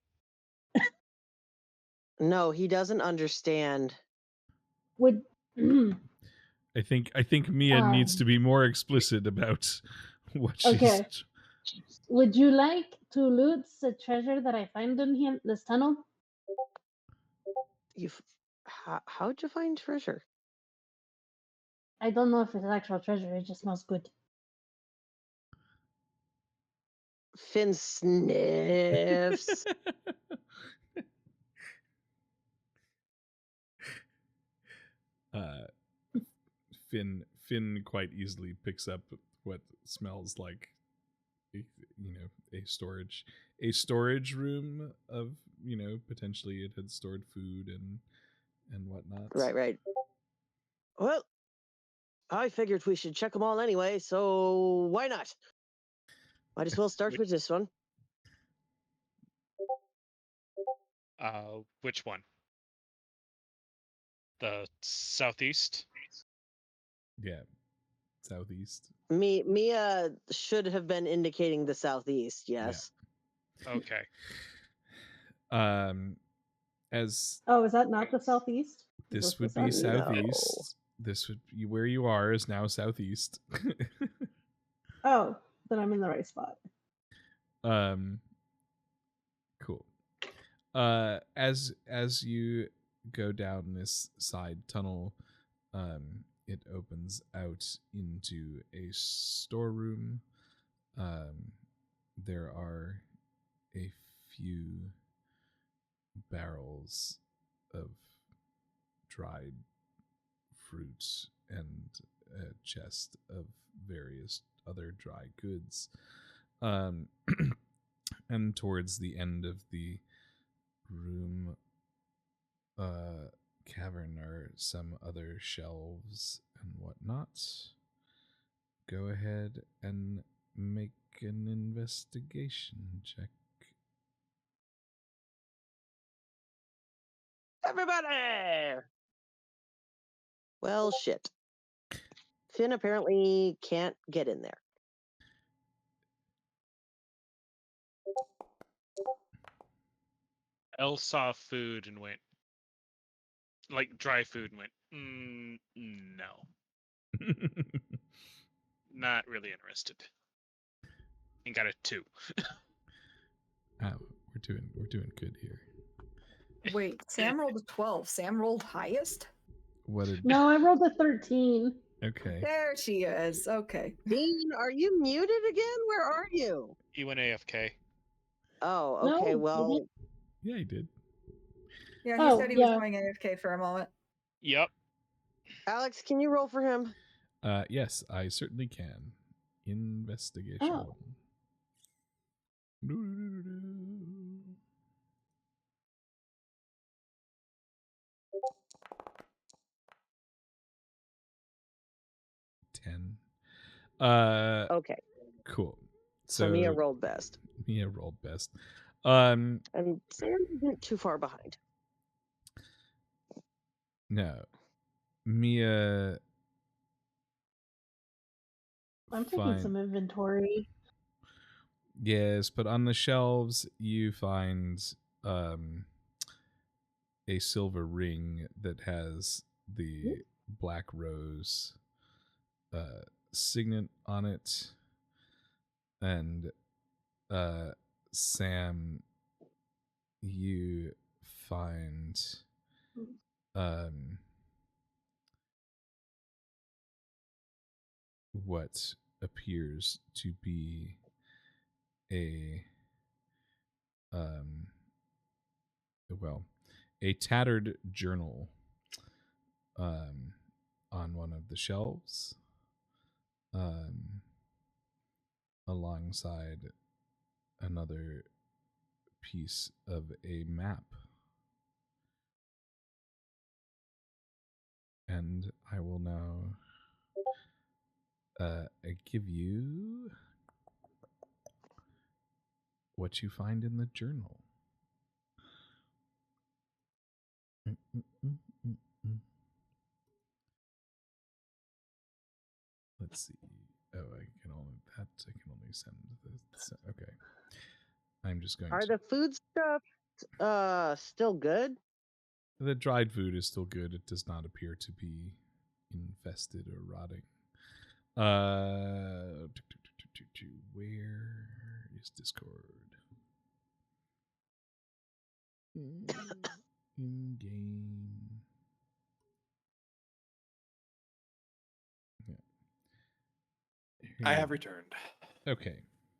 Speaker 3: No, he doesn't understand.
Speaker 6: Would
Speaker 1: I think Mia needs to be more explicit about what she's.
Speaker 6: Okay. Would you like to loot the treasure that I found in here, this tunnel?
Speaker 3: How'd you find treasure?
Speaker 6: I don't know if it's actual treasure. It just smells good.
Speaker 3: Finn sniffs.
Speaker 1: Finn quite easily picks up what smells like, a storage room of, potentially it had stored food and whatnot.
Speaker 3: Right. Well, I figured we should check them all anyway, so why not? Might as well start with this one.
Speaker 4: Which one? The southeast?
Speaker 1: Yeah, southeast.
Speaker 3: Mia should have been indicating the southeast. Yes.
Speaker 4: Yeah. Okay.
Speaker 1: As
Speaker 6: is that not the southeast?
Speaker 1: This would be southeast. No. This would be where you are is now southeast.
Speaker 6: Oh, then I'm in the right spot.
Speaker 1: Cool. As you go down this side tunnel, it opens out into a storeroom. There are a few barrels of dried fruit and a chest of various other dry goods. And towards the end of the room cavern are some other shelves and whatnot. Go ahead and make an investigation check.
Speaker 3: Everybody! Well, shit. Finn apparently can't get in there.
Speaker 4: Elle saw food and went, like dry food, and went, no. Not really interested. And got a 2.
Speaker 1: Oh, we're doing good here.
Speaker 5: Wait, Sam rolled a 12. Sam rolled highest?
Speaker 6: No, I rolled a 13.
Speaker 1: Okay.
Speaker 5: There she is. Okay.
Speaker 3: Dean, are you muted again? Where are you?
Speaker 4: He went AFK.
Speaker 3: Oh, okay. Well,
Speaker 1: yeah, he did.
Speaker 5: Yeah, he said he was going AFK for a moment.
Speaker 4: Yep.
Speaker 3: Alex, can you roll for him?
Speaker 1: Yes, I certainly can. Investigation.
Speaker 6: Oh.
Speaker 1: 10.
Speaker 3: Okay.
Speaker 1: Cool.
Speaker 3: So Mia rolled best. And Sam isn't too far behind.
Speaker 1: No. Mia.
Speaker 6: I'm taking some inventory.
Speaker 1: Yes, but on the shelves you find a silver ring that has the black rose signet on it, and Sam, you find what appears to be a a tattered journal on one of the shelves, alongside another piece of a map. And I will now give you what you find in the journal. Let's see. Oh, I can only send this. Okay. I'm just going
Speaker 3: Are
Speaker 1: to.
Speaker 3: the food stuff still good?
Speaker 1: The dried food is still good. It does not appear to be infested or rotting. Where is Discord? In game. Yeah.
Speaker 2: I have returned.
Speaker 1: Okay.
Speaker 3: Okay,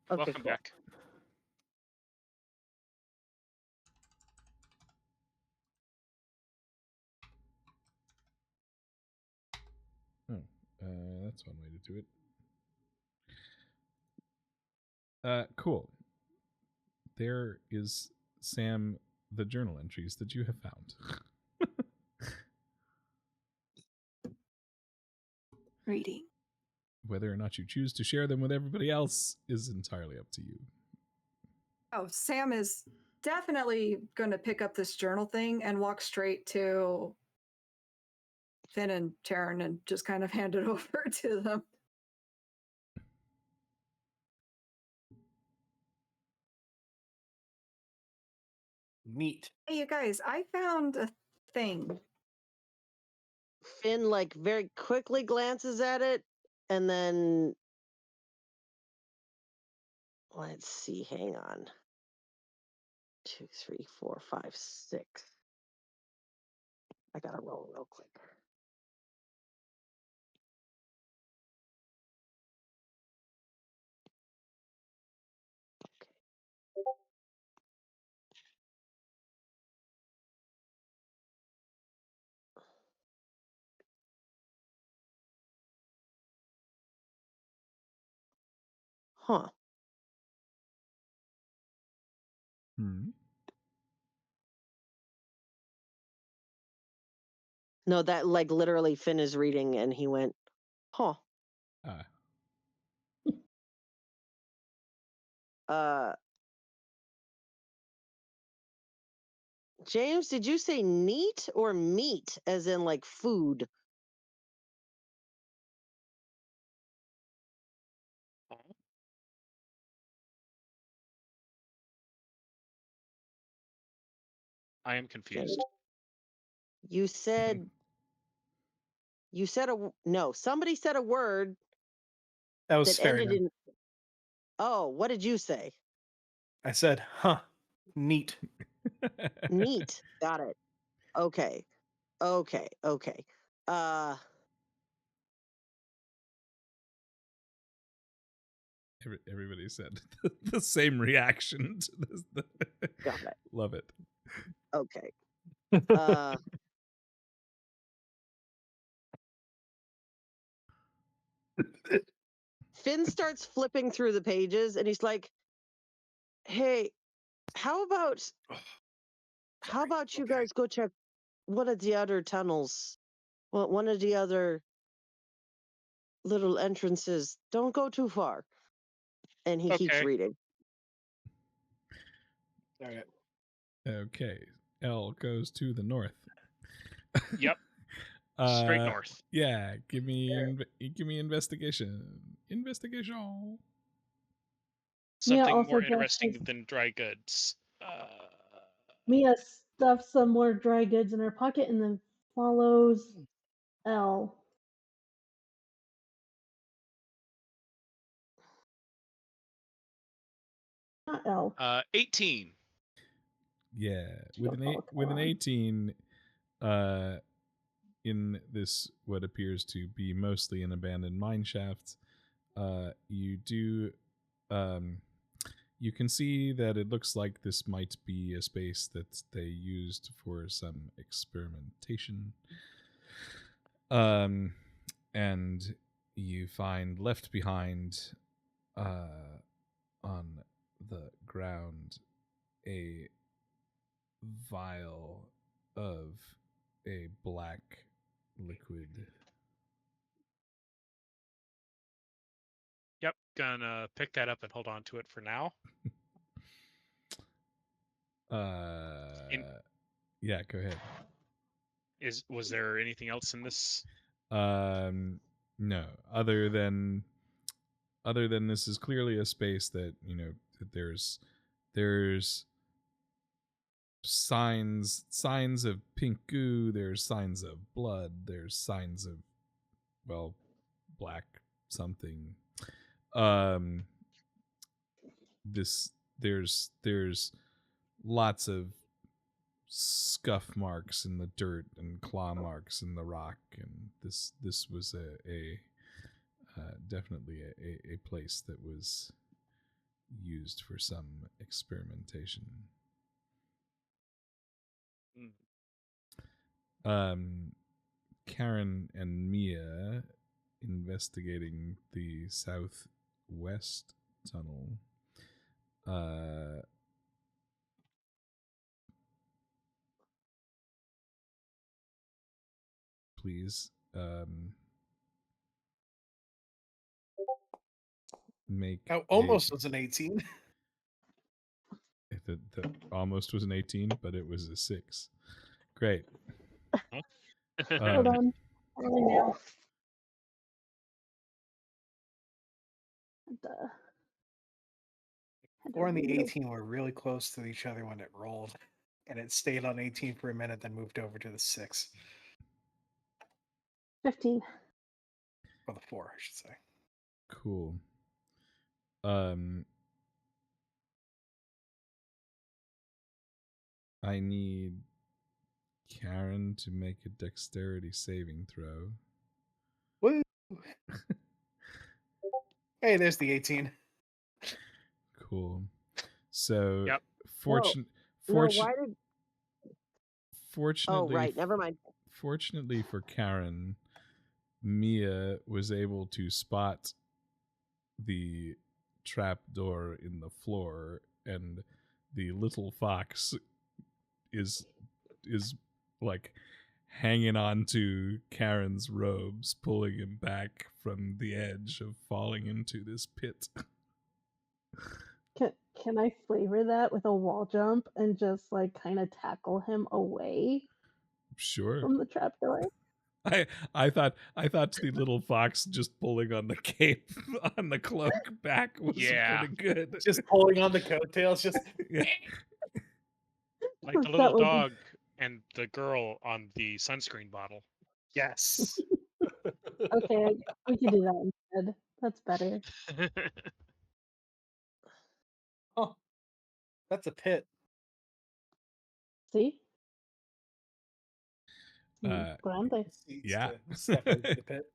Speaker 4: Welcome
Speaker 3: cool.
Speaker 4: back.
Speaker 1: Oh, that's one way to do it. Cool. There is, Sam, the journal entries that you have found.
Speaker 5: Reading.
Speaker 1: Whether or not you choose to share them with everybody else is entirely up to you.
Speaker 5: Oh, Sam is definitely going to pick up this journal thing and walk straight to Finn and Taryn and just kind of hand it over to them.
Speaker 2: Neat.
Speaker 5: Hey, you guys, I found a thing.
Speaker 3: Finn like very quickly glances at it, and then let's see. Hang on. 2, 3, 4, 5, 6. I gotta roll real quick. Huh. No, that like literally Finn is reading, and he went, "Huh." James, did you say neat or meat, as in like food?
Speaker 4: I am confused.
Speaker 3: You said no. Somebody said a word
Speaker 2: That was
Speaker 3: that ended
Speaker 2: Spherian.
Speaker 3: in. Oh, what did you say?
Speaker 2: I said, huh, neat.
Speaker 3: Neat. Got it. Okay. Okay.
Speaker 1: Everybody said the same reaction to this.
Speaker 3: Got it.
Speaker 1: Love it.
Speaker 3: Okay. Finn starts flipping through the pages, and he's like, "Hey, how about you guys go check one of the other tunnels? Well, one of the other little entrances. Don't go too far." And he keeps
Speaker 4: Okay.
Speaker 3: reading.
Speaker 2: All right.
Speaker 1: Okay. L goes to the north.
Speaker 4: Yep. Straight north.
Speaker 1: Yeah. Give me investigation. Investigation.
Speaker 4: Something
Speaker 6: also
Speaker 4: more
Speaker 6: just
Speaker 4: interesting
Speaker 6: as-
Speaker 4: than dry goods.
Speaker 6: Mia stuff some more dry goods in her pocket and then follows L. Not L.
Speaker 4: 18.
Speaker 1: Yeah, with an
Speaker 6: She'll
Speaker 1: with an
Speaker 6: follow.
Speaker 1: 18, in this what appears to be mostly an abandoned mine shaft, you do you can see that it looks like this might be a space that they used for some experimentation. And you find left behind on the ground a vial of a black liquid.
Speaker 8: Yep, gonna pick that up and hold on to it for now.
Speaker 1: Yeah, go ahead.
Speaker 8: Was there anything else in this?
Speaker 1: No, other than this is clearly a space that, you know, that there's signs of pink goo, there's signs of blood, there's signs of, well, black something. There's lots of scuff marks in the dirt and claw marks in the rock, and this was a definitely a place that was used for some experimentation. Karen and Mia investigating the southwest tunnel. Please make
Speaker 2: Almost was an 18.
Speaker 1: That almost was an 18, but it was a 6. Great.
Speaker 6: Hold on. Only now.
Speaker 2: Or and the 18 were really close to each other when it rolled. And it stayed on 18 for a minute, then moved over to the 6.
Speaker 6: 15.
Speaker 2: Or the 4, I should say.
Speaker 1: Cool. I need Karen to make a dexterity saving throw.
Speaker 2: Woo! Hey, there's the 18.
Speaker 1: Cool. So,
Speaker 8: Yep.
Speaker 1: fortunately,
Speaker 3: Oh, right. Never mind.
Speaker 1: Fortunately for Karen, Mia was able to spot the trap door in the floor, and the little fox is like hanging on to Karen's robes, pulling him back from the edge of falling into this pit.
Speaker 6: Can I flavor that with a wall jump and just like kind of tackle him away
Speaker 1: Sure.
Speaker 6: from the trapdoor?
Speaker 1: I thought the little fox just pulling on the cape on the cloak back was pretty good.
Speaker 2: Just pulling on the coattails, just
Speaker 1: yeah.
Speaker 8: Like the little dog and the girl on the sunscreen bottle.
Speaker 2: Yes.
Speaker 6: Okay, we can do that instead. That's better.
Speaker 2: Oh, that's a pit.
Speaker 6: See? Grande.
Speaker 1: Yeah.
Speaker 2: Step into the pit.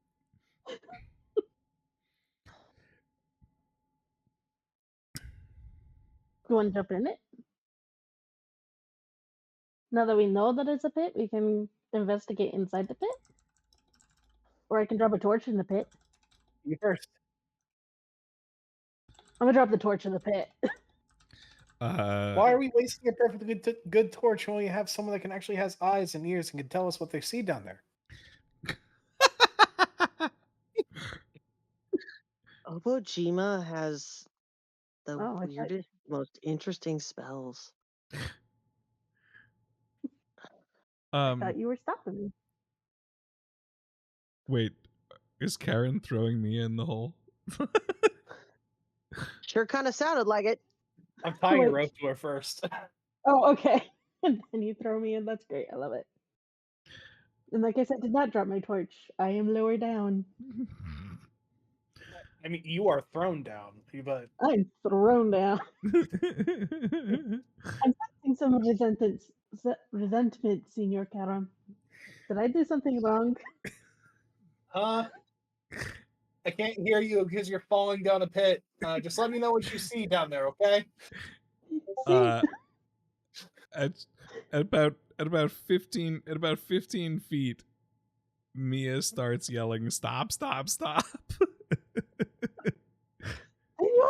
Speaker 6: You want to jump in it? Now that we know that it's a pit, we can investigate inside the pit. Or I can drop a torch in the pit.
Speaker 2: You first.
Speaker 6: I'm gonna drop the torch in the pit.
Speaker 2: Why are we wasting a perfectly good torch when we have someone that can actually has eyes and ears and can tell us what they see down there?
Speaker 3: Obojima has the weirdest, most interesting spells.
Speaker 6: I thought you were stopping me.
Speaker 1: Wait, is Karen throwing me in the hole?
Speaker 3: Sure kind of sounded like it.
Speaker 2: I'm tying a rope to her first.
Speaker 6: Oh, okay. And then you throw me in. That's great. I love it. And like I said, did not drop my torch. I am lower down.
Speaker 2: I mean, you are thrown down, but
Speaker 6: I'm thrown down. I'm sensing some resentment, Senor Karam. Did I do something wrong?
Speaker 2: I can't hear you because you're falling down a pit. Just let me know what you see down there, okay?
Speaker 1: uh, at about 15 feet, Mia starts yelling, "Stop! Stop! Stop!"
Speaker 6: You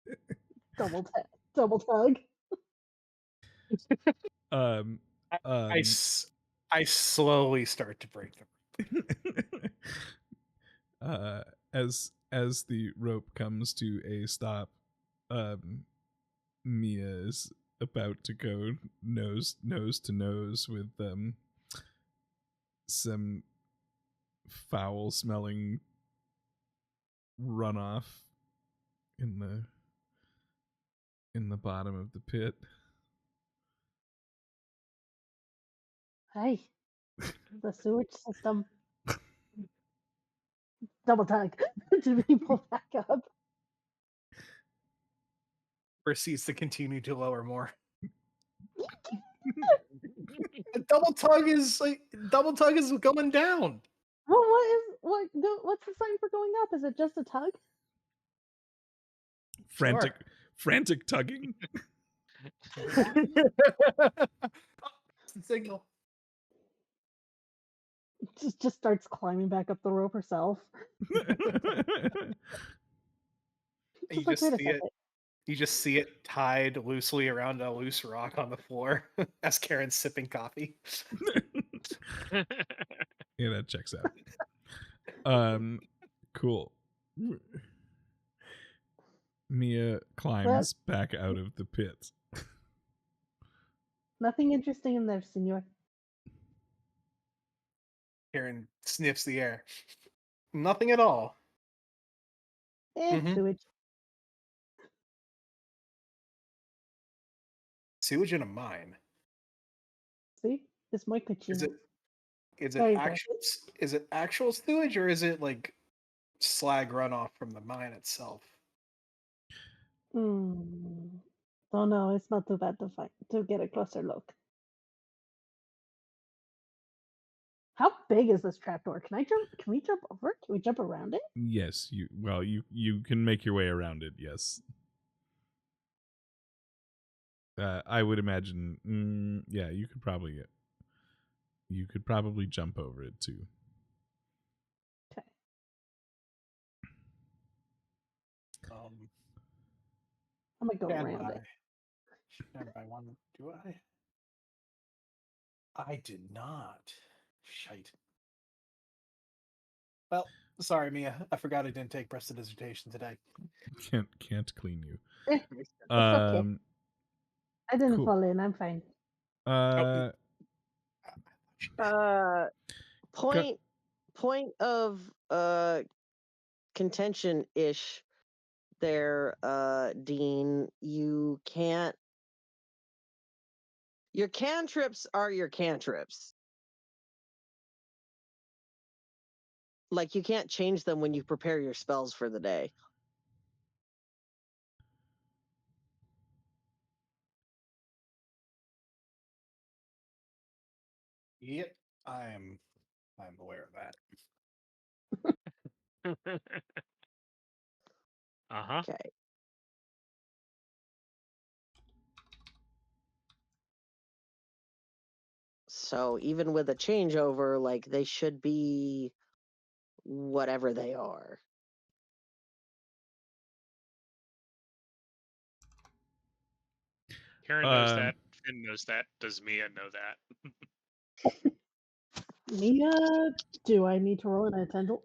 Speaker 6: understand? Double tug.
Speaker 1: um,
Speaker 2: I slowly start to break the
Speaker 1: as the rope comes to a stop, Mia is about to go nose to nose with some foul smelling runoff in the bottom of the pit.
Speaker 6: Hey, the sewage system. Double tug to be pulled back up.
Speaker 2: proceeds to continue to lower more. Double tug is going down.
Speaker 6: Well, what's the sign for going up? Is it just a tug?
Speaker 1: Frantic tugging.
Speaker 2: Signal.
Speaker 6: Just starts climbing back up the rope herself.
Speaker 2: You
Speaker 6: Just like,
Speaker 2: just
Speaker 6: wait a
Speaker 2: see it.
Speaker 6: second.
Speaker 2: You just see it tied loosely around a loose rock on the floor as Karen's sipping coffee.
Speaker 1: Yeah, that checks out. Cool. Mia climbs back out of the pit.
Speaker 6: Nothing interesting in there, senor.
Speaker 2: Karen sniffs the air. Nothing at all.
Speaker 6: Sewage.
Speaker 2: Sewage in a mine.
Speaker 6: See? It's my cochino.
Speaker 2: Is it actual sewage, or is it like slag runoff from the mine itself?
Speaker 6: Oh no, it's not too bad to get a closer look. How big is this trapdoor? Can we jump over it? Can we jump around it?
Speaker 1: Yes, you can make your way around it. Yes. I would imagine. Yeah, you could probably jump over it too.
Speaker 6: Okay. I'm gonna go around it.
Speaker 2: Stand by one. Do I? I did not. Shite. Well, sorry, Mia. I forgot I didn't take prestidigitation today.
Speaker 1: Can't clean you.
Speaker 6: It's okay. I didn't fall in. I'm fine.
Speaker 3: Point of contention ish there, Dean. You can't. Your cantrips are your cantrips. Like, you can't change them when you prepare your spells for the day.
Speaker 2: Yep, I'm aware of that.
Speaker 3: Okay. So even with a changeover, like, they should be whatever they are.
Speaker 4: Karen knows that. Finn knows that. Does Mia know that?
Speaker 6: Mia, do I need to roll an intelligence?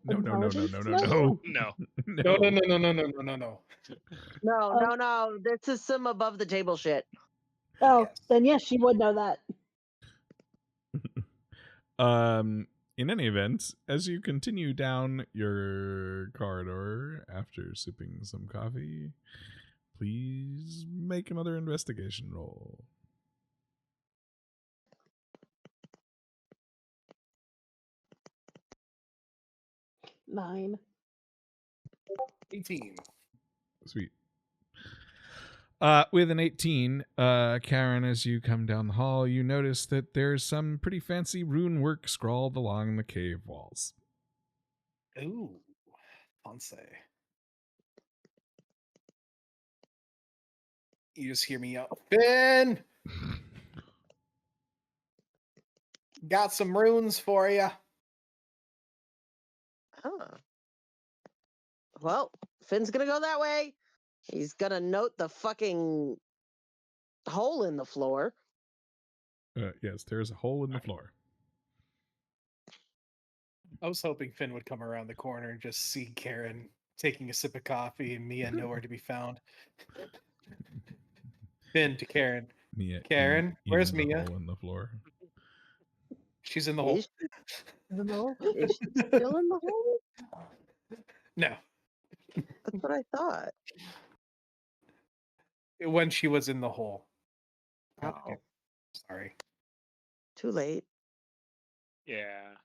Speaker 1: No.
Speaker 3: No. This is some above the table shit.
Speaker 6: Oh, then yes, she would know that.
Speaker 1: In any event, as you continue down your corridor after sipping some coffee, please make another investigation roll.
Speaker 6: 9.
Speaker 2: 18.
Speaker 1: Sweet. With an 18, Karen, as you come down the hall, you notice that there's some pretty fancy rune work scrawled along the cave walls.
Speaker 2: Ooh, fancy. You just hear me yell, Ben! Got some runes for you.
Speaker 3: Oh. Well, Finn's gonna go that way. He's gonna note the fucking hole in the floor.
Speaker 1: Yes, there's a hole in the floor.
Speaker 2: I was hoping Finn would come around the corner and just see Karen taking a sip of coffee and Mia nowhere to be found. Finn to Karen.
Speaker 1: Mia,
Speaker 2: Karen, where's
Speaker 1: in the
Speaker 2: Mia?
Speaker 1: hole in the floor.
Speaker 2: She's in the hole.
Speaker 3: Is is she still in the hole?
Speaker 2: No.
Speaker 3: That's what I thought.
Speaker 2: When she was in the hole. God
Speaker 3: Oh,
Speaker 2: damn. Sorry.
Speaker 3: too late.
Speaker 8: Yeah.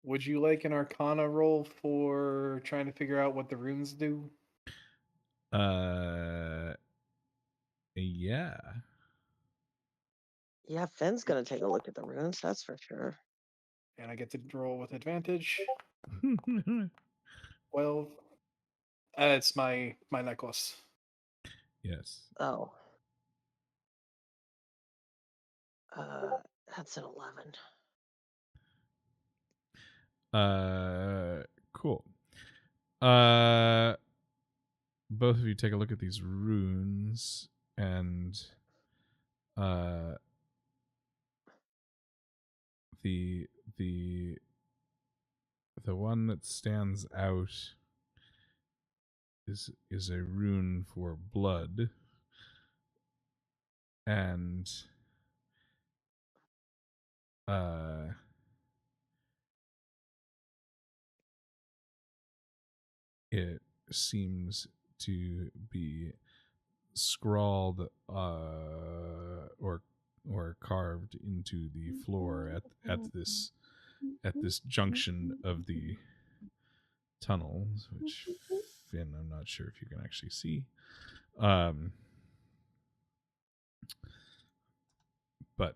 Speaker 2: Would you like an Arcana roll for trying to figure out what the runes do?
Speaker 1: Yeah.
Speaker 3: Yeah, Finn's gonna take a look at the runes, that's for sure.
Speaker 2: And I get to roll with advantage. 12. It's my necklace.
Speaker 1: Yes.
Speaker 3: Oh. That's an 11.
Speaker 1: Cool. Both of you take a look at these runes, and the one that stands out is a rune for blood, and it seems to be scrawled or carved into the floor at this junction of the tunnels, which Finn, I'm not sure if you can actually see. But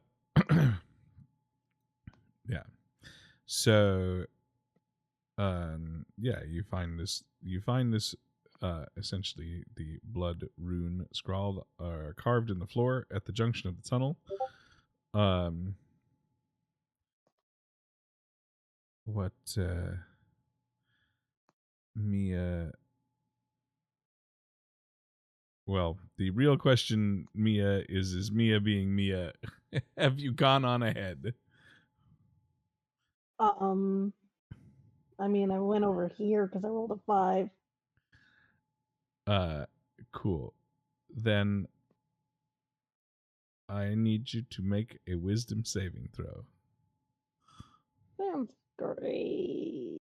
Speaker 1: yeah. So yeah, you find this essentially the blood rune scrawled or carved in the floor at the junction of the tunnel. What Mia Well, the real question, Mia, is Mia being Mia? Have you gone on ahead?
Speaker 6: I mean, I went over here because I rolled a 5.
Speaker 1: Cool. Then I need you to make a wisdom saving throw.
Speaker 6: Sounds great.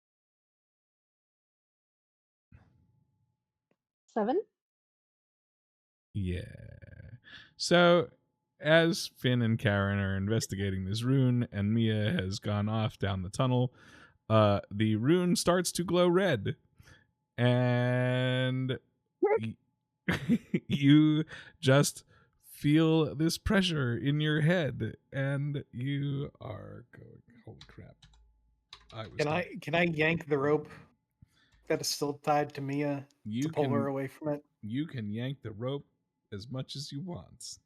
Speaker 6: 7?
Speaker 1: Yeah. So, as Finn and Karen are investigating this rune and Mia has gone off down the tunnel, the rune starts to glow red. And you just feel this pressure in your head, and you are going, holy crap.
Speaker 2: Can I yank the rope that is still tied to Mia to pull her away from it?
Speaker 1: You can yank the rope as much as you want.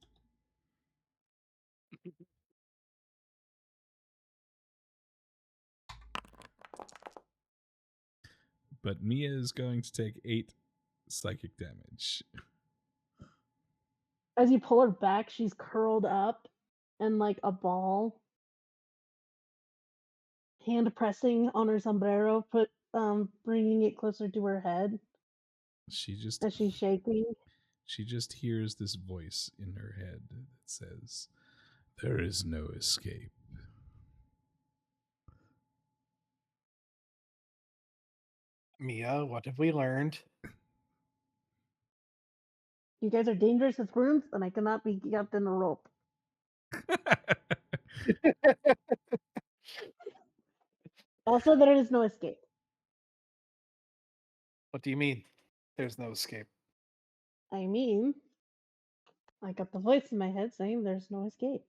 Speaker 1: But Mia is going to take 8 psychic damage.
Speaker 6: As you pull her back, she's curled up in like a ball, hand pressing on her sombrero, bringing it closer to her head as she's shaking.
Speaker 1: She just hears this voice in her head that says, "There is no escape."
Speaker 2: Mia, what have we learned?
Speaker 6: You guys are dangerous with runes, and I cannot be kept in a rope. Also, there is no escape.
Speaker 2: What do you mean? There's no escape.
Speaker 6: I mean, I got the voice in my head saying there's no escape.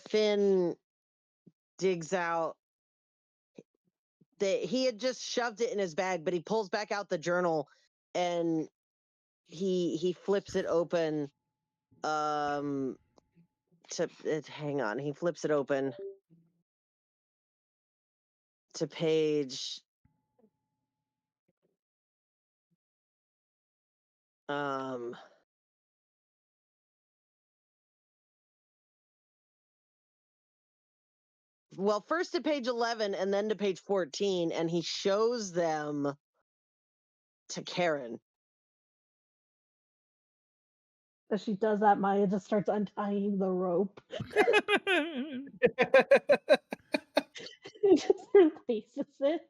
Speaker 3: Finn digs out. He had just shoved it in his bag, but he pulls back out the journal and he flips it open. Hang on. He flips it open to page. Well, first to page 11 and then to page 14, and he shows them to Karen.
Speaker 6: As she does that, Maya just starts untying the rope. Just replaces it.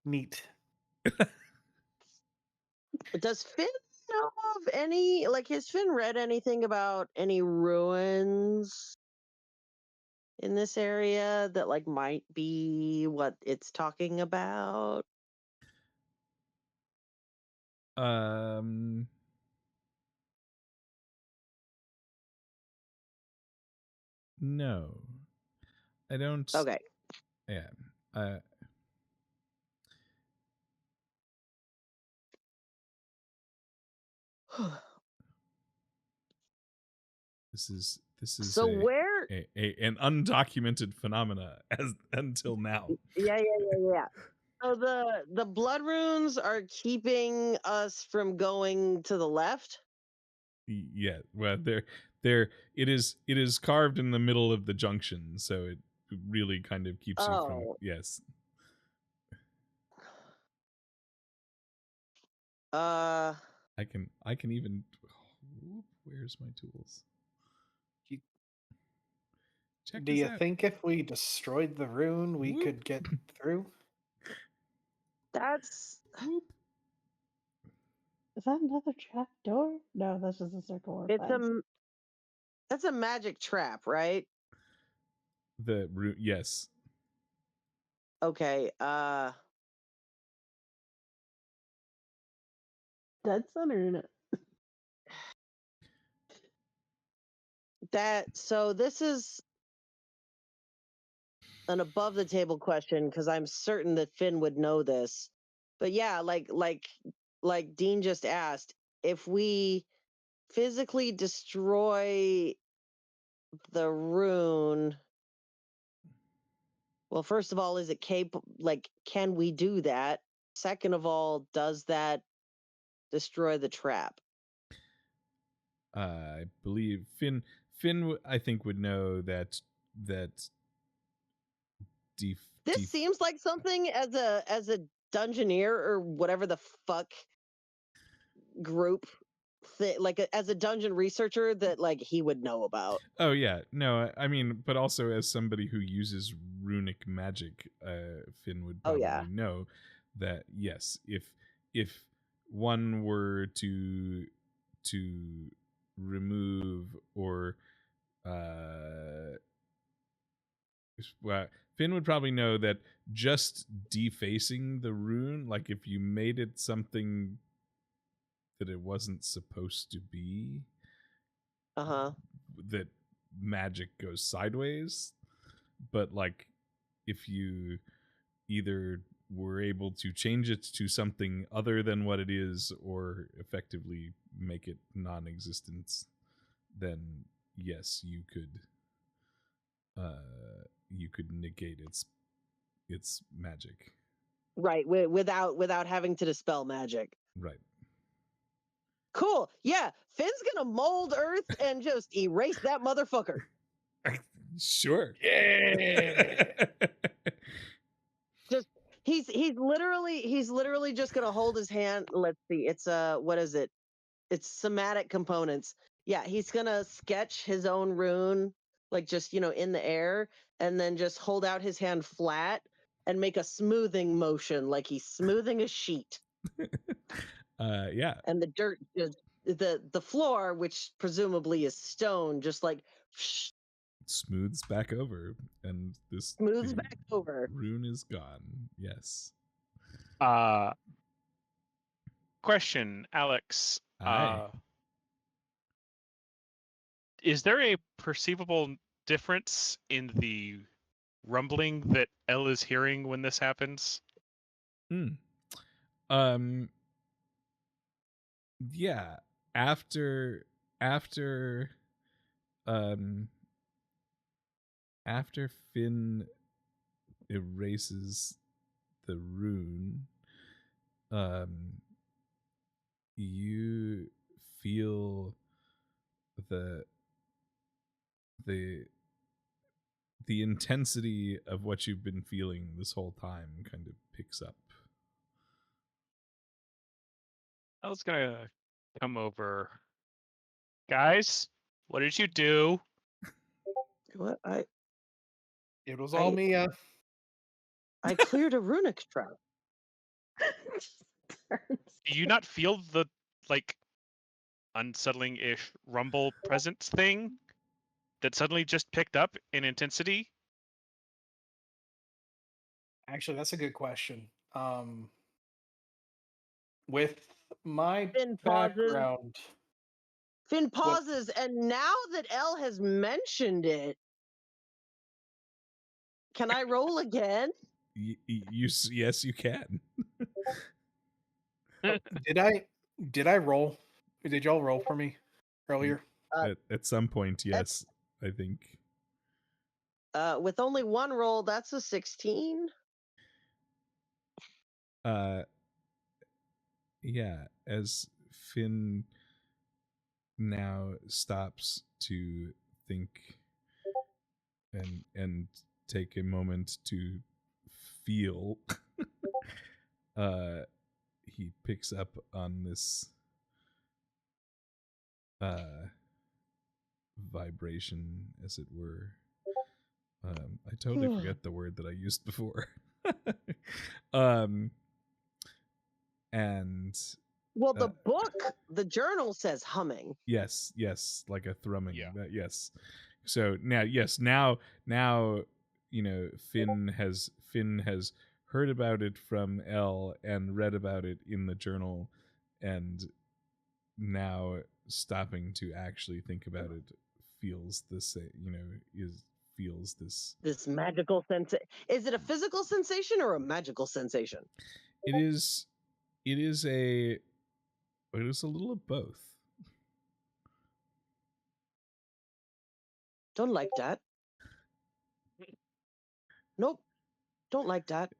Speaker 2: Neat.
Speaker 3: Does Finn know of any, like, has Finn read anything about any ruins in this area that, like, might be what it's talking about?
Speaker 1: No. I don't.
Speaker 3: Okay.
Speaker 1: Yeah. This is
Speaker 3: So where?
Speaker 1: an undocumented phenomena as until now.
Speaker 3: Yeah. So the blood runes are keeping us from going to the left.
Speaker 1: Yeah, well, it is carved in the middle of the junction, so it really kind of keeps you from. Yes. I can even. Where's my tools? Check
Speaker 2: Do
Speaker 1: this
Speaker 2: you
Speaker 1: out.
Speaker 2: think if we destroyed the rune, we could get through?
Speaker 3: That's.
Speaker 6: Is that another trap door? No, that's just a circle.
Speaker 3: That's a magic trap, right?
Speaker 1: The root, yes.
Speaker 3: Okay.
Speaker 6: Dead center in it.
Speaker 3: So this is an above the table question because I'm certain that Finn would know this. But yeah, like Dean just asked, if we physically destroy the rune, well, first of all, is it capable? Like, can we do that? Second of all, does that destroy the trap?
Speaker 1: I believe Finn. I think would know that.
Speaker 3: This seems like something as a dungeoneer or whatever the fuck group like as a dungeon researcher that like he would know about.
Speaker 1: Oh yeah, no, I mean, but also as somebody who uses runic magic, Finn would probably know that yes, if one were to remove or well, Finn would probably know that just defacing the rune, like if you made it something that it wasn't supposed to be, that magic goes sideways. But like if you either were able to change it to something other than what it is or effectively make it non-existent, then yes, you could negate its magic.
Speaker 3: Right, without having to dispel magic.
Speaker 1: Right.
Speaker 3: Cool. Yeah, Finn's gonna mold Earth and just erase that motherfucker.
Speaker 1: Sure.
Speaker 2: Yeah.
Speaker 3: Just he's literally just gonna hold his hand. Let's see. It's what is it? It's somatic components. Yeah, he's gonna sketch his own rune, like just in the air, and then just hold out his hand flat and make a smoothing motion like he's smoothing a sheet.
Speaker 1: Yeah.
Speaker 3: And the dirt, the floor, which presumably is stone, just like
Speaker 1: Smooths back over, and this
Speaker 3: smooths
Speaker 1: the
Speaker 3: back over.
Speaker 1: rune is gone. Yes.
Speaker 4: Question, Alex.
Speaker 1: Aye.
Speaker 4: Is there a perceivable difference in the rumbling that Elle is hearing when this happens?
Speaker 1: Yeah. After Finn erases the rune, you feel the intensity of what you've been feeling this whole time kind of picks up.
Speaker 4: I was gonna come over. Guys, what did you do?
Speaker 3: What
Speaker 2: It was all me.
Speaker 3: I cleared a runic trap.
Speaker 4: Do you not feel the like unsettling-ish rumble presence thing that suddenly just picked up in intensity?
Speaker 2: Actually, that's a good question. With my
Speaker 3: Finn
Speaker 2: background,
Speaker 3: Finn pauses, and now that Elle has mentioned it, can I roll again?
Speaker 1: Yes, you can.
Speaker 2: did I roll? Did y'all roll for me earlier?
Speaker 1: At some point, yes, I think.
Speaker 3: With only one roll, that's a 16.
Speaker 1: Yeah, as Finn now stops to think and take a moment to feel, he picks up on this vibration, as it were. I totally forget the word that I used before. And
Speaker 3: well, the book, the journal says humming.
Speaker 1: Yes, like a thrumming.
Speaker 4: Yeah.
Speaker 1: Yes. So now, now, Finn has heard about it from Elle and read about it in the journal, and now stopping to actually think about it feels the same. Feels
Speaker 3: this magical sensation. Is it a physical sensation or a magical sensation?
Speaker 1: It is a little of both.
Speaker 3: Don't like that. Nope. Don't like that.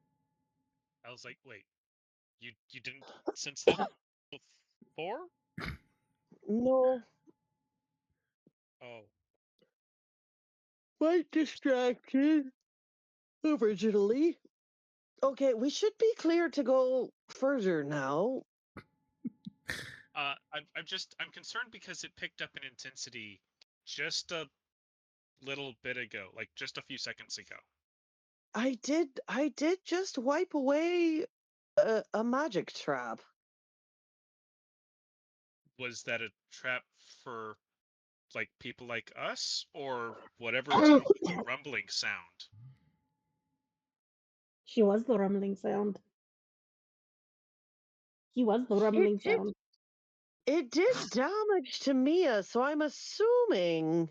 Speaker 8: I was like, wait, you didn't sense that before?
Speaker 3: No.
Speaker 8: Oh,
Speaker 3: Quite distracted originally. Okay, we should be clear to go further now.
Speaker 8: I'm concerned because it picked up in intensity just a little bit ago, like just a few seconds ago.
Speaker 3: I did just wipe away a magic trap.
Speaker 8: Was that a trap for like people like us, or whatever is making the rumbling sound?
Speaker 6: She was the rumbling sound. He was the rumbling sound.
Speaker 3: It did damage to Mia, so I'm assuming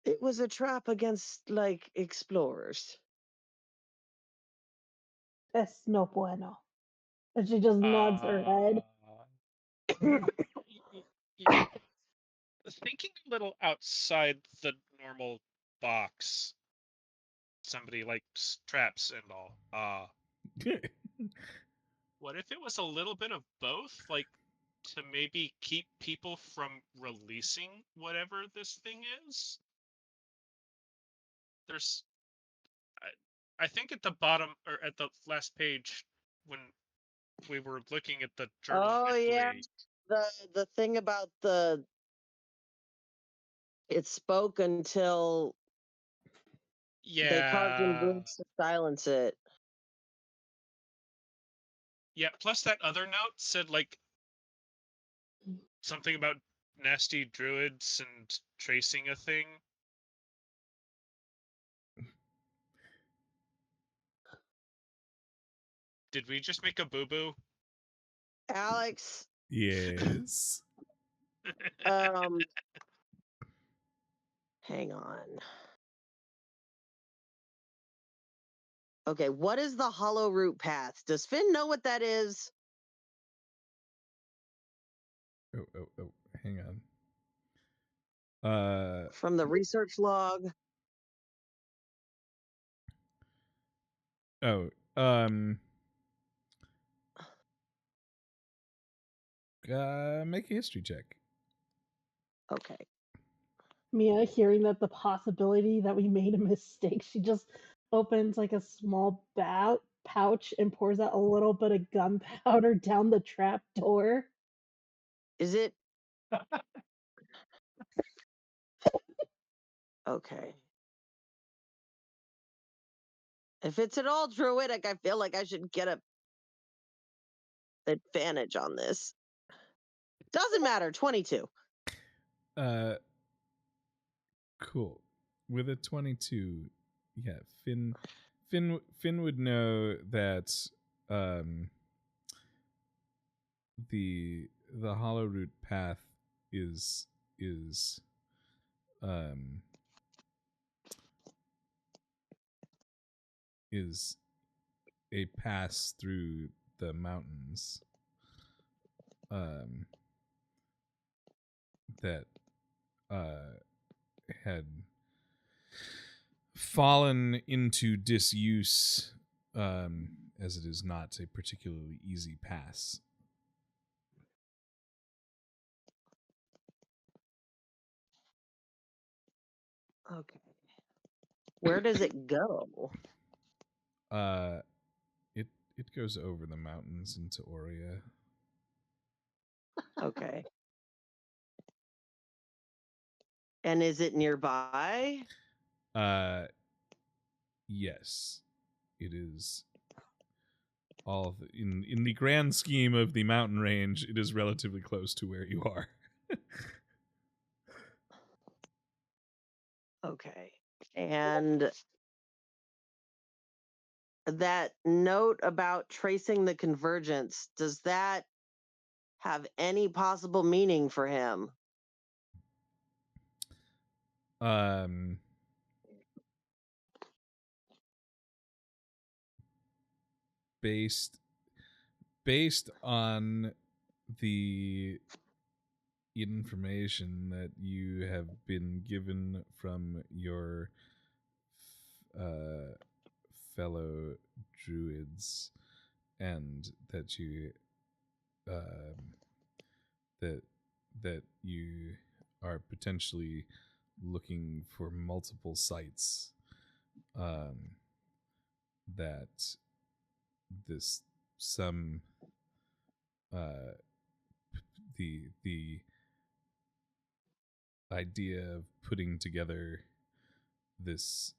Speaker 3: it was a trap against, like, explorers.
Speaker 6: Es no bueno. And she just nods her head.
Speaker 8: Thinking a little outside the normal box, somebody likes traps and all. What if it was a little bit of both, like to maybe keep people from releasing whatever this thing is? There's, I think at the bottom or at the last page when we were looking at the journal.
Speaker 3: Oh yeah, the thing about it spoke until They carved in
Speaker 4: Yeah.
Speaker 3: boots to silence it.
Speaker 4: Yeah. Plus, that other note said like something about nasty druids and tracing a thing. Did we just make a boo boo?
Speaker 3: Alex,
Speaker 1: Yes.
Speaker 3: hang on. Okay, what is the hollow root path? Does Finn know what that is?
Speaker 1: Oh, hang on.
Speaker 3: From the research log?
Speaker 1: Oh, make a history check.
Speaker 3: Okay.
Speaker 6: Mia, hearing that the possibility that we made a mistake, she just opens like a small pouch and pours out a little bit of gunpowder down the trap door.
Speaker 3: Is it? Okay. If it's at all druidic, I feel like I should get a advantage on this. Doesn't matter. 22.
Speaker 1: Cool. With a 22, yeah, Finn would know that the hollow root path is um is a pass through the mountains that had fallen into disuse, as it is not a particularly easy pass.
Speaker 3: Okay. Where does it go?
Speaker 1: It goes over the mountains into Aurea.
Speaker 3: Okay. And is it nearby?
Speaker 1: Yes, it is. In the grand scheme of the mountain range, it is relatively close to where you are.
Speaker 3: Okay. And that note about tracing the convergence, does that have any possible meaning for him?
Speaker 1: Um, based on the information that you have been given from your fellow druids, and that you that you are potentially looking for multiple sites, that this some the idea of putting together this,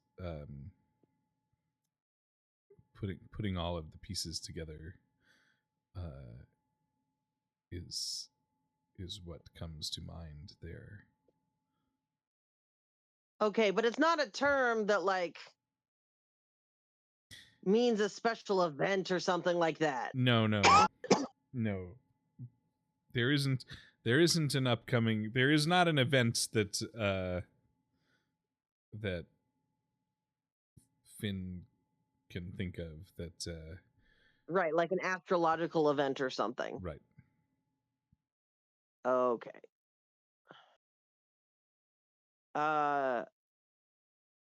Speaker 1: putting all of the pieces together, is what comes to mind there.
Speaker 3: Okay, but it's not a term that like means a special event or something like that.
Speaker 1: No. There isn't an upcoming, there is not an event that that Finn can think of that
Speaker 3: Right, like an astrological event or something.
Speaker 1: right.
Speaker 3: Okay.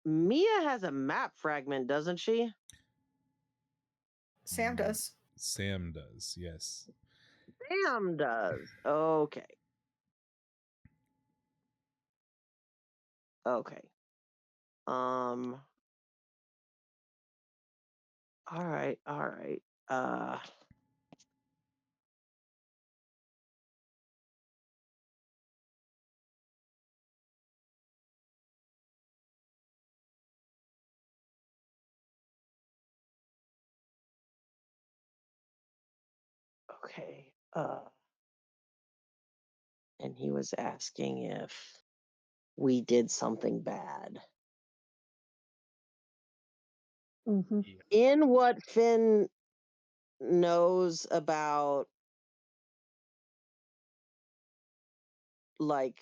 Speaker 3: Mia has a map fragment, doesn't she?
Speaker 5: Sam does.
Speaker 1: Sam does, yes.
Speaker 3: Sam does. Okay. Okay. All right. Okay. And he was asking if we did something bad.
Speaker 6: Mm-hmm.
Speaker 3: In what Finn knows about, like,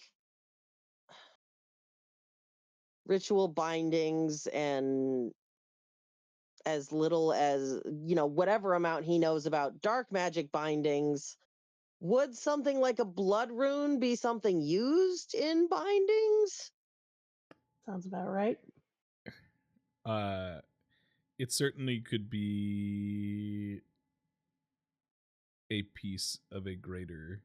Speaker 3: ritual bindings, and as little as, whatever amount he knows about dark magic bindings, would something like a blood rune be something used in bindings?
Speaker 6: Sounds about right.
Speaker 1: It certainly could be a piece of a greater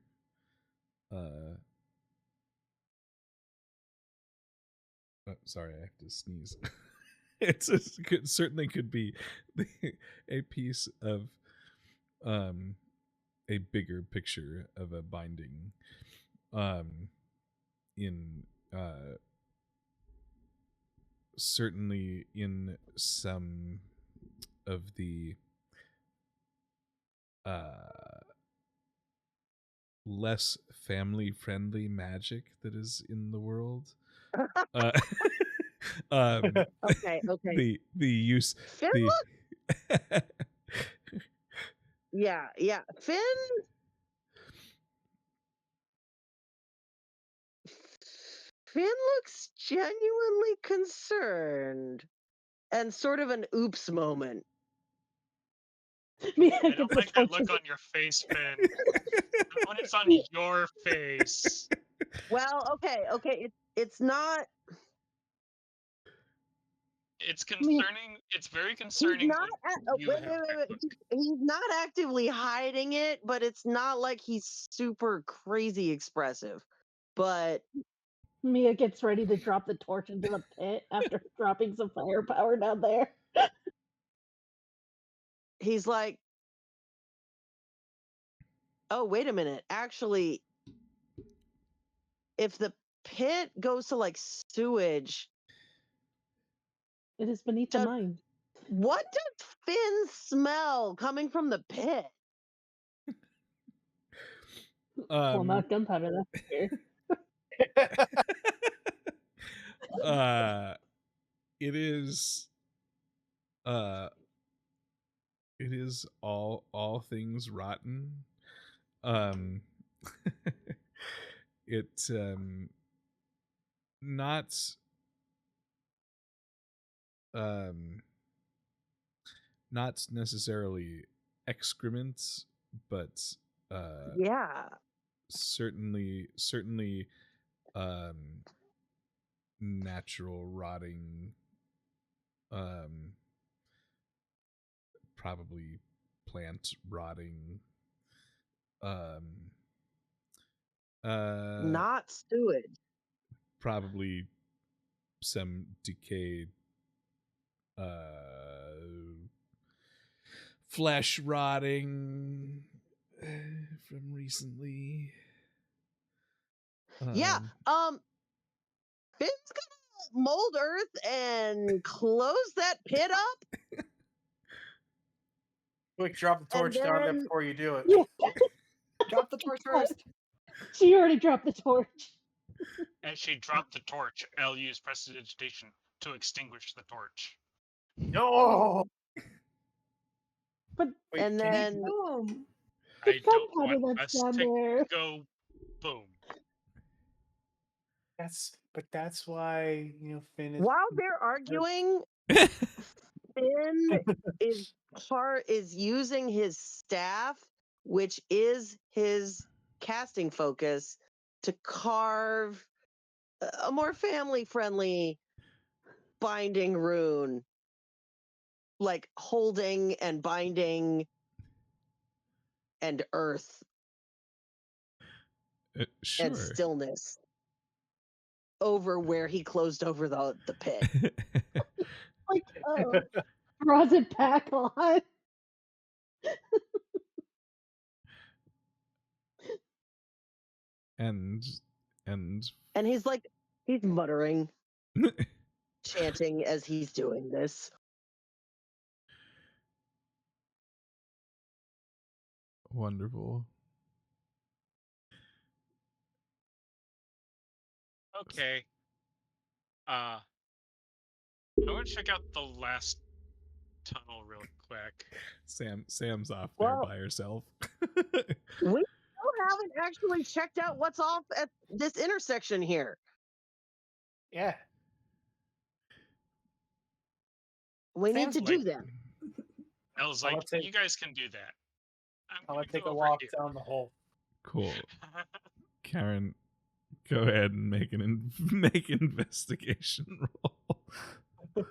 Speaker 1: sorry, I have to sneeze. Certainly could be a piece of a bigger picture of a binding in certainly in some of the less family friendly magic that is in the world.
Speaker 3: Okay.
Speaker 1: The use
Speaker 3: Finn
Speaker 1: the
Speaker 3: Yeah. Finn looks genuinely concerned, and sort of an oops moment.
Speaker 6: Mia
Speaker 8: I
Speaker 6: gets
Speaker 8: don't
Speaker 6: the
Speaker 8: like that
Speaker 6: torch.
Speaker 8: look on your face, Finn. When it's on your face.
Speaker 3: Well, okay. It's not.
Speaker 8: It's concerning. It's very
Speaker 3: He's
Speaker 8: concerning
Speaker 3: not.
Speaker 8: when you have that look.
Speaker 3: He's not actively hiding it, but it's not like he's super crazy expressive. But
Speaker 6: Mia gets ready to drop the torch into the pit after dropping some firepower down there.
Speaker 3: he's like, oh, wait a minute. Actually, if the pit goes to like sewage,
Speaker 6: It is beneath the mine.
Speaker 3: what does Finn smell coming from the pit?
Speaker 6: Well, not gunpowder, that's for sure.
Speaker 1: it is all things rotten. It not not necessarily excrements, but
Speaker 3: Yeah.
Speaker 1: certainly natural rotting, probably plant rotting,
Speaker 3: Not sewage.
Speaker 1: probably some decayed flesh rotting from recently.
Speaker 3: Yeah. Finn's gonna mold earth and close that pit up.
Speaker 2: Quick, drop the torch down there
Speaker 3: then-
Speaker 2: before you do it.
Speaker 6: Yeah.
Speaker 5: Drop the torch first.
Speaker 6: She already dropped the torch.
Speaker 8: As she dropped the torch, Elle used prestidigitation to extinguish the torch.
Speaker 2: No.
Speaker 6: But
Speaker 2: Wait,
Speaker 3: And
Speaker 2: can you-
Speaker 3: then
Speaker 5: Boom.
Speaker 8: I don't
Speaker 6: gunpowder
Speaker 8: want
Speaker 6: that's
Speaker 8: us
Speaker 6: down
Speaker 8: to
Speaker 6: there.
Speaker 8: go boom.
Speaker 2: that's why Finn is.
Speaker 3: while they're arguing, Finn is using his staff, which is his casting focus, to carve a more family-friendly binding rune, like holding and binding and earth
Speaker 1: Sure.
Speaker 3: and stillness over where he closed over the pit.
Speaker 6: Like, draws it back on.
Speaker 1: and
Speaker 3: And he's muttering, chanting as he's doing this.
Speaker 1: Wonderful.
Speaker 8: Okay. I want to check out the last tunnel real quick.
Speaker 1: Sam's off there
Speaker 3: Well-
Speaker 1: by herself.
Speaker 3: We still haven't actually checked out what's off at this intersection here.
Speaker 2: Yeah.
Speaker 3: We need
Speaker 5: Sam's
Speaker 3: to do
Speaker 8: like-
Speaker 3: that.
Speaker 8: Elle's
Speaker 2: I'll
Speaker 8: like,
Speaker 2: take-
Speaker 8: you guys can do that. I'm
Speaker 2: I'll
Speaker 8: gonna
Speaker 2: take
Speaker 8: go
Speaker 2: a
Speaker 8: over
Speaker 2: walk
Speaker 8: here.
Speaker 2: down the hole.
Speaker 1: Cool. Karen, go ahead and make make investigation roll.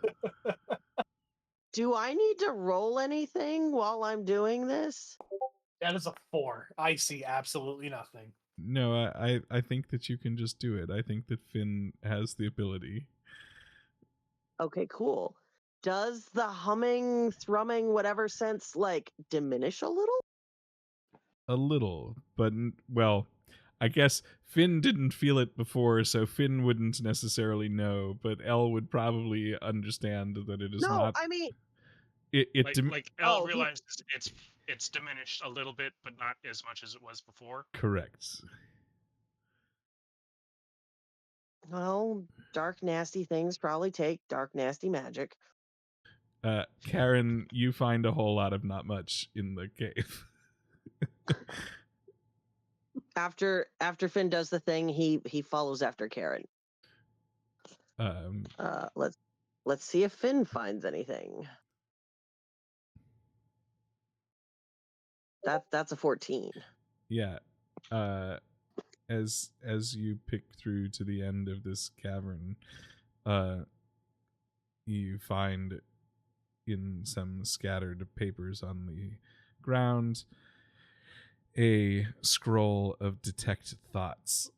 Speaker 3: Do I need to roll anything while I'm doing this?
Speaker 2: That is a 4. I see absolutely nothing.
Speaker 1: No, I think that you can just do it. I think that Finn has the ability.
Speaker 3: Okay, cool. Does the humming, thrumming, whatever sense like diminish a little?
Speaker 1: A little, but well, I guess Finn didn't feel it before, so Finn wouldn't necessarily know, but Elle would probably understand that it is
Speaker 3: No,
Speaker 1: not.
Speaker 3: I mean,
Speaker 1: It
Speaker 8: Like Elle
Speaker 3: Oh, he-
Speaker 8: realizes it's diminished a little bit, but not as much as it was before.
Speaker 1: correct.
Speaker 3: well, dark, nasty things probably take dark, nasty magic.
Speaker 1: Karen, you find a whole lot of not much in the cave.
Speaker 3: After Finn does the thing, he follows after Karen.
Speaker 1: Um,
Speaker 3: Let's see if Finn finds anything. That's a 14.
Speaker 1: yeah. As you pick through to the end of this cavern, you find in some scattered papers on the ground a scroll of detect thoughts.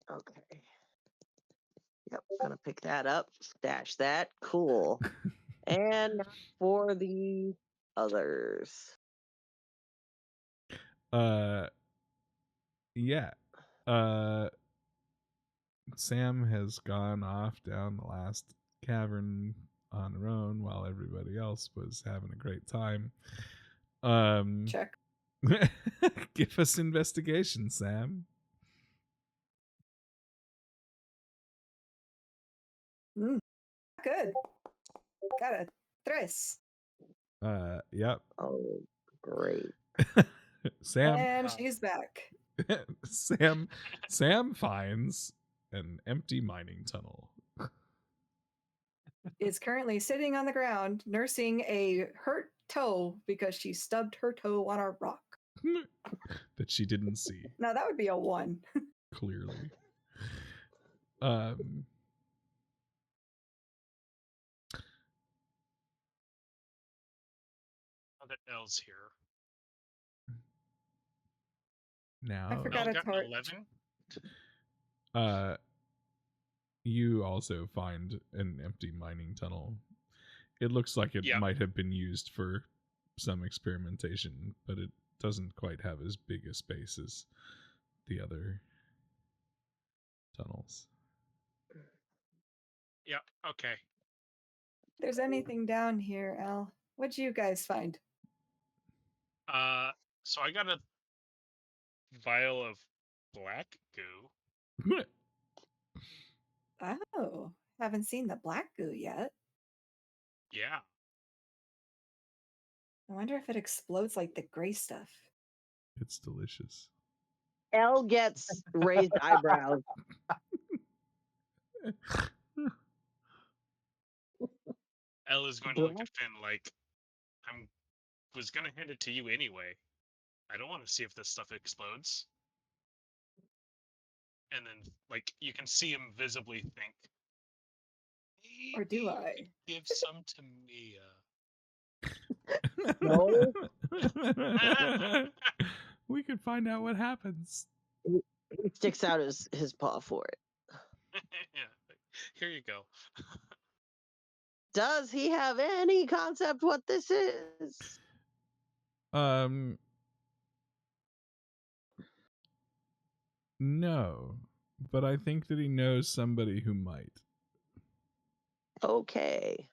Speaker 3: Okay. Yep, gonna pick that up, stash that. Cool. And now for the others.
Speaker 1: Yeah. Sam has gone off down the last cavern on her own while everybody else was having a great time.
Speaker 5: Check.
Speaker 1: Give us investigation, Sam.
Speaker 5: Good. Got a 3.
Speaker 1: Yep.
Speaker 3: Oh, great.
Speaker 1: Sam
Speaker 5: And she's back.
Speaker 1: Sam finds an empty mining tunnel.
Speaker 5: Is currently sitting on the ground nursing a hurt toe because she stubbed her toe on a rock.
Speaker 1: That she didn't see
Speaker 5: Now that would be a 1.
Speaker 1: clearly.
Speaker 8: Now that Elle's here.
Speaker 1: Now
Speaker 5: I forgot
Speaker 8: Elle
Speaker 5: a
Speaker 8: got
Speaker 5: torch.
Speaker 8: an 11.
Speaker 1: you also find an empty mining tunnel. It looks like it
Speaker 8: Yeah.
Speaker 1: might have been used for some experimentation, but it doesn't quite have as big a space as the other tunnels.
Speaker 8: Yeah. Okay.
Speaker 5: If there's anything down here, Al, what'd you guys find?
Speaker 8: So I got a vial of black goo.
Speaker 5: Oh, haven't seen the black goo yet.
Speaker 8: Yeah.
Speaker 5: I wonder if it explodes like the gray stuff.
Speaker 1: It's delicious.
Speaker 3: Elle gets raised eyebrows.
Speaker 8: Elle is going to look
Speaker 3: Black?
Speaker 8: at Finn like, was gonna hand it to you anyway. I don't want to see if this stuff explodes. And then, like, you can see him visibly think.
Speaker 5: Or do
Speaker 8: "Maybe
Speaker 5: I?"
Speaker 8: you could give some to Mia.
Speaker 3: No.
Speaker 1: We could find out what happens.
Speaker 3: He sticks out his paw for it.
Speaker 8: Yeah. like, Here you go.
Speaker 3: Does he have any concept what this is?
Speaker 1: No, but I think that he knows somebody who might.
Speaker 3: Okay.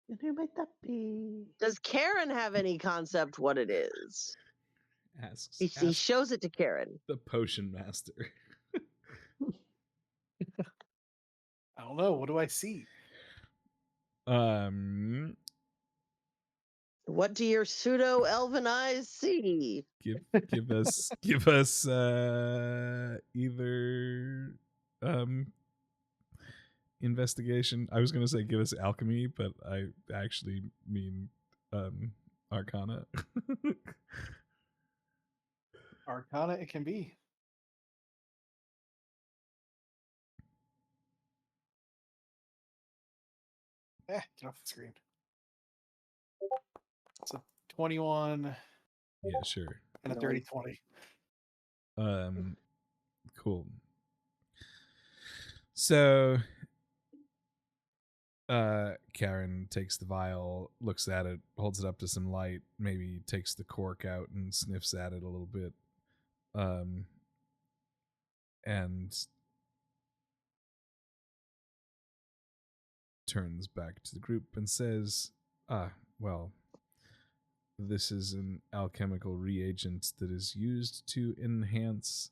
Speaker 10: And who might that be?
Speaker 3: Does Karen have any concept what it is?
Speaker 1: Asks
Speaker 3: He shows it to Karen.
Speaker 1: the potion master.
Speaker 2: I don't know. What do I see?
Speaker 1: Um,
Speaker 3: What do your pseudo elven eyes see?
Speaker 1: give us either investigation. I was gonna say give us alchemy, but I actually mean arcana.
Speaker 2: Arcana, it can be. Get off the screen. It's a 21
Speaker 1: Yeah, sure.
Speaker 2: and a dirty 20.
Speaker 1: Cool. So Karen takes the vial, looks at it, holds it up to some light, maybe takes the cork out and sniffs at it a little bit. And turns back to the group and says, well, this is an alchemical reagent that is used to enhance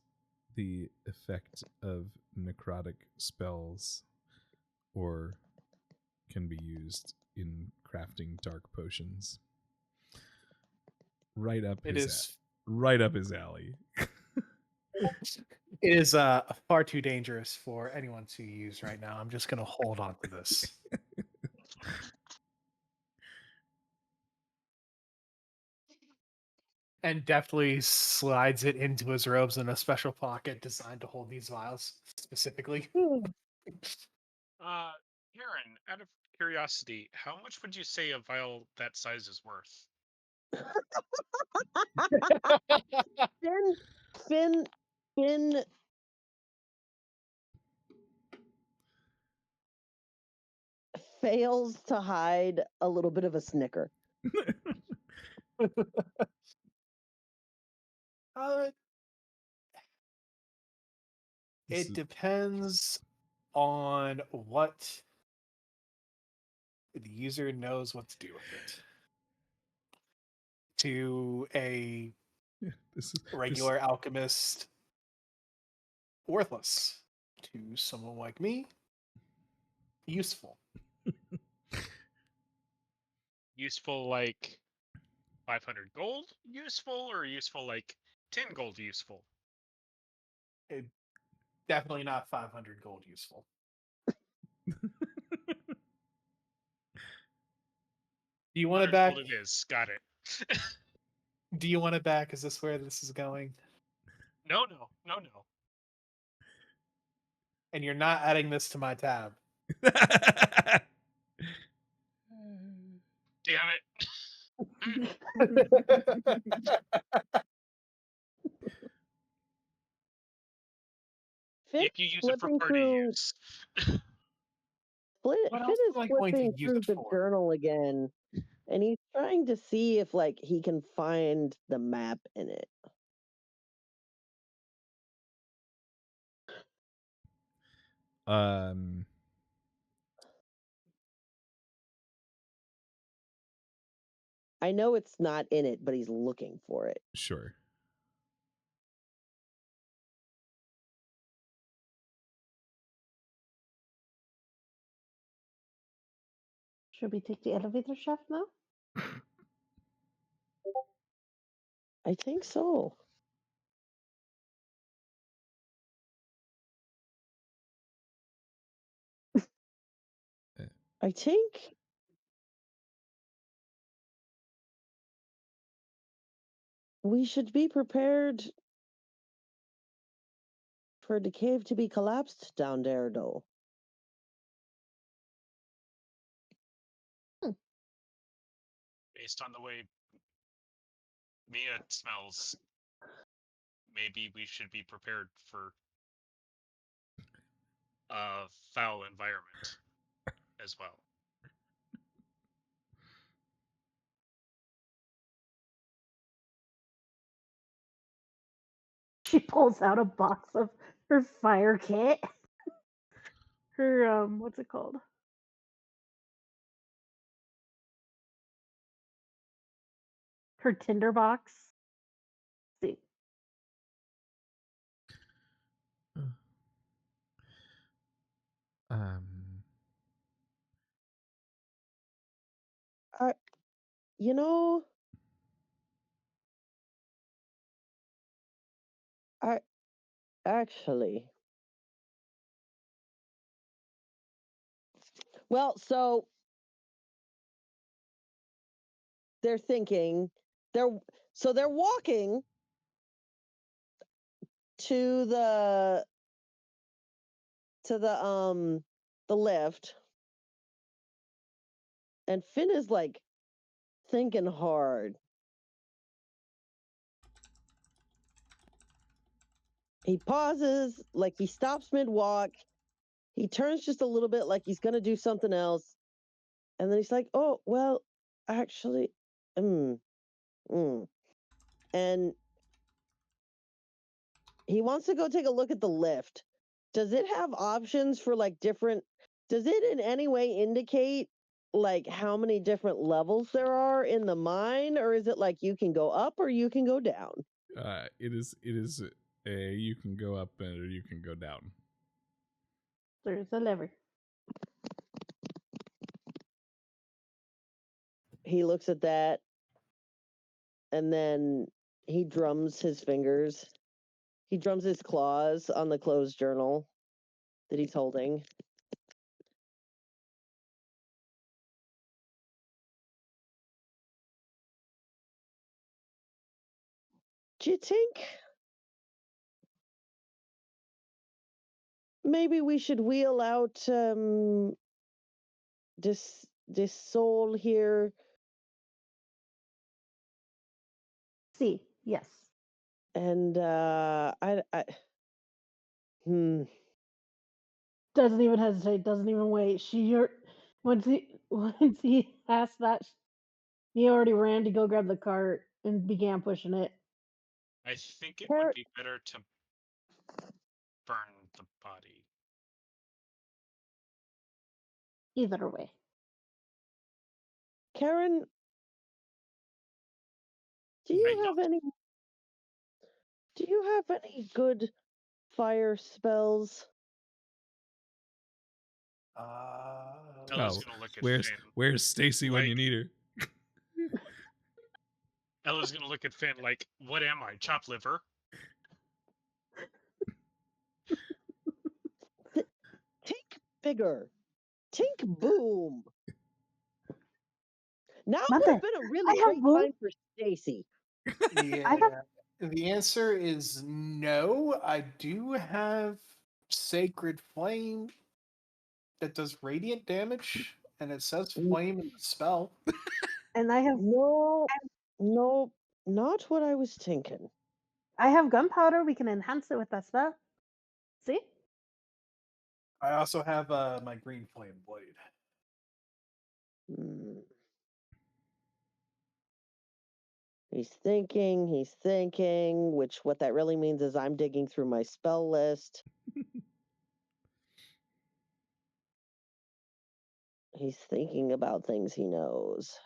Speaker 1: the effect of necrotic spells, or can be used in crafting dark potions. Right up his alley.
Speaker 2: It is far too dangerous for anyone to use right now. I'm just going to hold on to this. And deftly slides it into his robes in a special pocket designed to hold these vials specifically.
Speaker 8: Karen, out of curiosity, how much would you say a vial that size is worth?
Speaker 3: Finn fails to hide a little bit of a snicker.
Speaker 2: It depends on what the user knows what to do with it. To a regular alchemist, worthless. To someone like me, useful.
Speaker 8: Useful like 500 gold useful, or useful like 10 gold useful?
Speaker 2: Definitely not 500 gold useful. Do you want it back?
Speaker 8: Gold it is. Got it.
Speaker 2: Do you want it back? Is this where this is going?
Speaker 8: No.
Speaker 2: And you're not adding this to my tab.
Speaker 8: Damn it. If you use it for party use.
Speaker 3: Finn is flipping through the journal again, and he's trying to see if he can find the map in it. I know it's not in it, but he's looking for it.
Speaker 1: Sure.
Speaker 10: Should we take the elevator shaft now?
Speaker 3: I think so. I think we should be prepared for the cave to be collapsed down there, though.
Speaker 8: Based on the way Mia smells, maybe we should be prepared for a foul environment as well.
Speaker 10: She pulls out a box of her fire kit. Her what's it called? her tinderbox. See.
Speaker 1: Um,
Speaker 3: You know, I actually. Well, so they're thinking they're they're walking to the lift, and Finn is like thinking hard. He pauses, like he stops mid walk. He turns just a little bit, like he's gonna do something else, and then he's like, "Oh well, actually, and he wants to go take a look at the lift. Does it have options for like different? Does it in any way indicate like how many different levels there are in the mine, or is it like you can go up or you can go down?
Speaker 1: it is a you can go up or you can go down.
Speaker 10: There's a lever.
Speaker 3: He looks at that, and then he drums his fingers. He drums his claws on the closed journal that he's holding. Do you think maybe we should wheel out this soul here?
Speaker 10: See, yes.
Speaker 3: And
Speaker 10: Doesn't even hesitate. Doesn't even wait. Once he asked that, he already ran to go grab the cart and began pushing it.
Speaker 8: I think it would be better to burn the body.
Speaker 10: Either way.
Speaker 3: Karen, do you have any good fire spells?
Speaker 8: Ella's gonna look at
Speaker 1: where's
Speaker 8: Finn.
Speaker 1: where's Stacy when you need her?
Speaker 8: Ella's gonna look at Finn like, "What am I? Chopped liver?"
Speaker 3: Think bigger. Think boom. Now would
Speaker 10: Mother,
Speaker 3: have been a
Speaker 10: I
Speaker 3: really
Speaker 10: have
Speaker 3: great
Speaker 10: boom.
Speaker 3: time for Stacy.
Speaker 2: Yeah. The answer is no. I do have Sacred Flame that does radiant damage, and it says flame in the spell.
Speaker 10: And I have
Speaker 3: No, not what I was thinking.
Speaker 10: I have gunpowder. We can enhance it with that spell. See?
Speaker 2: I also have my Green Flame Blade.
Speaker 3: He's thinking, which what that really means is I'm digging through my spell list. He's thinking about things he knows.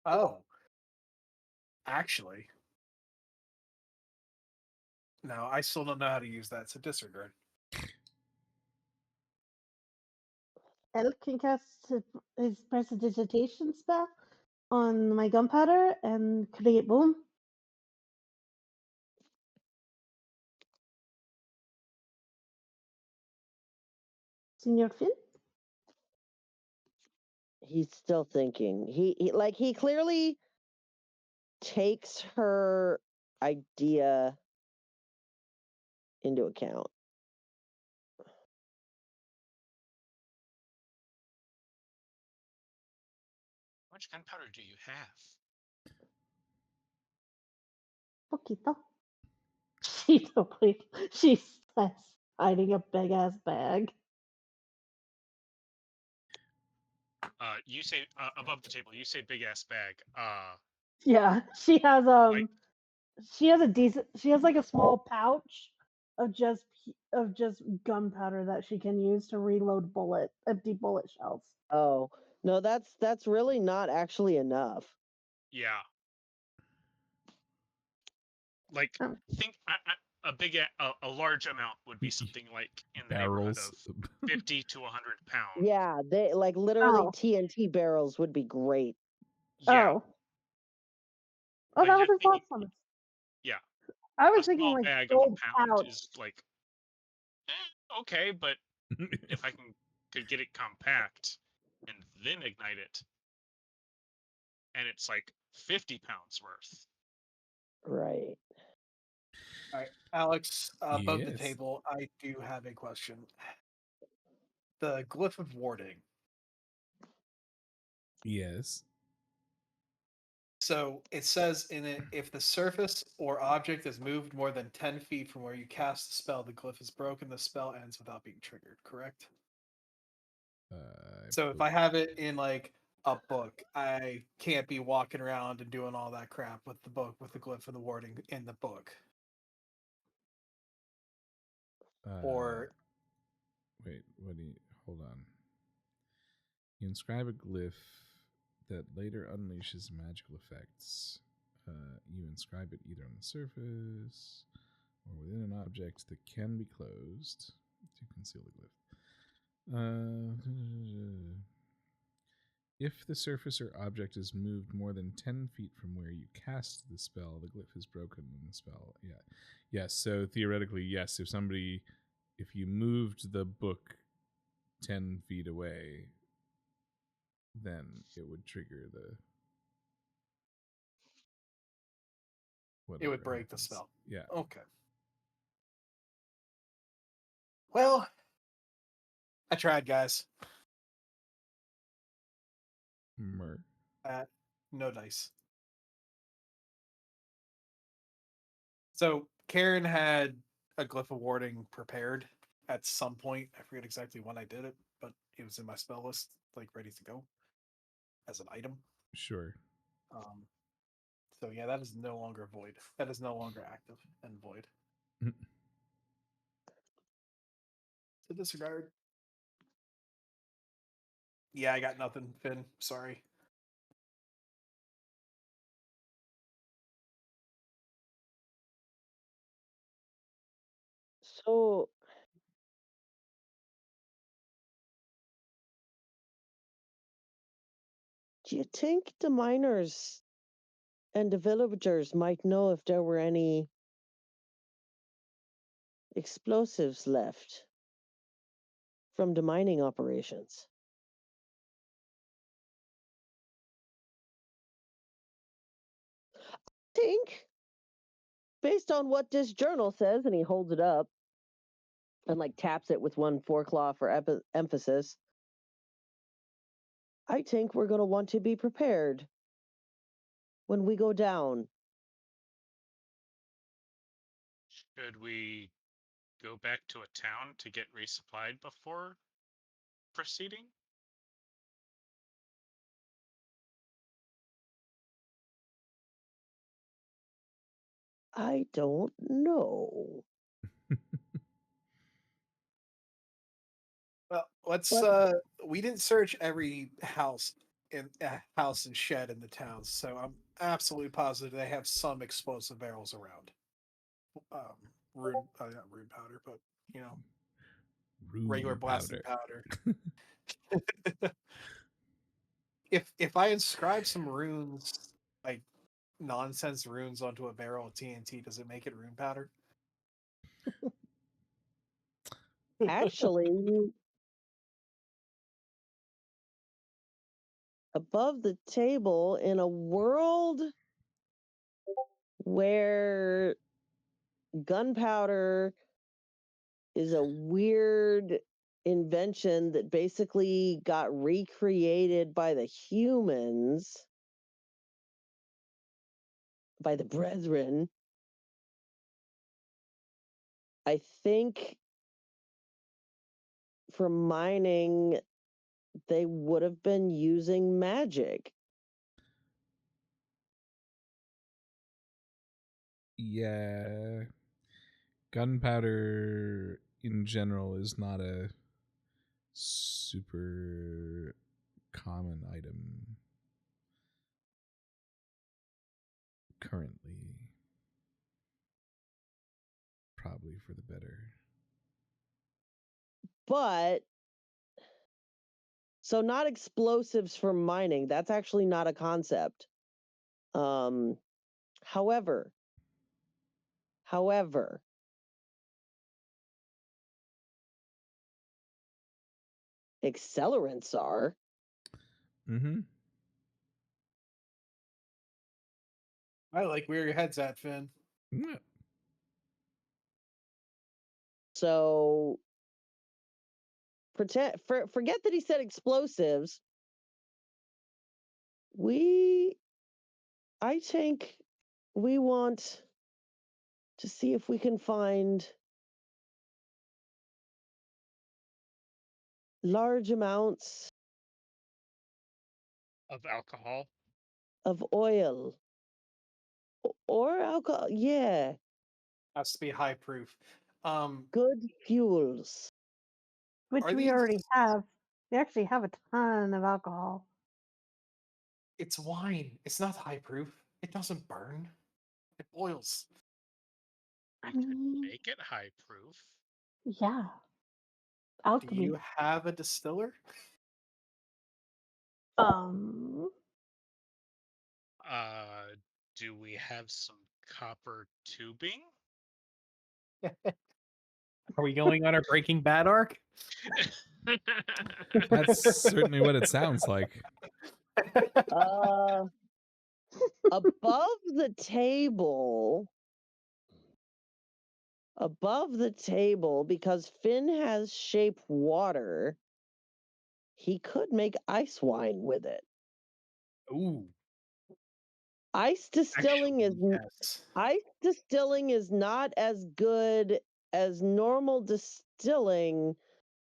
Speaker 2: Oh. Actually. No, I still don't know how to use that, so disregard.
Speaker 10: Elk can cast his prestidigitation spell on my gunpowder and create boom. Senior Finn?
Speaker 3: He's still thinking. He clearly takes her idea into account.
Speaker 8: How much gunpowder do you have?
Speaker 10: Poquito. She's hiding a big ass bag.
Speaker 8: You say above the table. You say big ass bag.
Speaker 10: Yeah, she has
Speaker 6: she has a decent. She has like a small pouch of just gunpowder that she can use to reload empty bullet shells.
Speaker 3: Oh no, that's really not actually enough.
Speaker 8: Yeah. Like,
Speaker 6: Oh.
Speaker 8: think a large amount would be something like in the
Speaker 1: Barrels.
Speaker 8: neighborhood of 50 to 100 pounds.
Speaker 3: Yeah, they like literally
Speaker 6: Oh.
Speaker 3: TNT barrels would be great.
Speaker 8: Yeah.
Speaker 6: Oh,
Speaker 8: Like,
Speaker 6: that
Speaker 8: just
Speaker 6: was
Speaker 8: thinking,
Speaker 6: awesome.
Speaker 8: yeah,
Speaker 6: I
Speaker 8: a
Speaker 6: was thinking
Speaker 8: small
Speaker 6: like
Speaker 8: bag of a
Speaker 6: gold
Speaker 8: pound
Speaker 6: pouch.
Speaker 8: is like, okay, but if I could get it compact and then ignite it, and it's like 50 pounds worth.
Speaker 3: Right.
Speaker 2: All right, Alex, above the
Speaker 1: Yes.
Speaker 2: table, I do have a question. The glyph of warding.
Speaker 1: Yes.
Speaker 2: So it says in it, if the surface or object is moved more than 10 feet from where you cast the spell, the glyph is broken. The spell ends without being triggered, correct? So if I have it in like a book, I can't be walking around and doing all that crap with the book, with the glyph of the warding in the book. Or
Speaker 1: wait, what do you hold on? You inscribe a glyph that later unleashes magical effects. You inscribe it either on the surface or within an object that can be closed to conceal the glyph. If the surface or object is moved more than 10 feet from where you cast the spell, the glyph is broken in the spell. Yeah. Yes, so theoretically, yes, if you moved the book 10 feet away, then it would trigger the
Speaker 2: it would
Speaker 1: whatever
Speaker 2: break the
Speaker 1: happens.
Speaker 2: spell.
Speaker 1: Yeah.
Speaker 2: Okay. Well, I tried, guys.
Speaker 1: Mer.
Speaker 2: No dice. So Karen had a glyph of warding prepared at some point. I forget exactly when I did it, but it was in my spell list, like ready to go as an item.
Speaker 1: Sure.
Speaker 2: So yeah, that is no longer void. That is no longer active and void. To disregard. Yeah, I got nothing, Finn. Sorry.
Speaker 3: So do you think the miners and the villagers might know if there were any explosives left from the mining operations? I think, based on what this journal says, and he holds it up and like taps it with one foreclaw for emphasis, I think we're going to want to be prepared when we go down.
Speaker 8: Should we go back to a town to get resupplied before proceeding?
Speaker 3: I don't know.
Speaker 2: Well, let's.
Speaker 3: But
Speaker 2: We didn't search every house and shed in the towns, so I'm absolutely positive they have some explosive barrels around. Not rune powder, but you know, regular
Speaker 1: Rune
Speaker 2: blasted
Speaker 1: powder.
Speaker 2: powder. If I inscribe some runes, like nonsense runes, onto a barrel of TNT, does it make it rune powder?
Speaker 3: actually, above the table, in a world where gunpowder is a weird invention that basically got recreated by the humans, by the brethren, I think for mining, they would have been using magic.
Speaker 1: Yeah. Gunpowder in general is not a super common item currently. Probably for the better.
Speaker 3: But so not explosives for mining. That's actually not a concept. However, accelerants are.
Speaker 1: Mm-hmm.
Speaker 2: I like where your head's at, Finn.
Speaker 1: Yeah.
Speaker 3: So forget that he said explosives. I think we want to see if we can find large amounts
Speaker 4: Of alcohol.
Speaker 3: of oil or alcohol. Yeah,
Speaker 2: Has to be high proof.
Speaker 3: good fuels.
Speaker 6: Which
Speaker 2: Are
Speaker 6: we
Speaker 2: these?
Speaker 6: already have. We actually have a ton of alcohol.
Speaker 2: It's wine. It's not high proof. It doesn't burn. It boils.
Speaker 6: I
Speaker 4: You could
Speaker 6: mean,
Speaker 4: make it high proof.
Speaker 6: yeah.
Speaker 2: Do
Speaker 6: Alchemy.
Speaker 2: you have a distiller?
Speaker 6: Um,
Speaker 4: Do we have some copper tubing?
Speaker 2: Are we going on our Breaking Bad arc?
Speaker 1: That's certainly what it sounds like.
Speaker 3: Above the table, because Finn has shape water, he could make ice wine with it.
Speaker 2: Ooh,
Speaker 3: Ice distilling
Speaker 2: yes.
Speaker 3: is not as good as normal distilling,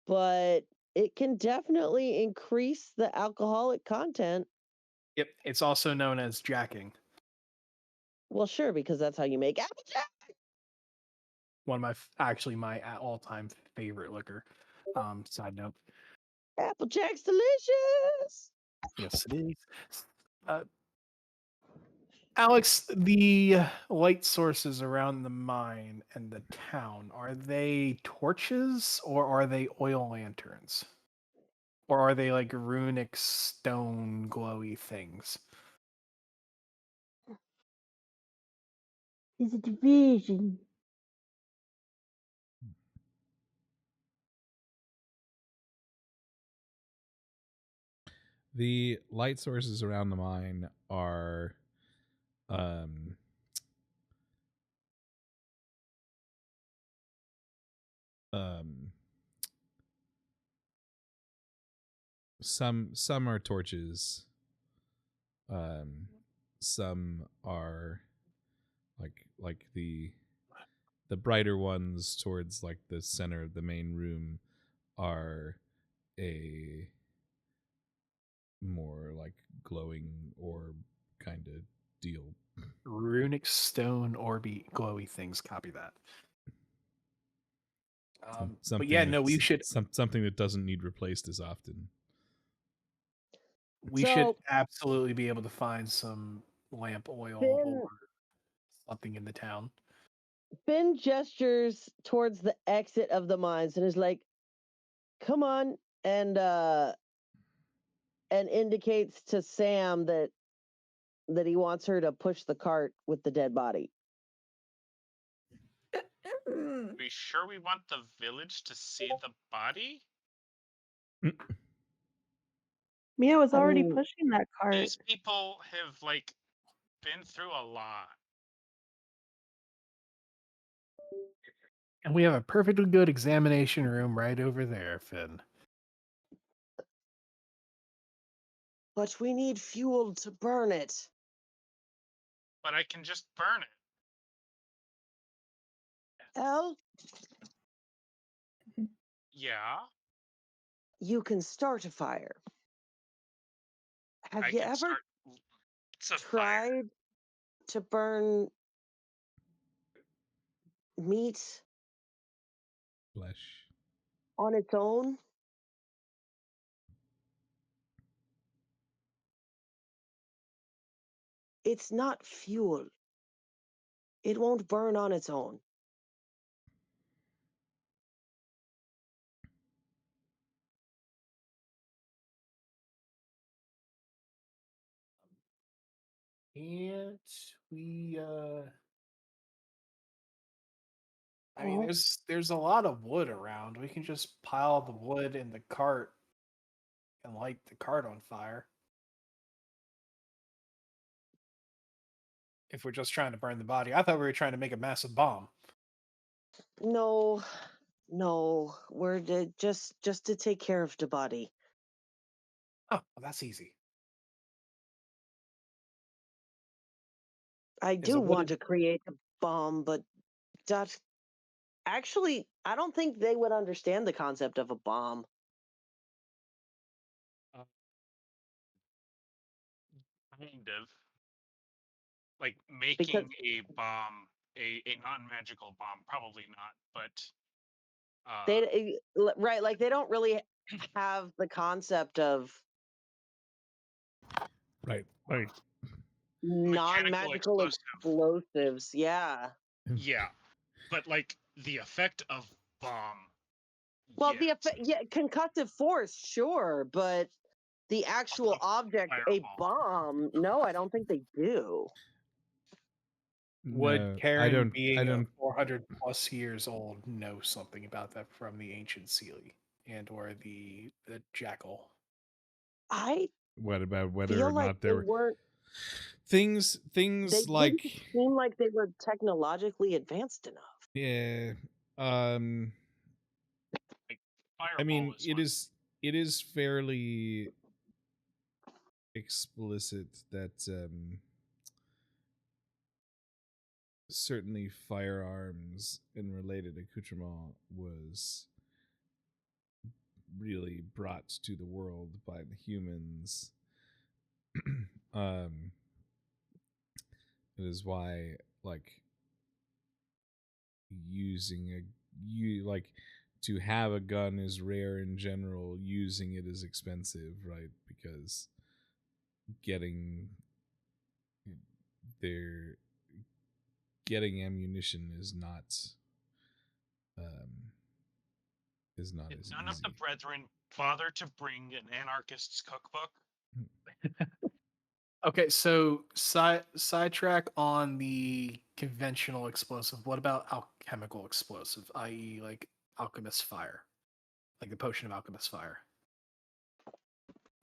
Speaker 3: but it can definitely increase the alcoholic content.
Speaker 2: Yep, it's also known as jacking.
Speaker 3: Well, sure, because that's how you make applejack.
Speaker 2: One of my all-time favorite liquor. Side note.
Speaker 3: Applejack's delicious.
Speaker 2: Yes, it is. Alex, the light sources around the mine and the town, are they torches or are they oil lanterns? Or are they like runic stone glowy things?
Speaker 6: is a division.
Speaker 1: The light sources around the mine are um some are torches. Some are like the brighter ones towards like the center of the main room are a more like glowing orb kind of deal.
Speaker 2: Runic stone orby glowy things. Copy that. But yeah, no, we should
Speaker 1: something that doesn't need replaced as often.
Speaker 2: should absolutely be able to find some lamp oil or something in the town.
Speaker 3: Finn gestures towards the exit of the mines and is like, "Come on," and indicates to Sam that he wants her to push the cart with the dead body.
Speaker 4: We sure we want the village to see the body?
Speaker 6: Mia was already pushing that cart.
Speaker 4: These people have like been through a lot.
Speaker 2: And we have a perfectly good examination room right over there, Finn.
Speaker 3: But we need fuel to burn it.
Speaker 4: But I can just burn it.
Speaker 3: Elle?
Speaker 4: Yeah.
Speaker 3: You can start a fire. Have you ever tried to burn meat
Speaker 1: Flesh.
Speaker 3: on its own. It's not fuel. It won't burn on its own.
Speaker 2: Can't we I
Speaker 10: Well,
Speaker 2: mean there's a lot of wood around. We can just pile the wood in the cart and light the cart on fire. If we're just trying to burn the body. I thought we were trying to make a massive bomb.
Speaker 3: No, no, just to take care of the body.
Speaker 2: Oh, well, that's easy.
Speaker 3: I
Speaker 2: Is
Speaker 3: do
Speaker 2: a
Speaker 3: want
Speaker 2: wooden
Speaker 3: to create a bomb, but that actually, I don't think they would understand the concept of a bomb.
Speaker 8: Kind of. Like
Speaker 3: Because
Speaker 8: making a bomb, a non-magical bomb, probably not, but
Speaker 3: right, like they don't really have the concept of
Speaker 1: Right.
Speaker 8: mechanical
Speaker 3: non-magical
Speaker 8: explosive.
Speaker 3: explosives. Yeah.
Speaker 8: Yeah, but like the effect of bomb.
Speaker 3: Well,
Speaker 8: yes.
Speaker 3: the effect, yeah, concussive force, sure, but the actual object, a
Speaker 8: Fireball.
Speaker 3: bomb, no, I don't think they do.
Speaker 2: Would
Speaker 1: No,
Speaker 2: Karen,
Speaker 1: I
Speaker 2: being
Speaker 1: don't.
Speaker 2: 400 plus years old, know something about that from the ancient Sealy and or the jackal?
Speaker 3: I
Speaker 1: What about whether
Speaker 3: feel
Speaker 1: or
Speaker 3: like
Speaker 1: not
Speaker 3: they
Speaker 1: there were
Speaker 3: weren't.
Speaker 1: things
Speaker 3: They
Speaker 1: like
Speaker 3: didn't seem like they were technologically advanced enough.
Speaker 1: yeah,
Speaker 8: Like
Speaker 1: I
Speaker 8: fireball
Speaker 1: mean
Speaker 8: is one.
Speaker 1: it is fairly explicit that certainly firearms and related accoutrement was really brought to the world by the humans. um it is why like using a you like to have a gun is rare in general, using it is expensive, right? Because getting their getting ammunition um is not
Speaker 8: Did
Speaker 1: as
Speaker 8: none of the
Speaker 1: easy.
Speaker 8: brethren bother to bring an anarchist's cookbook?
Speaker 2: Okay, so sidetrack on the conventional explosive. What about alchemical explosive, i.e., like alchemist fire, like the potion of alchemist fire,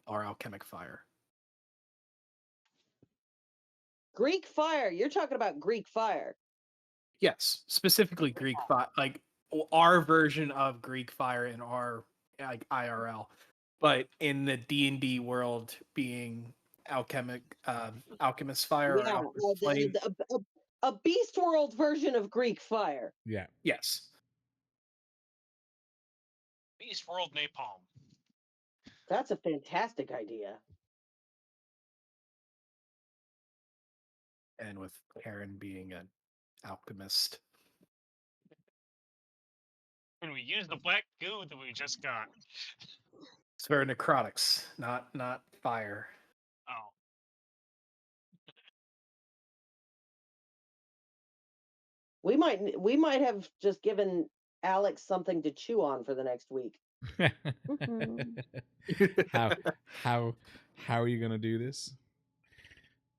Speaker 2: or alchemic fire?
Speaker 3: Greek fire. You're talking about Greek fire.
Speaker 2: Yes, specifically Greek fire, like our version of Greek fire in our like IRL, but in the D&D world, being alchemist fire or
Speaker 3: Yeah,
Speaker 2: alchemist flame.
Speaker 3: a beast world version of Greek fire.
Speaker 1: Yeah.
Speaker 2: Yes.
Speaker 8: Beast World Napalm.
Speaker 3: That's a fantastic idea.
Speaker 2: And with Karen being an alchemist.
Speaker 8: And we use the black goo that we just got.
Speaker 2: It's for necrotics, not fire.
Speaker 8: Oh.
Speaker 3: We might have just given Alex something to chew on for the next week.
Speaker 1: how how how are you gonna do this?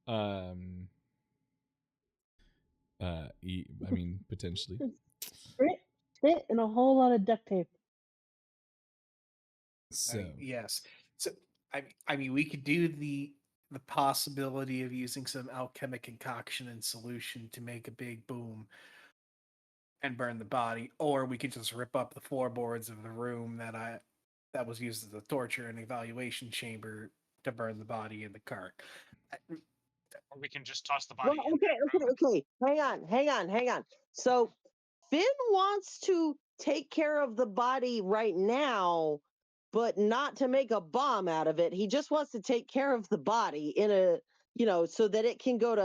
Speaker 1: I mean, potentially.
Speaker 10: Grit, spit, and a whole lot of duct tape.
Speaker 1: So
Speaker 2: Yes. So I mean, we could do the possibility of using some alchemic concoction and solution to make a big boom and burn the body, or we could just rip up the floorboards of the room that was used as a torture and evaluation chamber to burn the body in the cart.
Speaker 8: Or we can just toss the
Speaker 3: Well,
Speaker 8: body in that room.
Speaker 3: okay. Hang on. So Finn wants to take care of the body right now, but not to make a bomb out of it. He just wants to take care of the body in a, so that it can go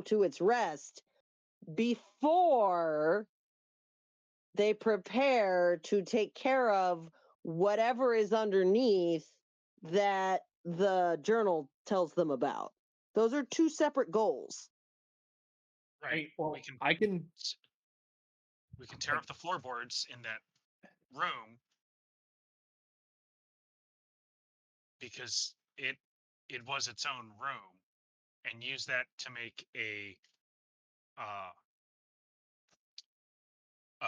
Speaker 3: to its rest before they prepare to take care of whatever is underneath that the journal tells them about. Those are two separate goals.
Speaker 8: Right.
Speaker 2: Well,
Speaker 8: we can
Speaker 2: I can.
Speaker 8: we can tear up the floorboards in that room because it was its own room, and use that to make a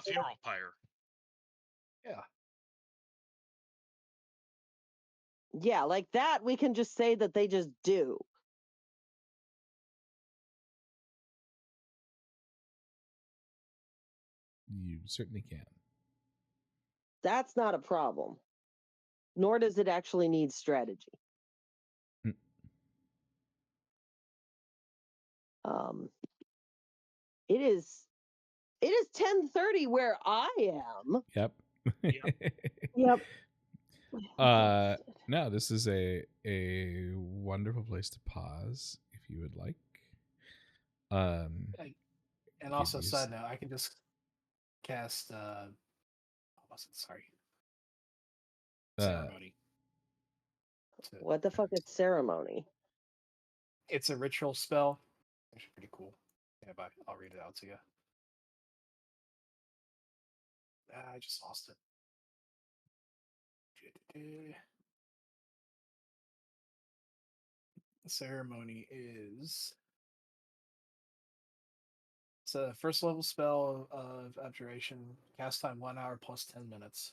Speaker 8: funeral pyre.
Speaker 2: Yeah.
Speaker 3: Yeah, like that we can just say that they just do.
Speaker 1: You certainly can.
Speaker 3: That's not a problem. Nor does it actually need strategy.
Speaker 1: Mm.
Speaker 3: It is 10:30 where I am.
Speaker 1: Yep.
Speaker 10: Yep.
Speaker 1: No, this is a wonderful place to pause if you would like.
Speaker 2: And also,
Speaker 1: use-
Speaker 2: side note, I can just cast. What was it? Sorry. Ceremony.
Speaker 3: What the fuck is ceremony?
Speaker 2: It's a ritual spell. Actually, pretty cool. Yeah, but I'll read it out to you. I just lost it. The ceremony is. It's a first level spell of abjuration. Cast time 1 hour plus 10 minutes.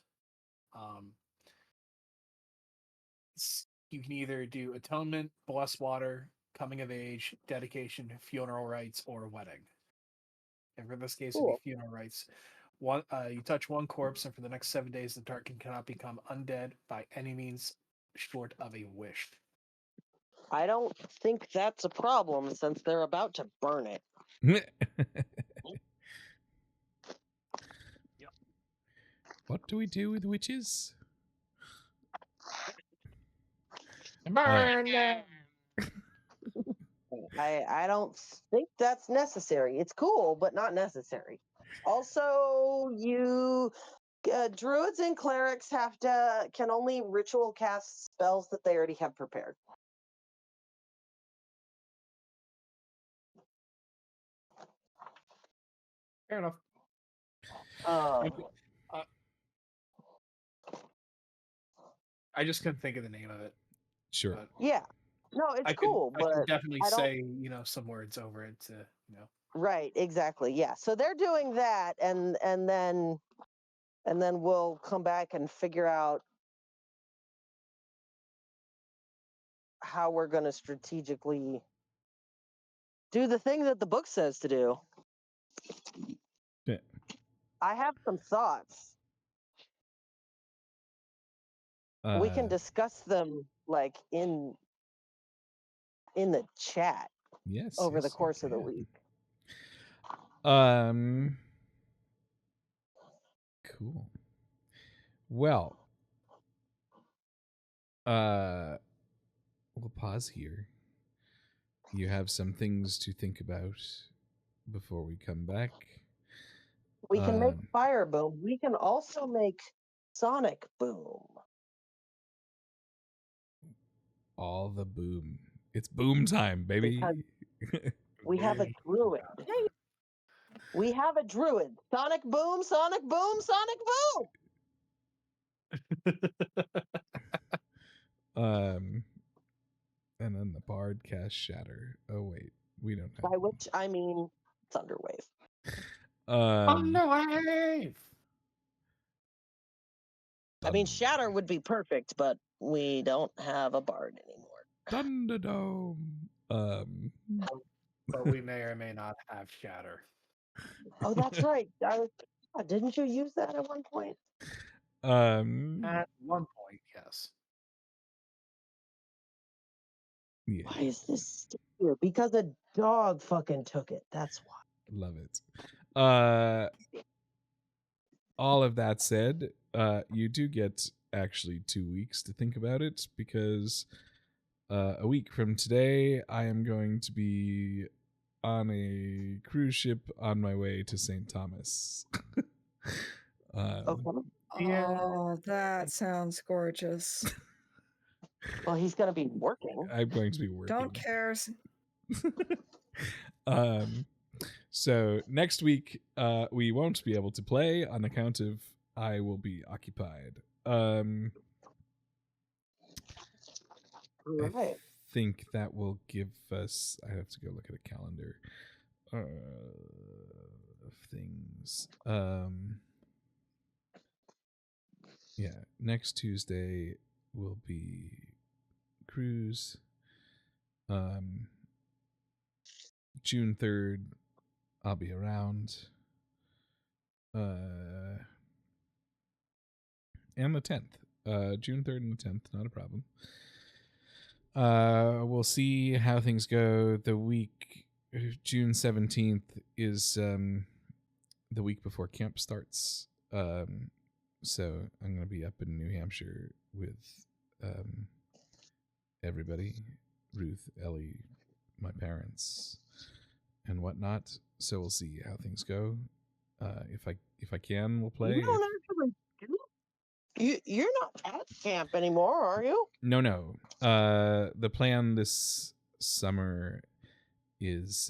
Speaker 2: You can either do atonement, bless water, coming of age, dedication, funeral rites, or wedding. And for this case, it'd be funeral rites. You touch one corpse, and for the next 7 days, the Darkin cannot become undead by any means short of a wish.
Speaker 3: I don't think that's a problem since they're about to burn it.
Speaker 1: What do we do with witches?
Speaker 2: Burn them!
Speaker 3: I don't think that's necessary. It's cool, but not necessary. Also, you druids and clerics can only ritual cast spells that they already have prepared.
Speaker 2: Fair enough. I just couldn't think of the name of it.
Speaker 1: Sure.
Speaker 3: Yeah. No, it's cool,
Speaker 2: I
Speaker 3: but
Speaker 2: can definitely
Speaker 3: I don't...
Speaker 2: say, some words over it to,
Speaker 3: Right, exactly. Yeah. So they're doing that, and then we'll come back and figure out how we're going to strategically do the thing that the book says to do.
Speaker 1: Yeah.
Speaker 3: I have some thoughts. We can discuss them like in the chat.
Speaker 1: Yes.
Speaker 3: Over
Speaker 1: yes,
Speaker 3: the course of the week.
Speaker 1: Cool. Well, we'll pause here. You have some things to think about before we come back.
Speaker 3: We can make fire boom. We can also make sonic boom.
Speaker 1: All the boom. It's boom time, baby.
Speaker 3: We have a druid. We have a druid. Sonic boom, sonic boom, sonic boom.
Speaker 1: And then the bard cast shatter. Oh wait, we don't have.
Speaker 3: By which I mean Thunderwave.
Speaker 2: Thunderwave.
Speaker 3: I mean, shatter would be perfect, but we don't have a bard anymore.
Speaker 1: Thunderdome.
Speaker 2: But we may or may not have shatter.
Speaker 3: Oh, that's right. Didn't you use that at one point?
Speaker 2: At one point, yes.
Speaker 1: Yeah.
Speaker 3: Why is this still here? Because a dog fucking took it. That's why.
Speaker 1: Love it. All of that said, you do get actually 2 weeks to think about it, because a week from today I am going to be on a cruise ship on my way to St. Thomas.
Speaker 3: Okay.
Speaker 2: Yeah.
Speaker 5: Oh, that sounds gorgeous.
Speaker 3: Well, he's going to be working.
Speaker 1: I'm going to be working.
Speaker 5: Don't care.
Speaker 1: So next week we won't be able to play on account of I will be occupied. I
Speaker 3: Right.
Speaker 1: think that will give us, I have to go look at a calendar of things. Yeah, next Tuesday will be cruise. June 3rd I'll be around. And the 10th. June 3rd and the 10th, not a problem. We'll see how things go. The week June 17th is the week before camp starts. So I'm gonna be up in New Hampshire with everybody, Ruth, Ellie, my parents, and whatnot. So we'll see how things go. If I can, we'll play.
Speaker 3: You don't actually do. You're not at camp anymore, are you?
Speaker 1: No. The plan this summer is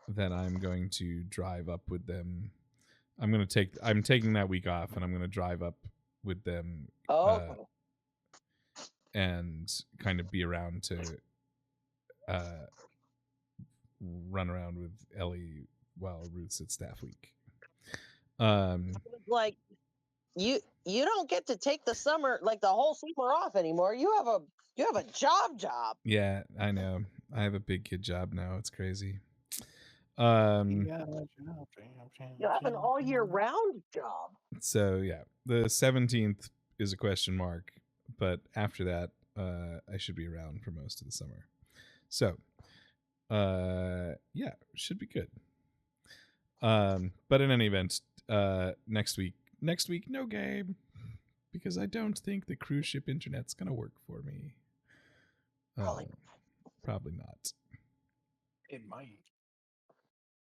Speaker 1: that I'm going to drive up with them. I'm taking that week off, and I'm going to drive up with them.
Speaker 3: Okay.
Speaker 1: And kind of be around to run around with Ellie while Ruth's at staff week.
Speaker 3: Like you don't get to take the summer, like the whole summer off anymore. You have a job.
Speaker 1: Yeah, I know. I have a big kid job now. It's crazy.
Speaker 3: You have an all year round job.
Speaker 1: So yeah, the 17th is a question mark, but after that, I should be around for most of the summer. So, yeah, should be good. But in any event, next week, no game, because I don't think the cruise ship internet's gonna work for me. Probably not.
Speaker 2: It might.